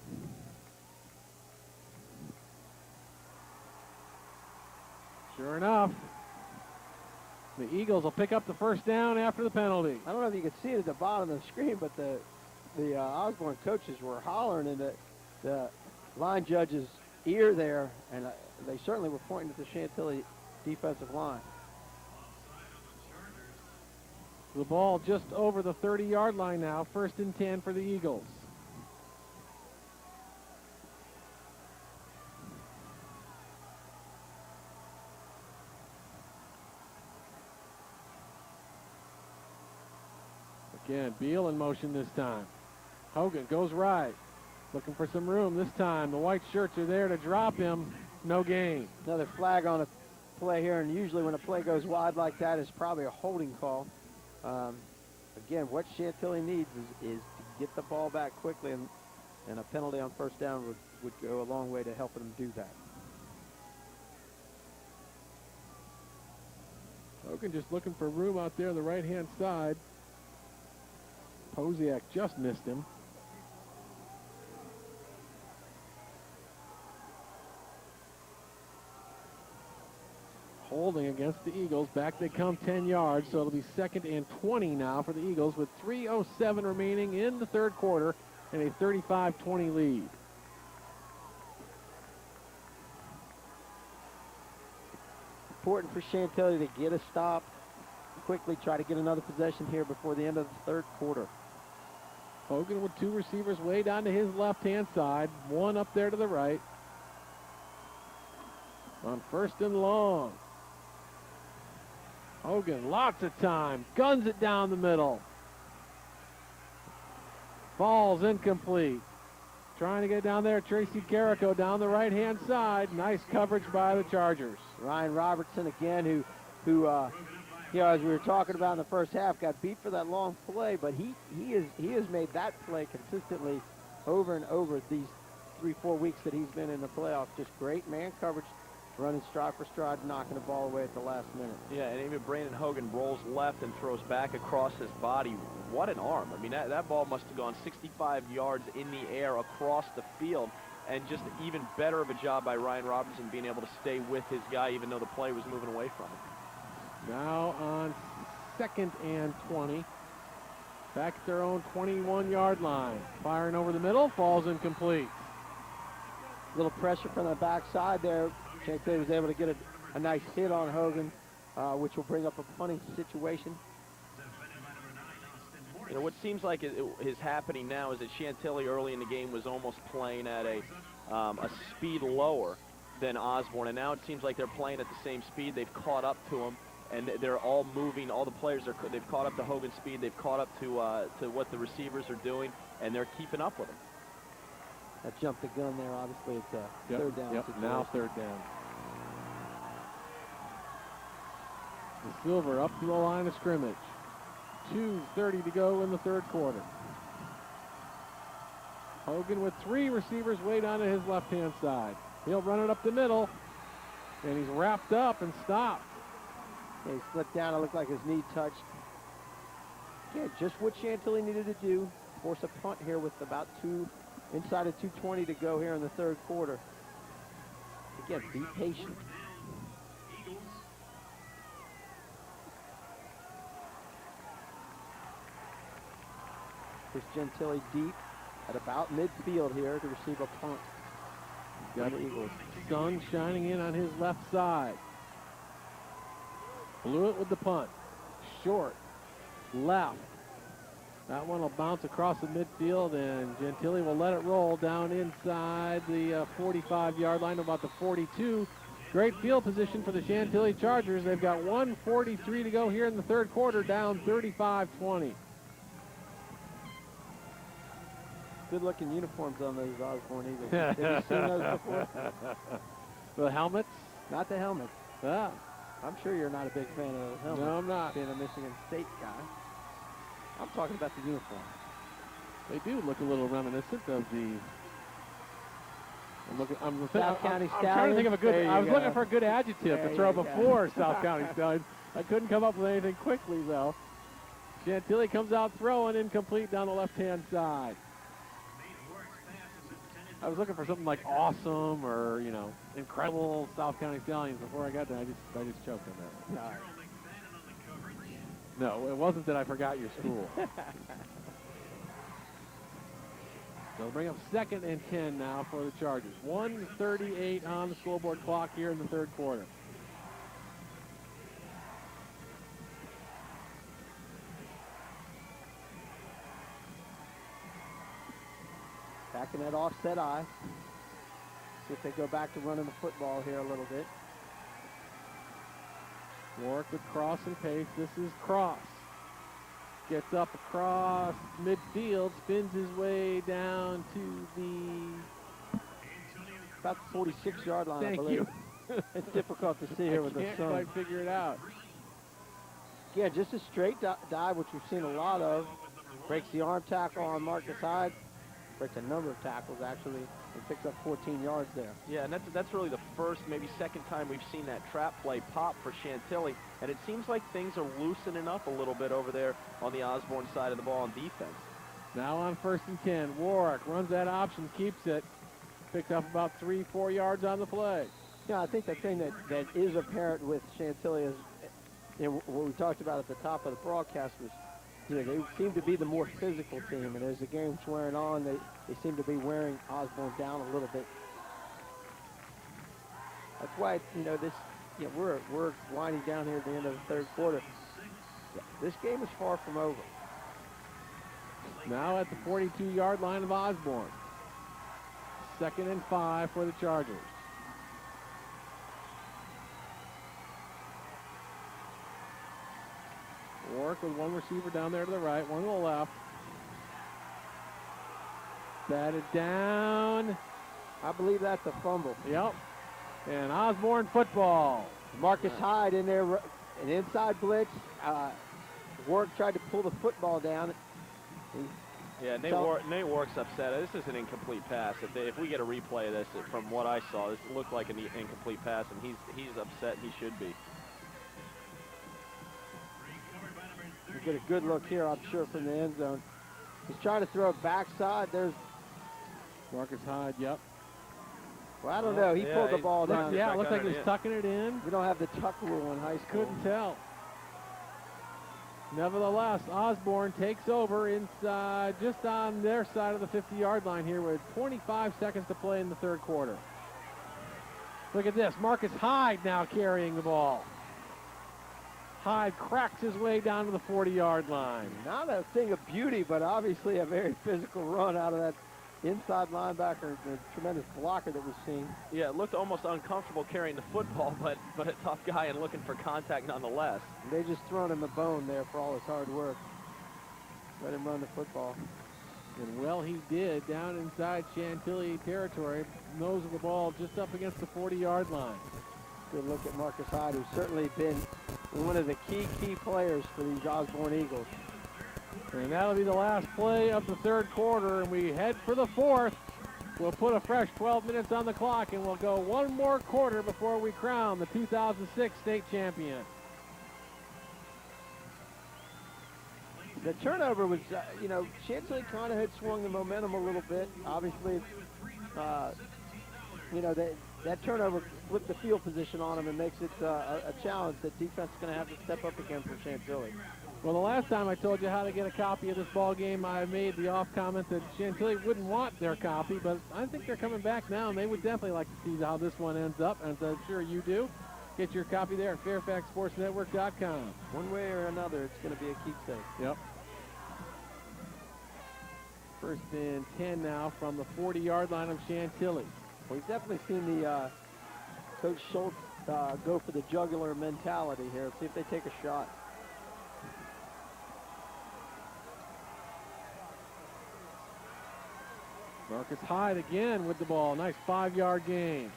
Sure enough, the Eagles will pick up the first down after the penalty. I don't know if you could see it at the bottom of the screen, but the Osbourn coaches were hollering in the line judge's ear there, and they certainly were pointing at the Chantilly defensive line. The ball just over the 30-yard line now, 1st and 10 for the Eagles. Again, Beal in motion this time. Hogan goes right, looking for some room this time. The white shirts are there to drop him. No gain. Another flag on a play here, and usually when a play goes wide like that, it's probably a holding call. Again, what Chantilly needs is to get the ball back quickly, and a penalty on first down would go a long way to helping them do that. Hogan just looking for room out there on the right-hand side. Posiak just missed him. Holding against the Eagles. Back they come 10 yards, so it'll be 2nd and 20 now for the Eagles with 3:07 remaining in the third quarter and a 35-20 lead. Important for Chantilly to get a stop, quickly try to get another possession here before the end of the third quarter. Hogan with 2 receivers way down to his left-hand side, 1 up there to the right. On 1st and long. Hogan, lots of time, guns it down the middle. Falls incomplete. Trying to get down there, Tracy Carrico down the right-hand side. Nice coverage by the Chargers. Ryan Robertson again, who you know, as we were talking about in the first half, got beat for that long play, but he has made that play consistently over and over these 3-4 weeks that he's been in the playoffs. Just great man coverage, running stride for stride, knocking the ball away at the last minute. Yeah, and even Brandon Hogan rolls left and throws back across his body. What an arm. I mean, that ball must have gone 65 yards in the air across the field, and just even better of a job by Ryan Robertson being able to stay with his guy even though the play was moving away from him. Now on 2nd and 20. Back at their own 21-yard line. Firing over the middle, falls incomplete. Little pressure from the backside there. Chantilly was able to get a nice hit on Hogan, which will bring up a punting situation. You know, what seems like is happening now is that Chantilly early in the game was almost playing at a speed lower than Osbourn, and now it seems like they're playing at the same speed. They've caught up to him, and they're all moving. All the players they've caught up to Hogan's speed. They've caught up to what the receivers are doing, and they're keeping up with him. That jumped the gun there. Obviously, it's a third down situation. Now 3rd down. The Silver up to the line of scrimmage. 2:30 to go in the third quarter. Hogan with 3 receivers way down to his left-hand side. He'll run it up the middle, and he's wrapped up and stopped. Yeah, he slipped down. It looked like his knee touched. Yeah, just what Chantilly needed to do. Force a punt here with about 2 Inside of 2:20 to go here in the third quarter. Again, be patient. Chris Chantilly deep at about midfield here to receive a punt. Got the Eagles. Sun shining in on his left side. Blew it with the punt. Short. Left. That one will bounce across the midfield, and Chantilly will let it roll down inside the 45-yard line, about the 42. Great field position for the Chantilly Chargers. They've got 1:43 to go here in the third quarter, down 35-20. Good-looking uniforms on those Osbourn Eagles. Have you seen those before? The helmets? Not the helmets. Yeah. I'm sure you're not a big fan of those helmets. No, I'm not. Being a Michigan State guy. I'm talking about the uniform. They do look a little reminiscent of the. South County I'm trying to think of a good. There I was you looking go. for a good adjective There to throw you go. before South County Stallions. I couldn't come up with anything quickly though. Chantilly comes out throwing, incomplete down the left-hand side. I was looking for something like awesome or incredible South County Stallions before I got there. I just choked on that one. No, it wasn't that I forgot your school. They'll bring up 2nd and 10 now for the Chargers. 1:38 on the scoreboard clock here in the third quarter. Back in that offset eye. See if they go back to running the football here a little bit. Warwick with cross and pace. This is Cross. Gets up across midfield, spins his way down to the about the 46-yard line, I Thank believe. you. It's difficult to see here with the can't sun. quite figure it out. Yeah, just a straight dive, which we've seen a lot of. Breaks the arm tackle on Marcus Hyde. Breaks a number of tackles, actually, and picks up 14 yards there. Yeah, and that's really the first, maybe second time we've seen that trap play pop for Chantilly, and it seems like things are loosening up a little bit over there on the Osbourn side of the ball on defense. Now on 1st and 10, Warwick runs that option, keeps it, picks up about 3-4 yards on the play. Yeah, I think the thing that is apparent with Chantilly is, what we talked about at the top of the broadcast was, they seem to be the more physical team, and as the game's wearing on, they seem to be wearing Osbourn down a little bit. That's why, we're winding down here at the end of the third quarter. This game is far from over. Now at the 42-yard line of Osbourn. 2nd and 5 for the Chargers. Warwick with one receiver down there to the right, one to the left. Batted down. I believe that's a fumble. Yep. And Osbourn football. Marcus Hyde in there, an inside blitz. Warwick tried to pull the football down. Yeah, Nate Warwick's upset. This is an incomplete pass. If we get a replay of this, from what I saw, this looked like an incomplete pass, and he's upset. He should be. You get a good look here, I'm sure, from the end zone. He's trying to throw it backside. There's Marcus Hyde, yep. Well, I don't know. He pulled the ball down. Yeah, it looked like he was tucking it in. We don't have the tuck rule in high school. Couldn't tell. Nevertheless, Osbourn takes over inside, just on their side of the 50-yard line here with 25 seconds to play in the third quarter. Look at this. Marcus Hyde now carrying the ball. Hyde cracks his way down to the 40-yard line. Not a thing of beauty, but obviously a very physical run out of that inside linebacker, the tremendous blocker that we've seen. Yeah, it looked almost uncomfortable carrying the football, but a tough guy and looking for contact nonetheless. They just thrown him a bone there for all his hard work. Let him run the football. And well, he did down inside Chantilly territory. Nose of the ball just up against the 40-yard line. Good look at Marcus Hyde, who's certainly been one of the key players for these Osbourn Eagles. And that'll be the last play of the third quarter, and we head for the fourth. We'll put a fresh 12 minutes on the clock, and we'll go one more quarter before we crown the 2006 state champion. The turnover was, Chantilly kind of had swung the momentum a little bit. Obviously, that turnover flipped the field position on them and makes it a challenge that defense is going to have to step up again for Chantilly. Well, the last time I told you how to get a copy of this ball game, I made the off comment that Chantilly wouldn't want their copy, but I think they're coming back now, and they would definitely like to see how this one ends up, and I'm sure you do. Get your copy there at FairfaxSportsNetwork.com. One way or another, it's going to be a keepsake. Yep. First and 10 now from the 40-yard line of Chantilly. Well, he's definitely seen the Coach Schultz go for the jugular mentality here. Let's see if they take a shot. Marcus Hyde again with the ball. Nice 5-yard gain.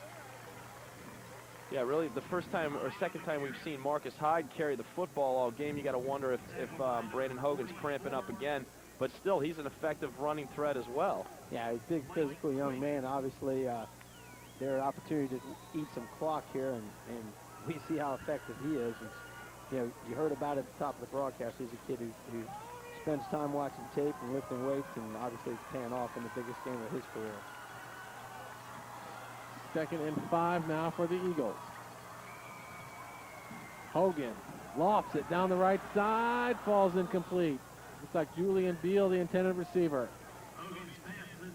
Yeah, really the first time or second time we've seen Marcus Hyde carry the football all game. You got to wonder if Brandon Hogan's cramping up again. But still, he's an effective running threat as well. Yeah, he's a big physical young man. Obviously, there are opportunities to eat some clock here, and we see how effective he is. And, you heard about it at the top of the broadcast. He's a kid who spends time watching tape and lifting weights, and obviously it's paying off in the biggest game of his career. 2nd and 5 now for the Eagles. Hogan lofts it down the right side, falls incomplete. Looks like Julian Beal, the intended receiver.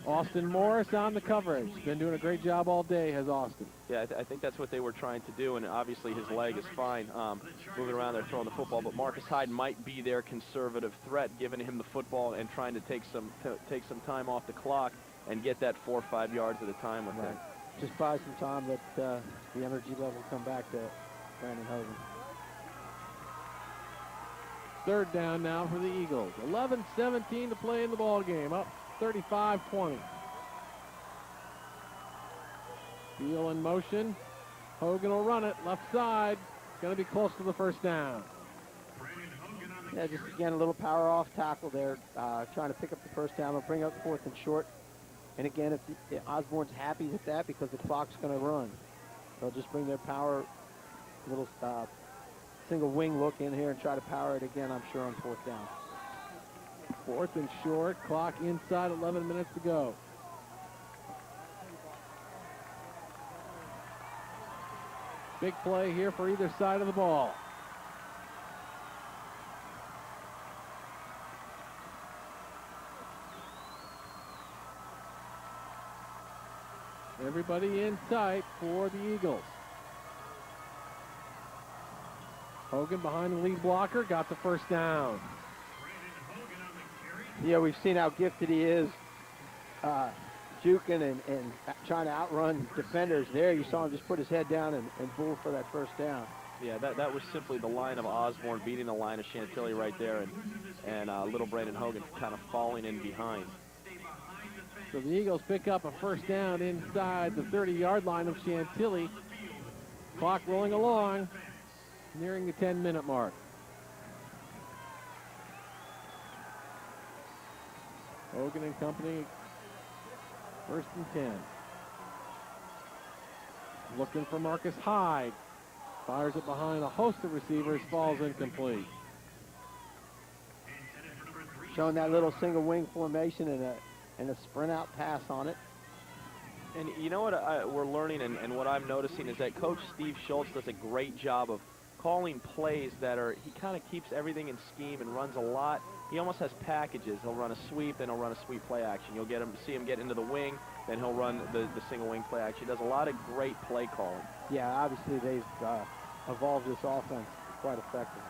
Austin Morris on the coverage. Been doing a great job all day, has Austin. Yeah, I think that's what they were trying to do, and obviously his leg is fine moving around there throwing the football, but Marcus Hyde might be their conservative threat, giving him the football and trying to take some time off the clock and get that 4 or 5 yards at a time with him. Just buy some time, let the energy level come back to Brandon Hogan. 3rd down now for the Eagles. 11-17 to play in the ball game. Up 35-20. Beal in motion. Hogan will run it left side. Going to be close to the first down. Yeah, just again a little power off tackle there, trying to pick up the first down. They'll bring up 4th and short. And again, if Osbourn's happy with that because the clock's going to run, they'll just bring their power, little single wing look in here and try to power it again, I'm sure, on 4th down. 4th and short. Clock inside, 11 minutes to go. Big play here for either side of the ball. Everybody in tight for the Eagles. Hogan behind the lead blocker, got the first down. Yeah, we've seen how gifted he is, juking and trying to outrun defenders. There, you saw him just put his head down and bull for that first down. Yeah, that was simply the line of Osbourn beating the line of Chantilly right there, and little Brandon Hogan kind of falling in behind. So the Eagles pick up a first down inside the 30-yard line of Chantilly. Clock rolling along, nearing the 10-minute mark. Hogan and company, 1st and 10. Looking for Marcus Hyde. Fires it behind a host of receivers, falls incomplete. Showing that little single wing formation and a sprint out pass on it. And you know what we're learning and what I'm noticing is that Coach Steve Schultz does a great job of calling plays that are, he kind of keeps everything in scheme and runs a lot. He almost has packages. He'll run a sweep, then he'll run a sweep play action. You'll see him get into the wing, then he'll run the single wing play action. He does a lot of great play calling. Yeah, obviously they've evolved this offense quite effectively.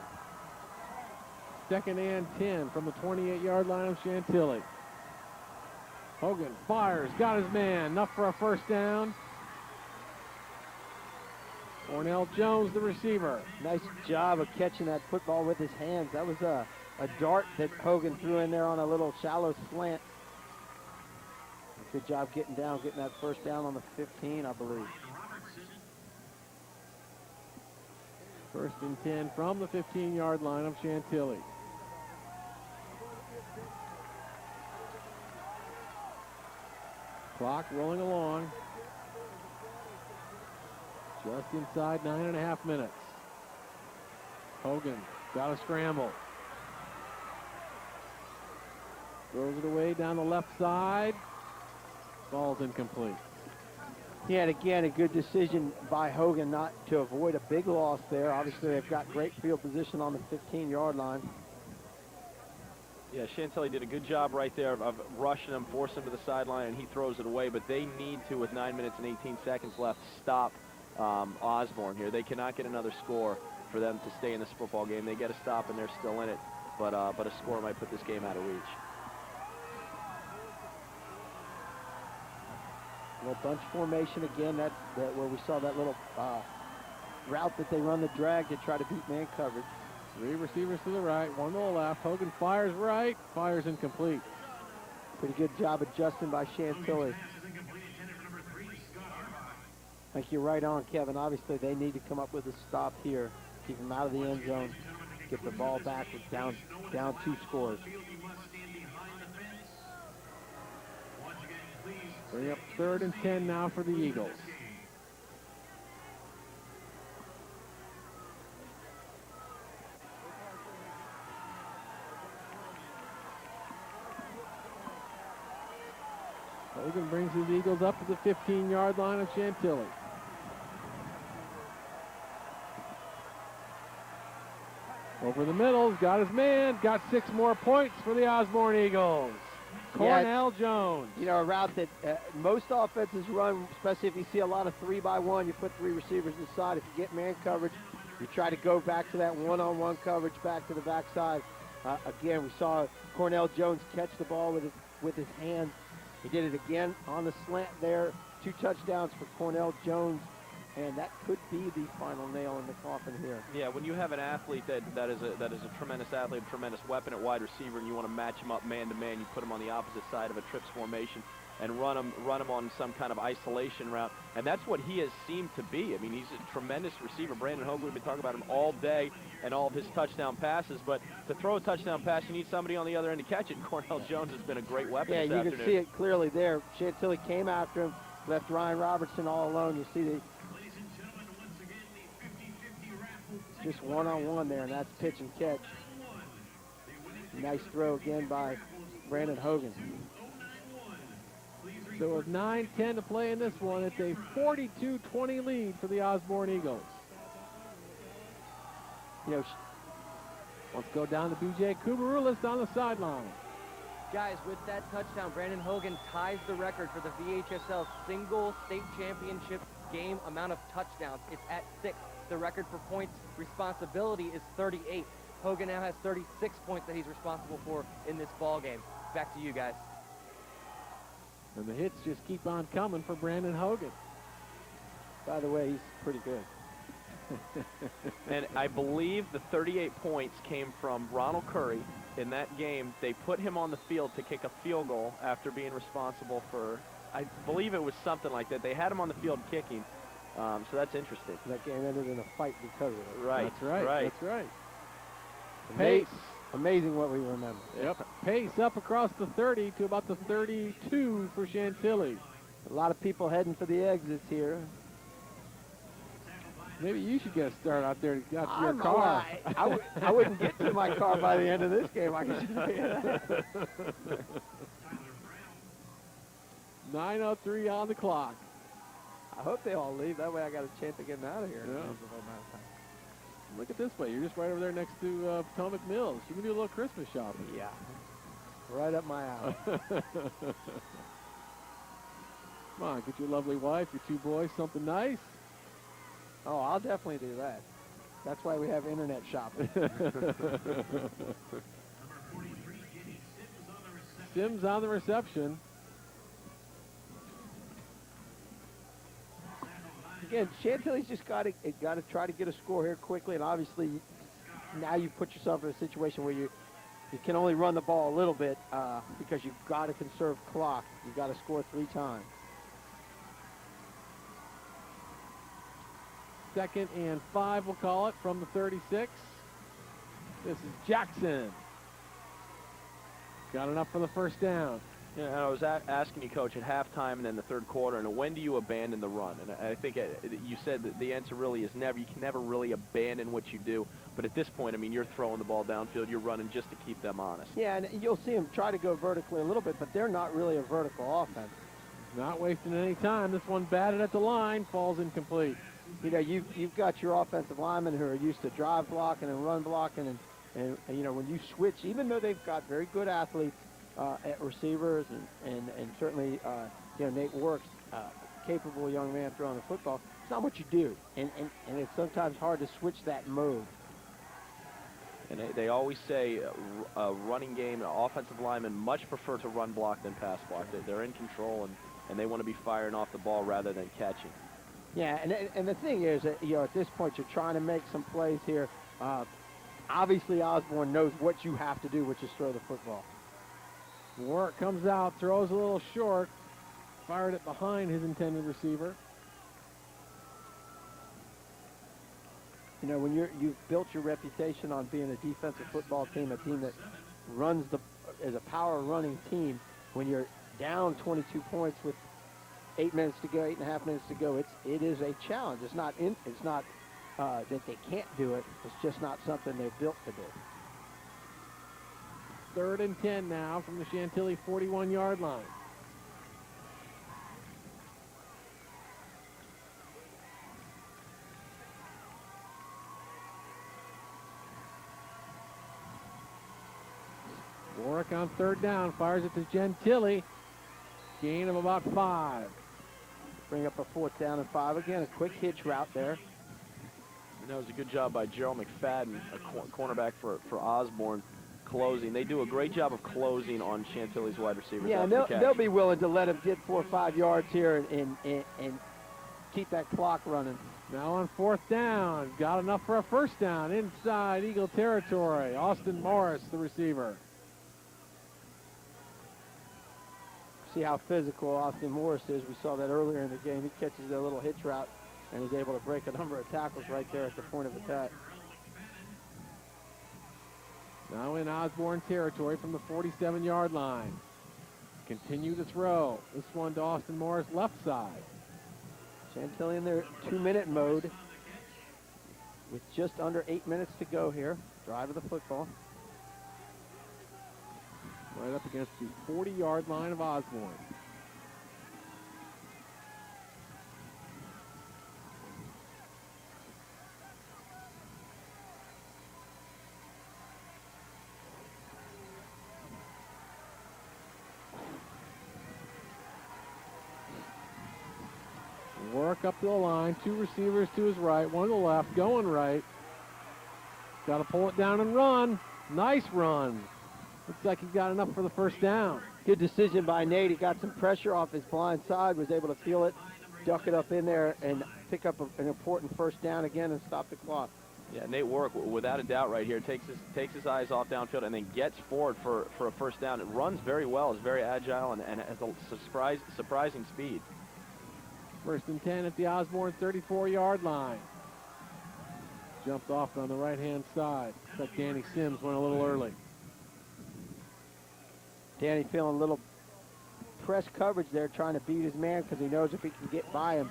2nd and 10 from the 28-yard line of Chantilly. Hogan fires, got his man, enough for a first down. Ornell Jones, the receiver. Nice job of catching that football with his hands. That was a dart that Hogan threw in there on a little shallow slant. Good job getting down, getting that first down on the 15, I believe. 1st and 10 from the 15-yard line of Chantilly. Clock rolling along. Just inside 9.5 minutes. Hogan got a scramble. Throws it away down the left side. Ball's incomplete. Yeah, and again, a good decision by Hogan not to avoid a big loss there. Obviously, they've got great field position on the 15-yard line. Yeah, Chantilly did a good job right there of rushing him, forcing him to the sideline, and he throws it away. But they need to, with 9 minutes and 18 seconds left, stop Osbourn here. They cannot get another score for them to stay in this football game. They get a stop, and they're still in it. But a score might put this game out of reach. Little bunch formation again. That's where we saw that little route that they run the drag to try to beat man coverage. 3 receivers to the right, 1 to the left. Hogan fires right, fires incomplete. Pretty good job adjusting by Chantilly. I think you're right on, Kevin. Obviously, they need to come up with a stop here. Keep them out of the end zone. Get the ball back with down 2 scores. Bring up 3rd and 10 now for the Eagles. Hogan brings his Eagles up to the 15-yard line of Chantilly. Over the middle, he's got his man, got 6 more points for the Osbourn Eagles. Cornell Jones. You know, a route that most offenses run, especially if you see a lot of 3-by-1, you put 3 receivers inside. If you get man coverage, you try to go back to that one-on-one coverage, back to the backside. Again, we saw Cornell Jones catch the ball with his hands. He did it again on the slant there. 2 touchdowns for Cornell Jones, and that could be the final nail in the coffin here. Yeah, when you have an athlete that is a tremendous athlete, a tremendous weapon at wide receiver, and you want to match him up man to man, you put him on the opposite side of a trips formation and run him on some kind of isolation route, and that's what he has seemed to be. I mean, he's a tremendous receiver. Brandon Hogan, we've been talking about him all day and all of his touchdown passes, but to throw a touchdown pass, you need somebody on the other end to catch it, and Cornell Jones has been a great weapon this afternoon. Yeah, you can see it clearly there. Chantilly came after him, left Ryan Robertson all alone. You see just one-on-one there, and that's pitch and catch. Nice throw again by Brandon Hogan. So with 9:10 to play in this one, it's a 42-20 lead for the Osbourn Eagles. You know, let's go down to B.J. Kubarulis on the sideline. Guys, with that touchdown, Brandon Hogan ties the record for the VHSL single state championship game amount of touchdowns. It's at 6. The record for points responsibility is 38. Hogan now has 36 points that he's responsible for in this ball game. Back to you guys. And the hits just keep on coming for Brandon Hogan. by the way, he's pretty good. And I believe the 38 points came from Ronald Curry. In that game, they put him on the field to kick a field goal after being responsible for, I believe it was something like that. They had him on the field kicking, so that's interesting. That game ended in a fight because of it. Right, That's right. right. That's right. Pace. Amazing what we remember. Yep. Pace up across the 30 to about the 32 for Chantilly. A lot of people heading for the exits here. Maybe you should get a start out there to get to your I'm car. I wouldn't get to my car by the end of this game, I can tell you that. 9:03 on the clock. I hope they all leave. That way I got a chance to get them out of here. Yeah. Look at this way. You're just right over there next to Potomac Mills. You can do a little Christmas shopping. Yeah. Right up my alley. Come on, get your lovely wife, your two boys, something nice. Oh, I'll definitely do that. That's why we have internet shopping. Sims on the reception. Again, Chantilly's just got to try to get a score here quickly, and obviously now you put yourself in a situation where you can only run the ball a little bit because you've got to conserve clock. You've got to score 3 times. 2nd and 5, we'll call it, from the 36. This is Jackson. Got enough for the first down. Yeah, and I was asking you, Coach, at halftime and then the third quarter, and when do you abandon the run? And I think you said that the answer really is never. You can never really abandon what you do. But at this point, I mean, you're throwing the ball downfield. You're running just to keep them honest. Yeah, and you'll see them try to go vertically a little bit, but they're not really a vertical offense. Not wasting any time. This one batted at the line, falls incomplete. You know, you've got your offensive linemen who are used to drive blocking and run blocking, and you know, when you switch, even though they've got very good athletes at receivers and certainly you know, Nate Works, capable young man throwing the football, it's not what you do, and it's sometimes hard to switch that mode. And they always say a running game, offensive linemen much prefer to run block than pass block. They're in control, and they want to be firing off the ball rather than catching. Yeah, and the thing is that, you know, at this point you're trying to make some plays here. Obviously Osbourn knows what you have to do, which is throw the football. Warwick comes out, throws a little short, fired it behind his intended receiver. You know, when you've built your reputation on being a defensive football team, a team that runs as a power running team, when you're down 22 points with 8 minutes to go, 8.5 minutes to go, it is a challenge. It's not that they can't do it. It's just not something they're built to do. 3rd and 10 now from the Chantilly 41-yard line. Warwick on 3rd down, fires it to Chantilly. Gain of about 5. Bring up a 4th down and 5 again. A quick hitch route there. And that was a good job by Gerald McFadden, a cornerback for Osbourn, closing. They do a great job of closing on Chantilly's wide receivers. Yeah, they'll be willing to let him get 4 or 5 yards here and keep that clock running. Now on 4th down, got enough for a 1st down inside Eagle territory. Austin Morris, the receiver. See how physical Austin Morris is. We saw that earlier in the game. He catches a little hitch route and is able to break a number of tackles right there at the point of attack. Now in Osbourn territory from the 47-yard line. Continue to throw. This one to Austin Morris, left side. Chantilly in their 2-minute mode with just under 8 minutes to go here. Drive of the football. Right up against the 40-yard line of Osbourn. Work up to the line, 2 receivers to his right, 1 to the left, going right. Got to pull it down and run. Nice run. Looks like he got enough for the 1st down. Good decision by Nate. He got some pressure off his blind side, was able to feel it, duck it up in there, and pick up an important 1st down again and stop the clock. Yeah, Nate Warwick, without a doubt right here, takes his eyes off downfield and then gets forward for a 1st down. It runs very well, is very agile, and has a surprising speed. 1st and 10 at the Osbourn 34-yard line. Jumped off on the right-hand side. Looks like Danny Sims went a little early. Danny feeling a little press coverage there, trying to beat his man because he knows if he can get by him,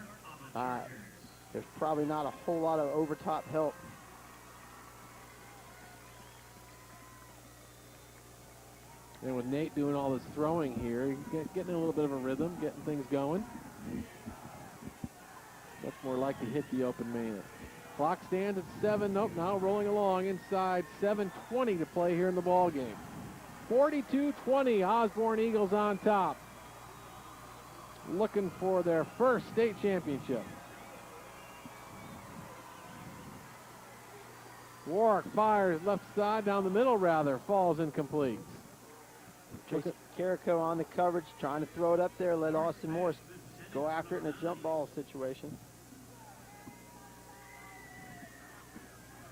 there's probably not a whole lot of over-top help. And with Nate doing all this throwing here, he's getting a little bit of a rhythm, getting things going. Much more likely to hit the open man. Clock stands at 7. Nope, now rolling along inside 7:20 to play here in the ball game. 42-20, Osbourn Eagles on top. Looking for their 1st state championship. Warwick fires left side, down the middle rather, falls incomplete. Jason Carrico on the coverage, trying to throw it up there, let Austin Morris go after it in a jump ball situation.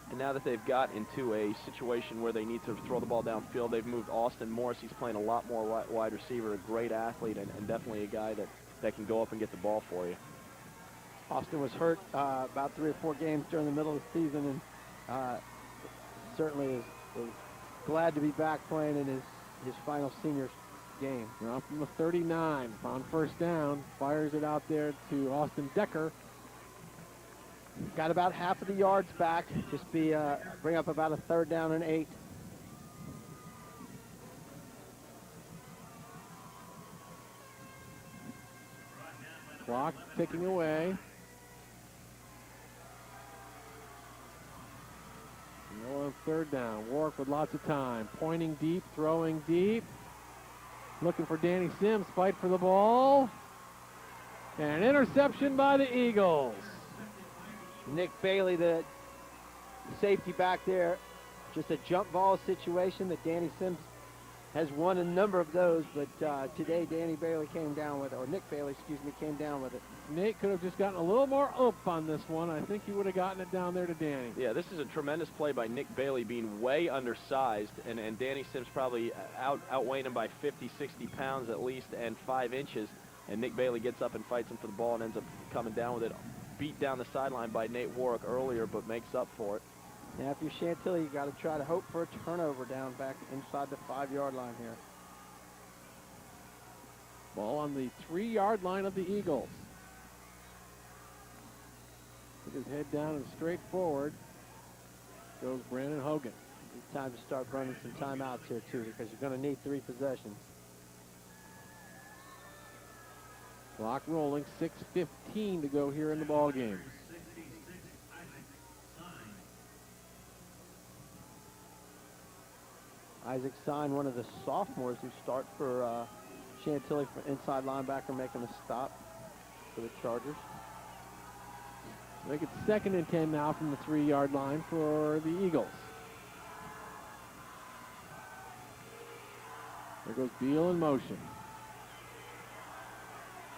And now that they've got into a situation where they need to throw the ball downfield, they've moved Austin Morris. He's playing a lot more wide receiver, a great athlete, and definitely a guy that can go up and get the ball for you. Austin was hurt about 3 or 4 games during the middle of the season, and certainly is glad to be back playing in his final senior game. Now from the 39, on first down, fires it out there to Austin Decker. Got about half of the yards back. Just bring up about a 3rd down and 8. Clock ticking away. No on 3rd down. Warwick with lots of time. Pointing deep, throwing deep. Looking for Danny Sims. Fight for the ball. And interception by the Eagles. Nick Bailey, the safety back there. Just a jump ball situation that Danny Sims has won a number of those, but today Nick Bailey came down with it. Nate could have just gotten a little more oomph on this one. I think he would have gotten it down there to Danny. Yeah, this is a tremendous play by Nick Bailey, being way undersized, and Danny Sims probably outweighing him by 50, 60 pounds at least, and 5 inches. And Nick Bailey gets up and fights him for the ball and ends up coming down with it. Beat down the sideline by Nate Warwick earlier, but makes up for it. Now, if you're Chantilly, you got to try to hope for a turnover down back inside the 5-yard line here. Ball on the 3-yard line of the Eagles. Put his head down and straight forward goes Brandon Hogan. It's time to start running some timeouts here, too, because you're going to need 3 possessions. Clock rolling, 6:15 to go here in the ball game. Isaac Stein, one of the sophomores who start for Chantilly for inside linebacker, making a stop for the Chargers. Make it 2nd and 10 now from the 3-yard line for the Eagles. There goes Beal in motion.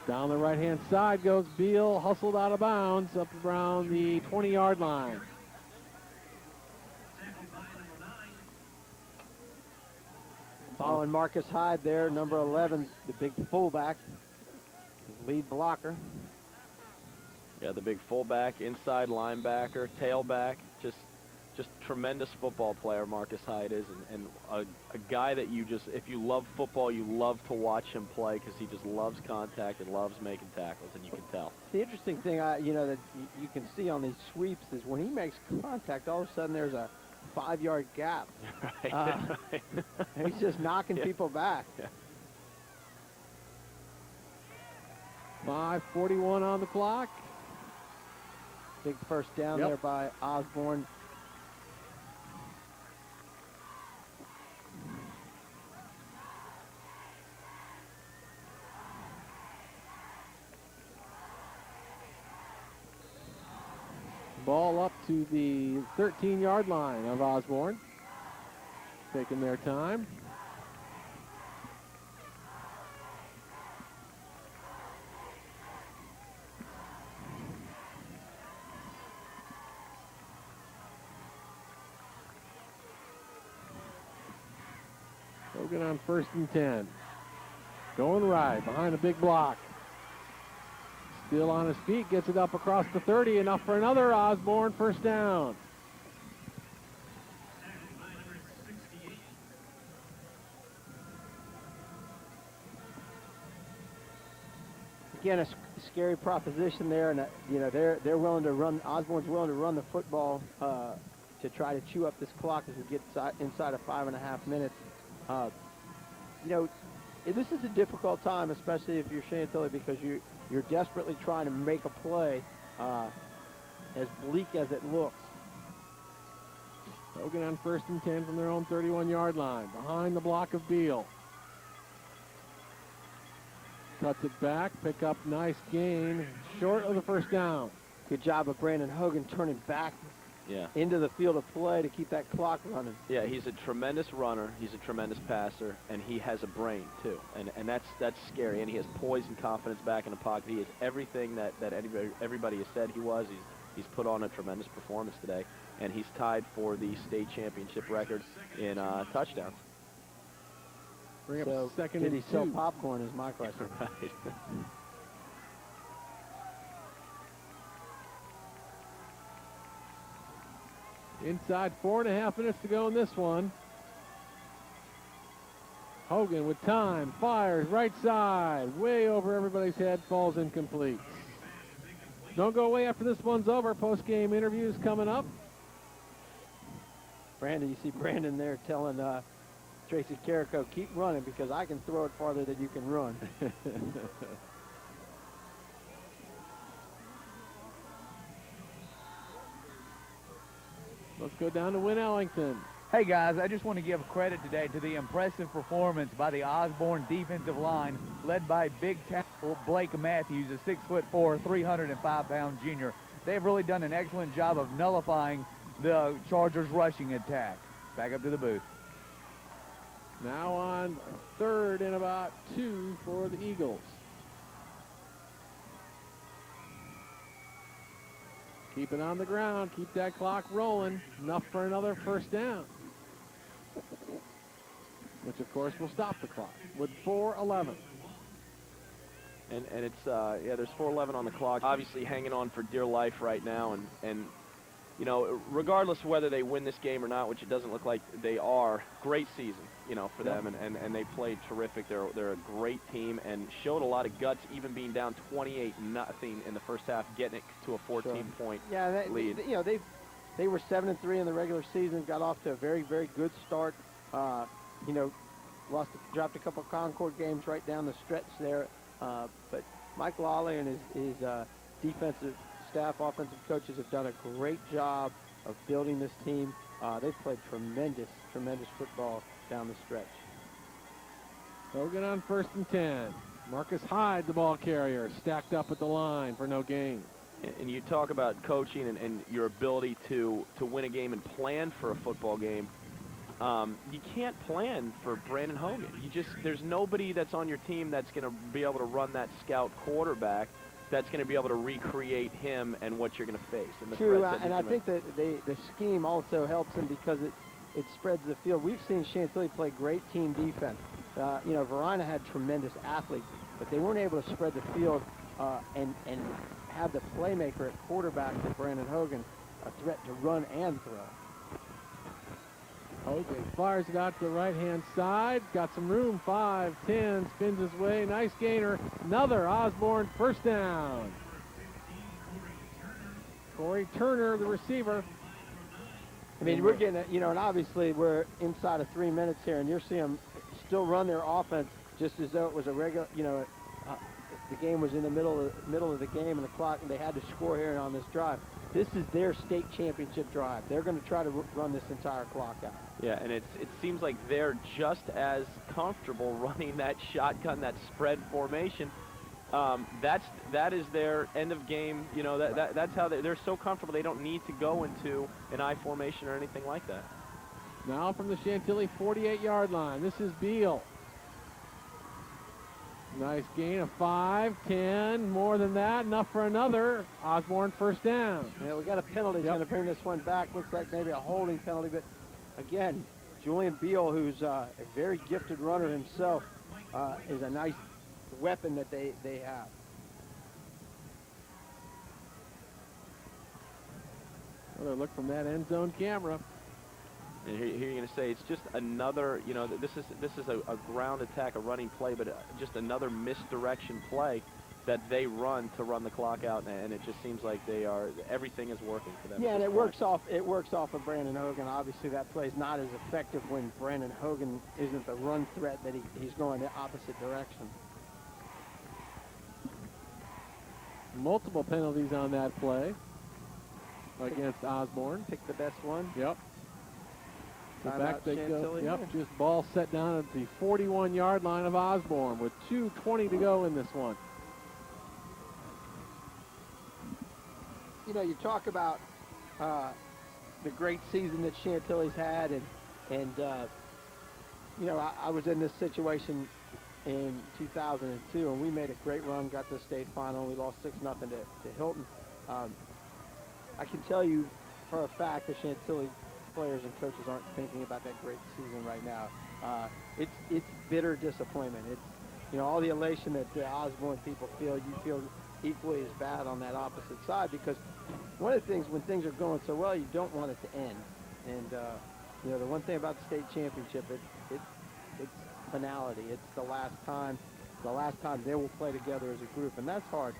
Down the right-hand side goes Beal, hustled out of bounds up around the 20-yard line. Following Marcus Hyde there, number 11, the big fullback, lead blocker. Yeah, the big fullback, inside linebacker, tailback, just tremendous football player Marcus Hyde is, and a guy that you just, if you love football, you love to watch him play because he just loves contact and loves making tackles, and you can tell. The interesting thing, that you can see on these sweeps is when he makes contact, all of a sudden there's a 5-yard gap. Right. And he's just knocking people back. Yeah. 5:41 on the clock. Big first down there by Osbourn. Ball up to the 13-yard line of Osbourn. Taking their time. Hogan on 1st and 10. Going right behind a big block. Still on his feet, gets it up across the 30, enough for another Osbourn first down. Again, a scary proposition there, and they're willing to run. Osborne's willing to run the football to try to chew up this clock as we get inside of 5.5 minutes. This is a difficult time, especially if you're Chantilly, because you're desperately trying to make a play, as bleak as it looks. Hogan on 1st and 10 from their own 31-yard line, behind the block of Beal. Cuts it back, pick up nice gain, short of the first down. Good job of Brandon Hogan turning back Yeah. into the field of play to keep that clock running. Yeah, he's a tremendous runner, he's a tremendous passer, and he has a brain too, and that's scary. And he has poise and confidence back in the pocket. He is everything that everybody has said he was. He's put on a tremendous performance today, and he's tied for the state championship record in touchdowns. Bring up So 2nd did and he sell 2. popcorn is my question. Right. Inside 4.5 minutes to go in this one. Hogan with time, fires right side, way over everybody's head, falls incomplete. Don't go away after this one's over. Post-game interviews coming up. Brandon, you see Brandon there telling Tracy Carrico, keep running because I can throw it farther than you can run. Let's go down to Win Ellington. Hey guys, I just want to give credit today to the impressive performance by the Osbourn defensive line, led by big tackle Blake Matthews, a 6'4", 305-pound junior. They've really done an excellent job of nullifying the Chargers' rushing attack. Back up to the booth. Now on 3rd and about 2 for the Eagles. Keep it on the ground. Keep that clock rolling. Enough for another first down. Which, of course, will stop the clock with 4:11. And it's, yeah, there's 4:11 on the clock. Obviously hanging on for dear life right now. And you know, regardless of whether they win this game or not, which it doesn't look like they are, great season, you know, for them. And they played terrific. They're a great team and showed a lot of guts, even being down 28-0 in the first half, getting it to a 14-point lead. You know, they were 7-3 in the regular season, got off to a very, very good start. You know, dropped a couple Concord games right down the stretch there. But Mike Lawley and his defensive staff, offensive coaches have done a great job of building this team. They've played tremendous, tremendous football down the stretch. Hogan on 1st and 10. Marcus Hyde, the ball carrier, stacked up at the line for no gain. And you talk about coaching and your ability to win a game and plan for a football game. You can't plan for Brandon Hogan. There's nobody that's on your team that's going to be able to run that scout quarterback that's going to be able to recreate him and what you're going to face. And the True, and I think that the scheme also helps him because it spreads the field. We've seen Chantilly play great team defense. You know, Verina had tremendous athletes, but they weren't able to spread the field and have the playmaker at quarterback for Brandon Hogan, a threat to run and throw. Hogan fires it out to the right-hand side. Got some room. 5-10. Spins his way. Nice gainer. Another Osbourn first down. Corey Turner, the receiver. I mean, we're getting, you know, and obviously we're inside of 3 minutes here, and you're seeing them still run their offense just as though it was a regular, you know, the game was in the middle of the game and the clock, and they had to score here on this drive. This is their state championship drive. They're going to try to run this entire clock out. Yeah, and it seems like they're just as comfortable running that shotgun, that spread formation. That is their end of game. You know, that's how they're so comfortable. They don't need to go into an I formation or anything like that. Now from the Chantilly 48-yard line, this is Beal. Nice gain of 5, 10, more than that, enough for another. Osbourn first down. Yeah, we got a penalty. He's going to bring this one back. Looks like maybe a holding penalty, but again, Julian Beal, who's a very gifted runner himself, is a nice weapon that they have. Another look from that end zone camera. And here you're going to say it's just another, you know, this is a ground attack, a running play, but just another misdirection play that they run to run the clock out, and it just seems like everything is working for them. Yeah, and it works off of Brandon Hogan. Obviously, that play's not as effective when Brandon Hogan isn't the run threat that he's going the opposite direction. Multiple penalties on that play against Osbourn. Pick the best one. Yep. Back they go. Chantilly. Yep, just ball set down at the 41-yard line of Osbourn with 2:20 to go in this one. You know, you talk about the great season that Chantilly's had, and you know, I was in this situation in 2002, and we made a great run, got to the state final. We lost 6-0 to Hilton. I can tell you for a fact that Chantilly players and coaches aren't thinking about that great season right now. It's bitter disappointment. It's, you know, all the elation that the Osbourn people feel, you feel equally as bad on that opposite side, because one of the things when things are going so well, you don't want it to end. And you know, the one thing about the state championship, it's finality. It's the last time they will play together as a group, and that's hard.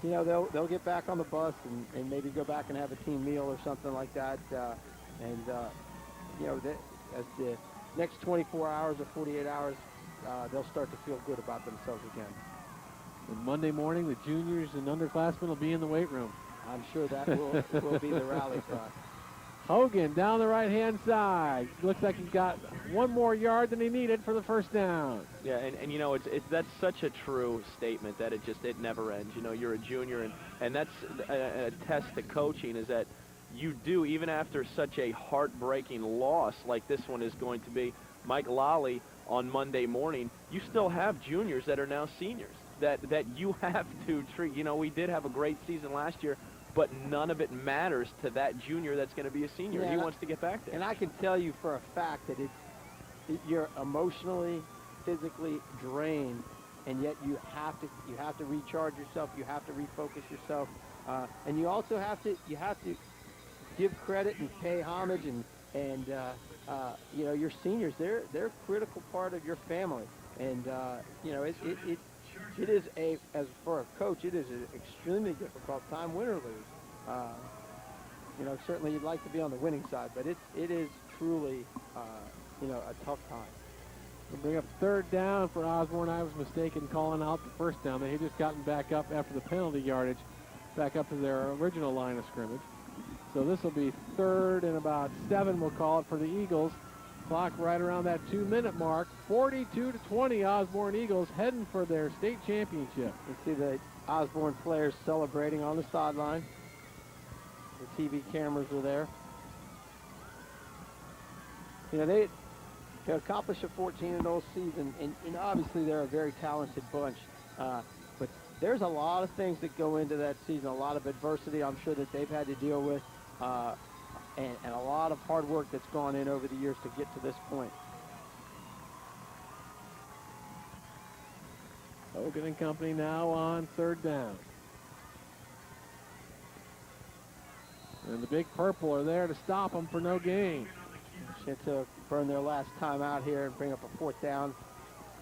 They'll get back on the bus and maybe go back and have a team meal or something like that. As the next 24 hours or 48 hours, they'll start to feel good about themselves again. And Monday morning, the juniors and underclassmen will be in the weight room. I'm sure that will be the rally cry. Hogan down the right-hand side. Looks like he got one more yard than he needed for the first down. Yeah, and that's such a true statement that it never ends. You're a junior, and that's a test to coaching, is that you do, even after such a heartbreaking loss like this one is going to be, Mike Lally on Monday morning, you still have juniors that are now seniors that you have to treat. We did have a great season last year, but none of it matters to that junior that's going to be a senior. Yeah, he wants to get back there. And I can tell you for a fact that you're emotionally, physically drained, and yet you have to recharge yourself. You have to refocus yourself, and you also have to give credit and pay homage and your seniors. They're a critical part of your family, and it is as for a coach, it is an extremely difficult time, win or lose. Certainly you'd like to be on the winning side, but it is truly a tough time. We'll bring up third down for Osbourn. I was mistaken calling out the first down. They had just gotten back up after the penalty yardage, back up to their original line of scrimmage. So this will be third and about 7, we'll call it, for the Eagles. Clock right around that 2-minute mark. 42-20, Osbourn Eagles heading for their state championship. You see the Osbourn players celebrating on the sideline. The TV cameras are there. They accomplished a 14-0 season, and obviously they're a very talented bunch. But there's a lot of things that go into that season, a lot of adversity I'm sure that they've had to deal with. And a lot of hard work that's gone in over the years to get to this point. Hogan and company now on third down. And the big purple are there to stop them for no gain. Chantilly burn their last time out here and bring up a fourth down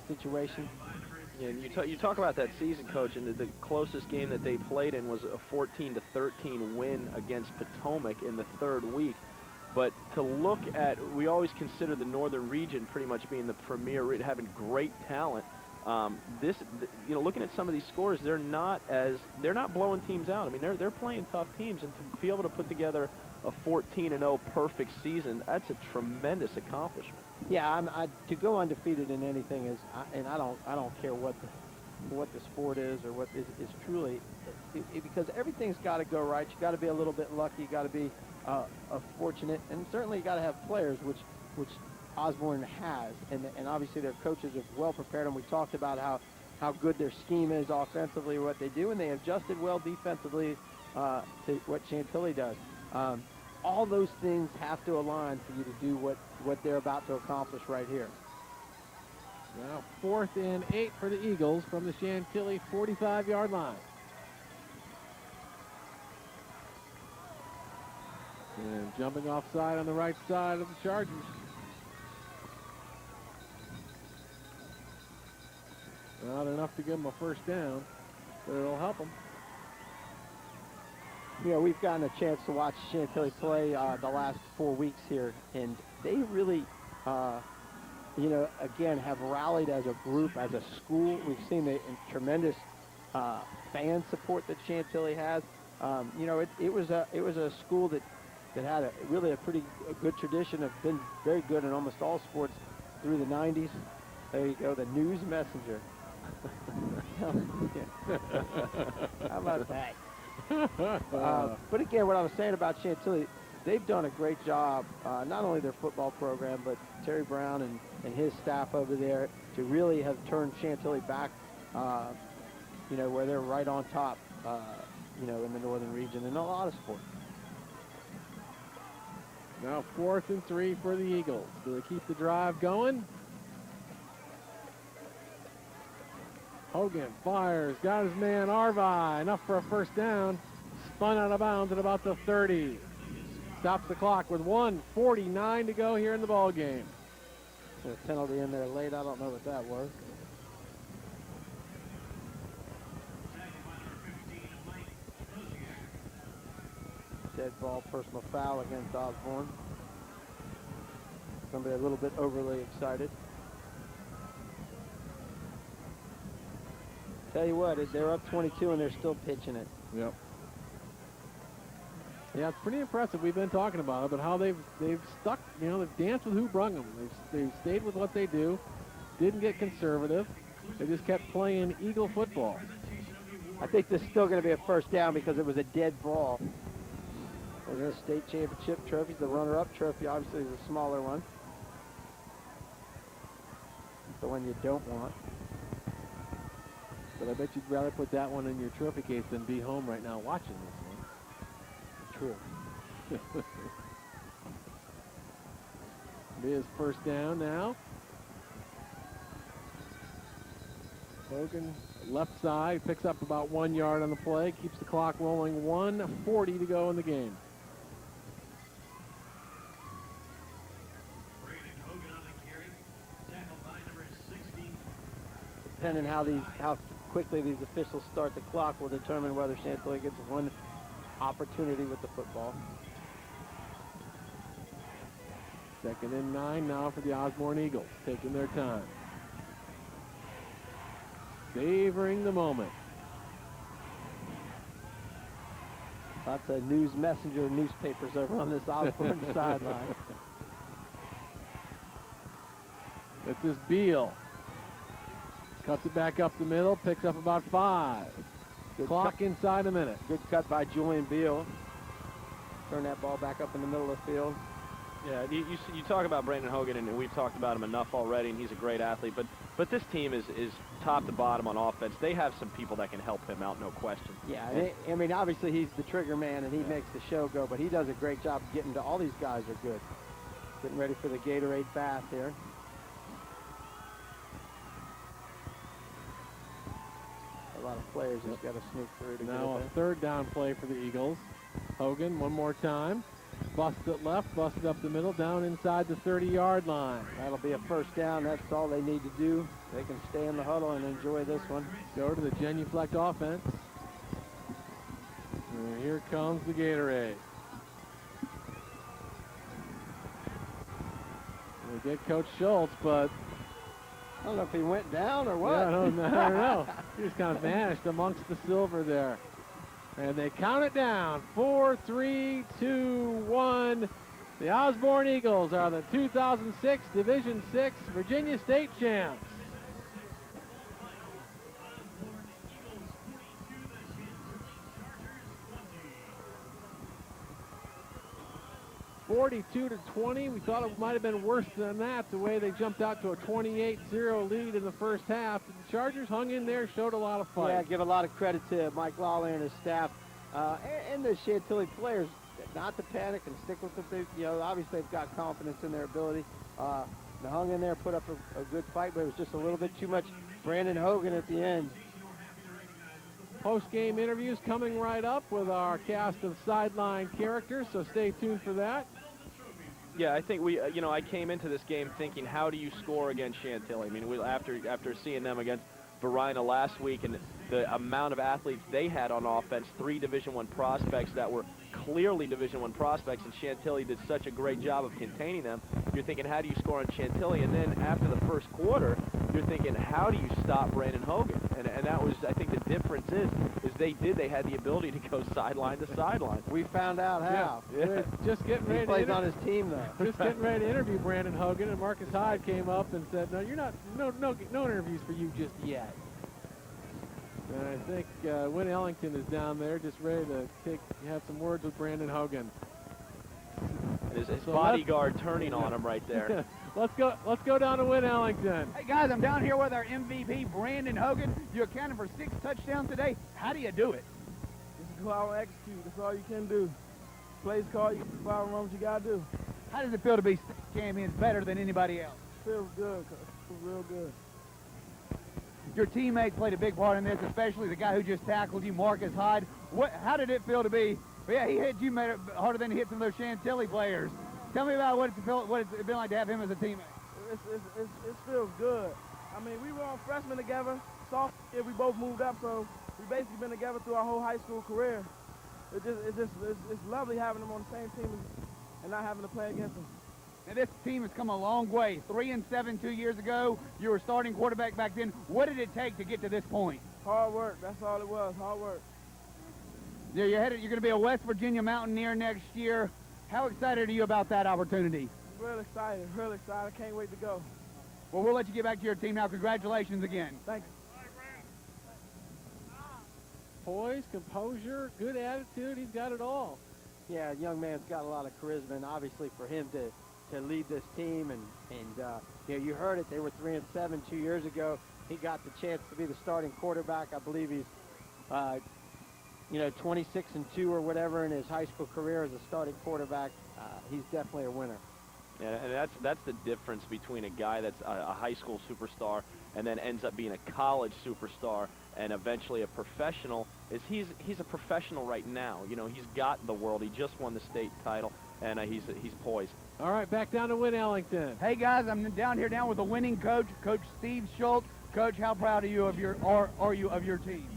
situation. Yeah, and you talk about that season, Coach, and the closest game that they played in was a 14-13 win against Potomac in the third week. But to look at, we always consider the northern region pretty much being the premier, having great talent. Looking at some of these scores, they're not blowing teams out. I mean, they're playing tough teams, and to be able to put together a 14-0 perfect season, that's a tremendous accomplishment. Yeah, to go undefeated in anything is, and I don't care what the sport is or what is truly, because everything's got to go right. You got to be a little bit lucky. You got to be fortunate, and certainly you got to have players, which Osbourn has, and obviously their coaches have well prepared them. We talked about how good their scheme is offensively, what they do, and they adjusted well defensively to what Chantilly does. All those things have to align for you to do what they're about to accomplish right here. Now 4th and 8 for the Eagles from the Chantilly 45-yard line. And jumping offside on the right side of the Chargers. Not enough to give them a first down, but it'll help them. We've gotten a chance to watch Chantilly play the last 4 weeks here, and they really, again, have rallied as a group, as a school. We've seen the tremendous fan support that Chantilly has. It was a school that had a pretty good tradition of been very good in almost all sports through the 90s. There you go, the news messenger. How about that? But again, what I was saying about Chantilly, they've done a great job, not only their football program, but Terry Brown and his staff over there to really have turned Chantilly back, where they're right on top, in the northern region in a lot of sports. Now 4th and 3 for the Eagles. Do they keep the drive going? Hogan fires, got his man Arvi, enough for a first down. Spun out of bounds at about the 30. Stops the clock with 1:49 to go here in the ball game. There's a penalty in there late. I don't know what that was. Dead ball, personal foul against Osbourn. Somebody a little bit overly excited. Tell you what, they're up 22 and they're still pitching it. Yep. Yeah, it's pretty impressive. We've been talking about it, but how they've stuck, they've danced with who brung them. They've stayed with what they do, didn't get conservative. They just kept playing Eagle football. I think this is still going to be a first down because it was a dead ball. There's a state championship trophy. The runner-up trophy obviously is a smaller one. The one you don't want. But I bet you'd rather put that one in your trophy case than be home right now watching this one. True. It is first down now. Hogan, left side, picks up about 1 yard on the play, keeps the clock rolling. 1:40 to go in the game. Depending how quickly these officials start the clock will determine whether Chantilly gets one opportunity with the football. 2nd and 9 now for the Osbourn Eagles, taking their time. Savoring the moment. Lots of news messenger newspapers over on this Osbourn sideline. This is Beal. Cuts it back up the middle, picks up about 5. Good Clock inside a minute. Good cut by Julian Beal. Turn that ball back up in the middle of the field. Yeah, you talk about Brandon Hogan, and we've talked about him enough already, and he's a great athlete. But this team is top to bottom on offense. They have some people that can help him out, no question. Yeah, I mean, obviously he's the trigger man, and he makes the show go, but he does a great job getting to all these guys are good. Getting ready for the Gatorade bath here. A lot of players just got to sneak through to Now get a it 3rd down play for the Eagles. Hogan, one more time. Busted it left, busted up the middle, down inside the 30-yard line. That'll be a first down. That's all they need to do. They can stay in the huddle and enjoy this one. Go to the genuflect offense. And here comes the Gatorade. We get Coach Schultz, but I don't know if he went down or what. yeah, I don't know. He just kind of vanished amongst the silver there. And they count it down. 4, 3, 2, 1. The Osbourn Eagles are the 2006 Division VI Virginia State champs. (42-20). We thought it might have been worse than that, the way they jumped out to a 28-0 lead in the first half. The Chargers hung in there, showed a lot of fight. Yeah, give a lot of credit to Mike Lawley and his staff and the Chantilly players not to panic and stick with the, obviously they've got confidence in their ability. They hung in there, put up a good fight, but it was just a little bit too much Brandon Hogan at the end. Post-game interviews coming right up with our cast of sideline characters, so stay tuned for that. Yeah, I think I came into this game thinking, how do you score against Chantilly? I mean, after seeing them against Verina last week and the amount of athletes they had on offense, 3 Division I prospects that were clearly Division I prospects, and Chantilly did such a great job of containing them. You're thinking, how do you score on Chantilly? And then after the first quarter, you're thinking, how do you stop Brandon Hogan? And that was, I think the difference is they had the ability to go sideline to sideline. We found out how. Yeah. Just getting ready. He plays on his team, though. Just getting ready to interview Brandon Hogan, and Marcus Hyde came up and said, "No, you're not. No interviews for you just yet." And I think Win Ellington is down there, just ready to have some words with Brandon Hogan. His bodyguard turning on him right there. Let's go down to Win Ellington. Hey guys, I'm down here with our MVP, Brandon Hogan. You accounted for 6 touchdowns today. How do you do it? Just go out and execute. That's all you can do. Plays call, you can fire what you gotta do. How does it feel to be state champions better than anybody else? Feels good, feels real good. Your teammate played a big part in this, especially the guy who just tackled you, Marcus Hyde. How did it feel to be? Yeah, he hit you harder than he hit some of those Chantilly players. Tell me about what it's been like to have him as a teammate. it feels good. I mean, we were on freshmen together. Sophomore year, we both moved up, so we basically been together through our whole high school career. It's lovely having them on the same team and not having to play against them. Now, this team has come a long way. 3-7 2 years ago. You were starting quarterback back then. What did it take to get to this point? Hard work. That's all it was. Hard work. You're going to be a West Virginia Mountaineer next year. How excited are you about that opportunity? Real excited. Real excited. Can't wait to go. Well, we'll let you get back to your team now. Congratulations again. Thanks. Poise, composure, good attitude. He's got it all. Yeah, young man's got a lot of charisma, and obviously for him to lead this team, and you know, you heard it. They were 3-7 2 years ago. He got the chance to be the starting quarterback. I believe he's, 26-2 or whatever in his high school career as a starting quarterback. He's definitely a winner. Yeah, and that's the difference between a guy that's a high school superstar and then ends up being a college superstar and eventually a professional. Is he's a professional right now. You know, he's got the world. He just won the state title, and he's poised. All right, back down to Win Ellington. Hey guys, I'm down here with a winning coach, Coach Steve Schultz. Coach, how proud are you of your team?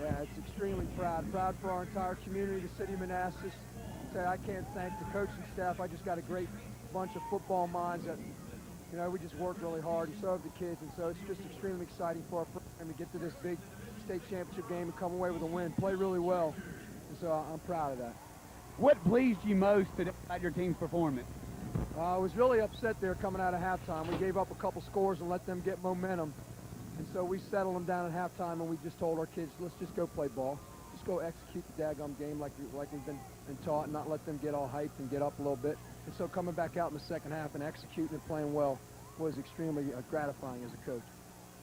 Yeah, it's extremely proud for our entire community, the city of Manassas. I can't thank the coaching staff. I just got a great bunch of football minds that, you know, we just work really hard, and so have the kids, and so it's just extremely exciting for our program to get to this big state championship game and come away with a win, play really well, and so I'm proud of that. What pleased you most about your team's performance? I was really upset there coming out of halftime. We gave up a couple scores and let them get momentum, and so we settled them down at halftime, and we just told our kids, let's just go play ball. Just go execute the daggum game like we've been taught, and not let them get all hyped and get up a little bit. And so coming back out in the second half and executing and playing well was extremely gratifying as a coach.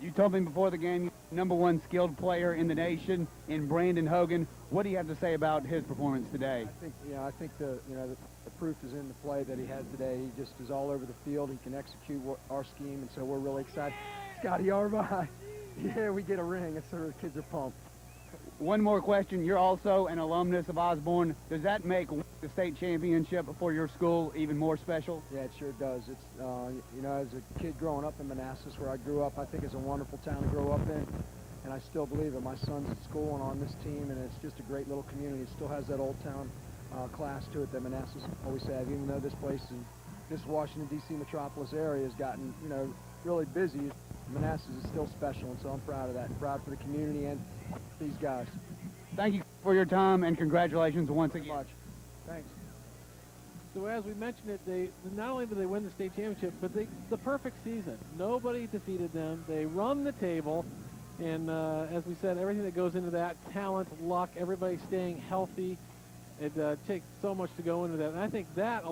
You told me before the game, you're #1 skilled player in the nation in Brandon Hogan. What do you have to say about his performance today? I think the proof is in the play that he has today. He just is all over the field. He can execute our scheme, and so we're really excited. Scotty Arby, yeah, we get a ring, and so the kids are pumped. One more question. You're also an alumnus of Osbourn. Does that make the state championship for your school even more special? Yeah, it sure does. It's, as a kid growing up in Manassas, where I grew up, I think it's a wonderful town to grow up in, and I still believe it. My son's at school and on this team, and it's just a great little community. It still has that old town class to it that Manassas always had, even though this place, this Washington, D.C. metropolis area has gotten, really busy. Manassas is still special, and so I'm proud of that. I'm proud for the community and these guys. Thank you for your time, and congratulations once again. Much. Thanks. So as we mentioned it, they not only did they win the state championship, but the perfect season. Nobody defeated them. They run the table, and as we said, everything that goes into that, talent, luck, everybody staying healthy, it takes so much to go into that. And I think that,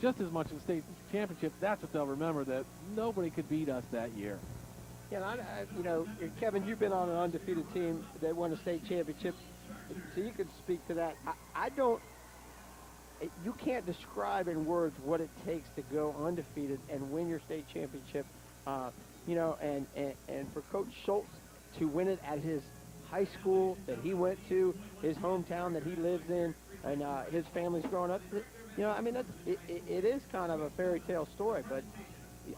just as much as the state championship, that's what they'll remember, that nobody could beat us that year. Yeah, Kevin, you've been on an undefeated team that won a state championship, so you could speak to that. You can't describe in words what it takes to go undefeated and win your state championship, and for Coach Schultz to win it at his high school that he went to, his hometown that he lives in, and his family's growing up. It is kind of a fairy tale story, but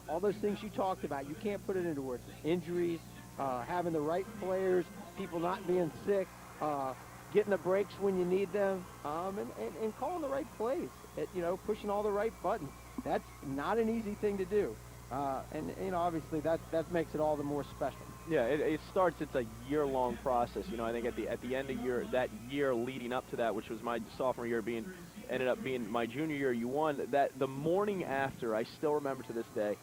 all those things you talked about, you can't put it into words. Injuries, having the right players, people not being sick, getting the breaks when you need them, and calling the right plays, pushing all the right buttons. That's not an easy thing to do. Obviously that makes it all the more special. Yeah, it's a year-long process. I think at the end of that year leading up to that, which was my sophomore year, ended up being my junior year, you won. That the morning after, I still remember to this day,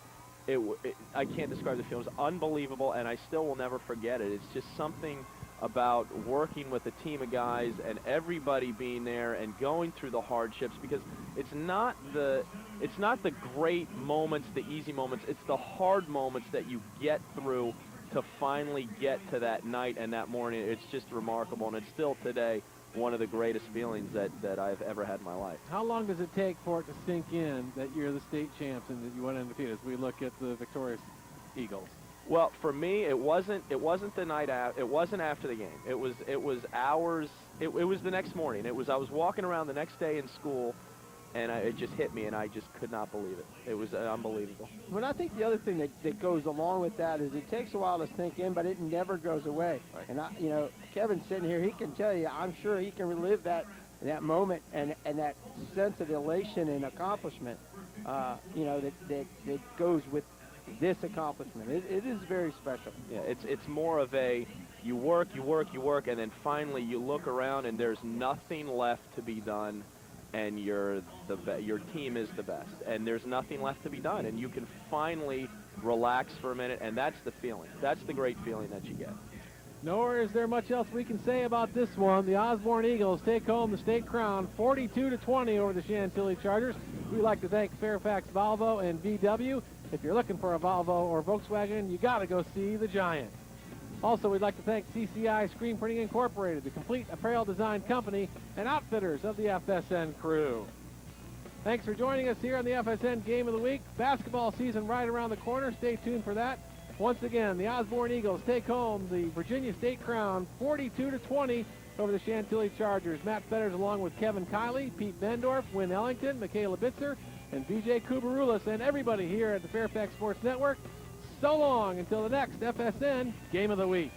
I can't describe the feeling. It was unbelievable, and I still will never forget it. It's just something about working with a team of guys and everybody being there and going through the hardships, because it's not the great moments, the easy moments. It's the hard moments that you get through to finally get to that night and that morning. It's just remarkable, and it's still today one of the greatest feelings that I've ever had in my life. How long does it take for it to sink in that you're the state champs and that you went undefeated, as we look at the victorious Eagles? Well, for me, it wasn't the night out. It wasn't after the game. It was hours. It was the next morning. I was walking around the next day in school, and it just hit me, and I just could not believe it. It was unbelievable. Well, I think the other thing that goes along with that is it takes a while to sink in, but it never goes away. Right. And, you know, Kevin's sitting here, he can tell you, I'm sure he can relive that moment and that sense of elation and accomplishment, you know, that goes with this accomplishment. It is very special. Yeah, it's more of a you work, and then finally you look around and there's nothing left to be done, and your team is the best, and there's nothing left to be done, and you can finally relax for a minute, and that's the feeling. That's the great feeling that you get. Nor is there much else we can say about this one. The Osbourn Eagles take home the state crown 42-20 over the Chantilly Chargers. We'd like to thank Fairfax Volvo and VW. If you're looking for a Volvo or Volkswagen, you got to go see the Giant. Also, we'd like to thank CCI Screen Printing Incorporated, the complete apparel design company and outfitters of the FSN crew. Thanks for joining us here on the FSN Game of the Week. Basketball season right around the corner. Stay tuned for that. Once again, the Osbourn Eagles take home the Virginia State crown 42-20 over the Chantilly Chargers. Matt Fetters along with Kevin Kiley, Pete Bendorf, Wynn Ellington, Michaela Bitzer, and BJ Kubarulis, and everybody here at the Fairfax Sports Network. So long until the next FSN Game of the Week.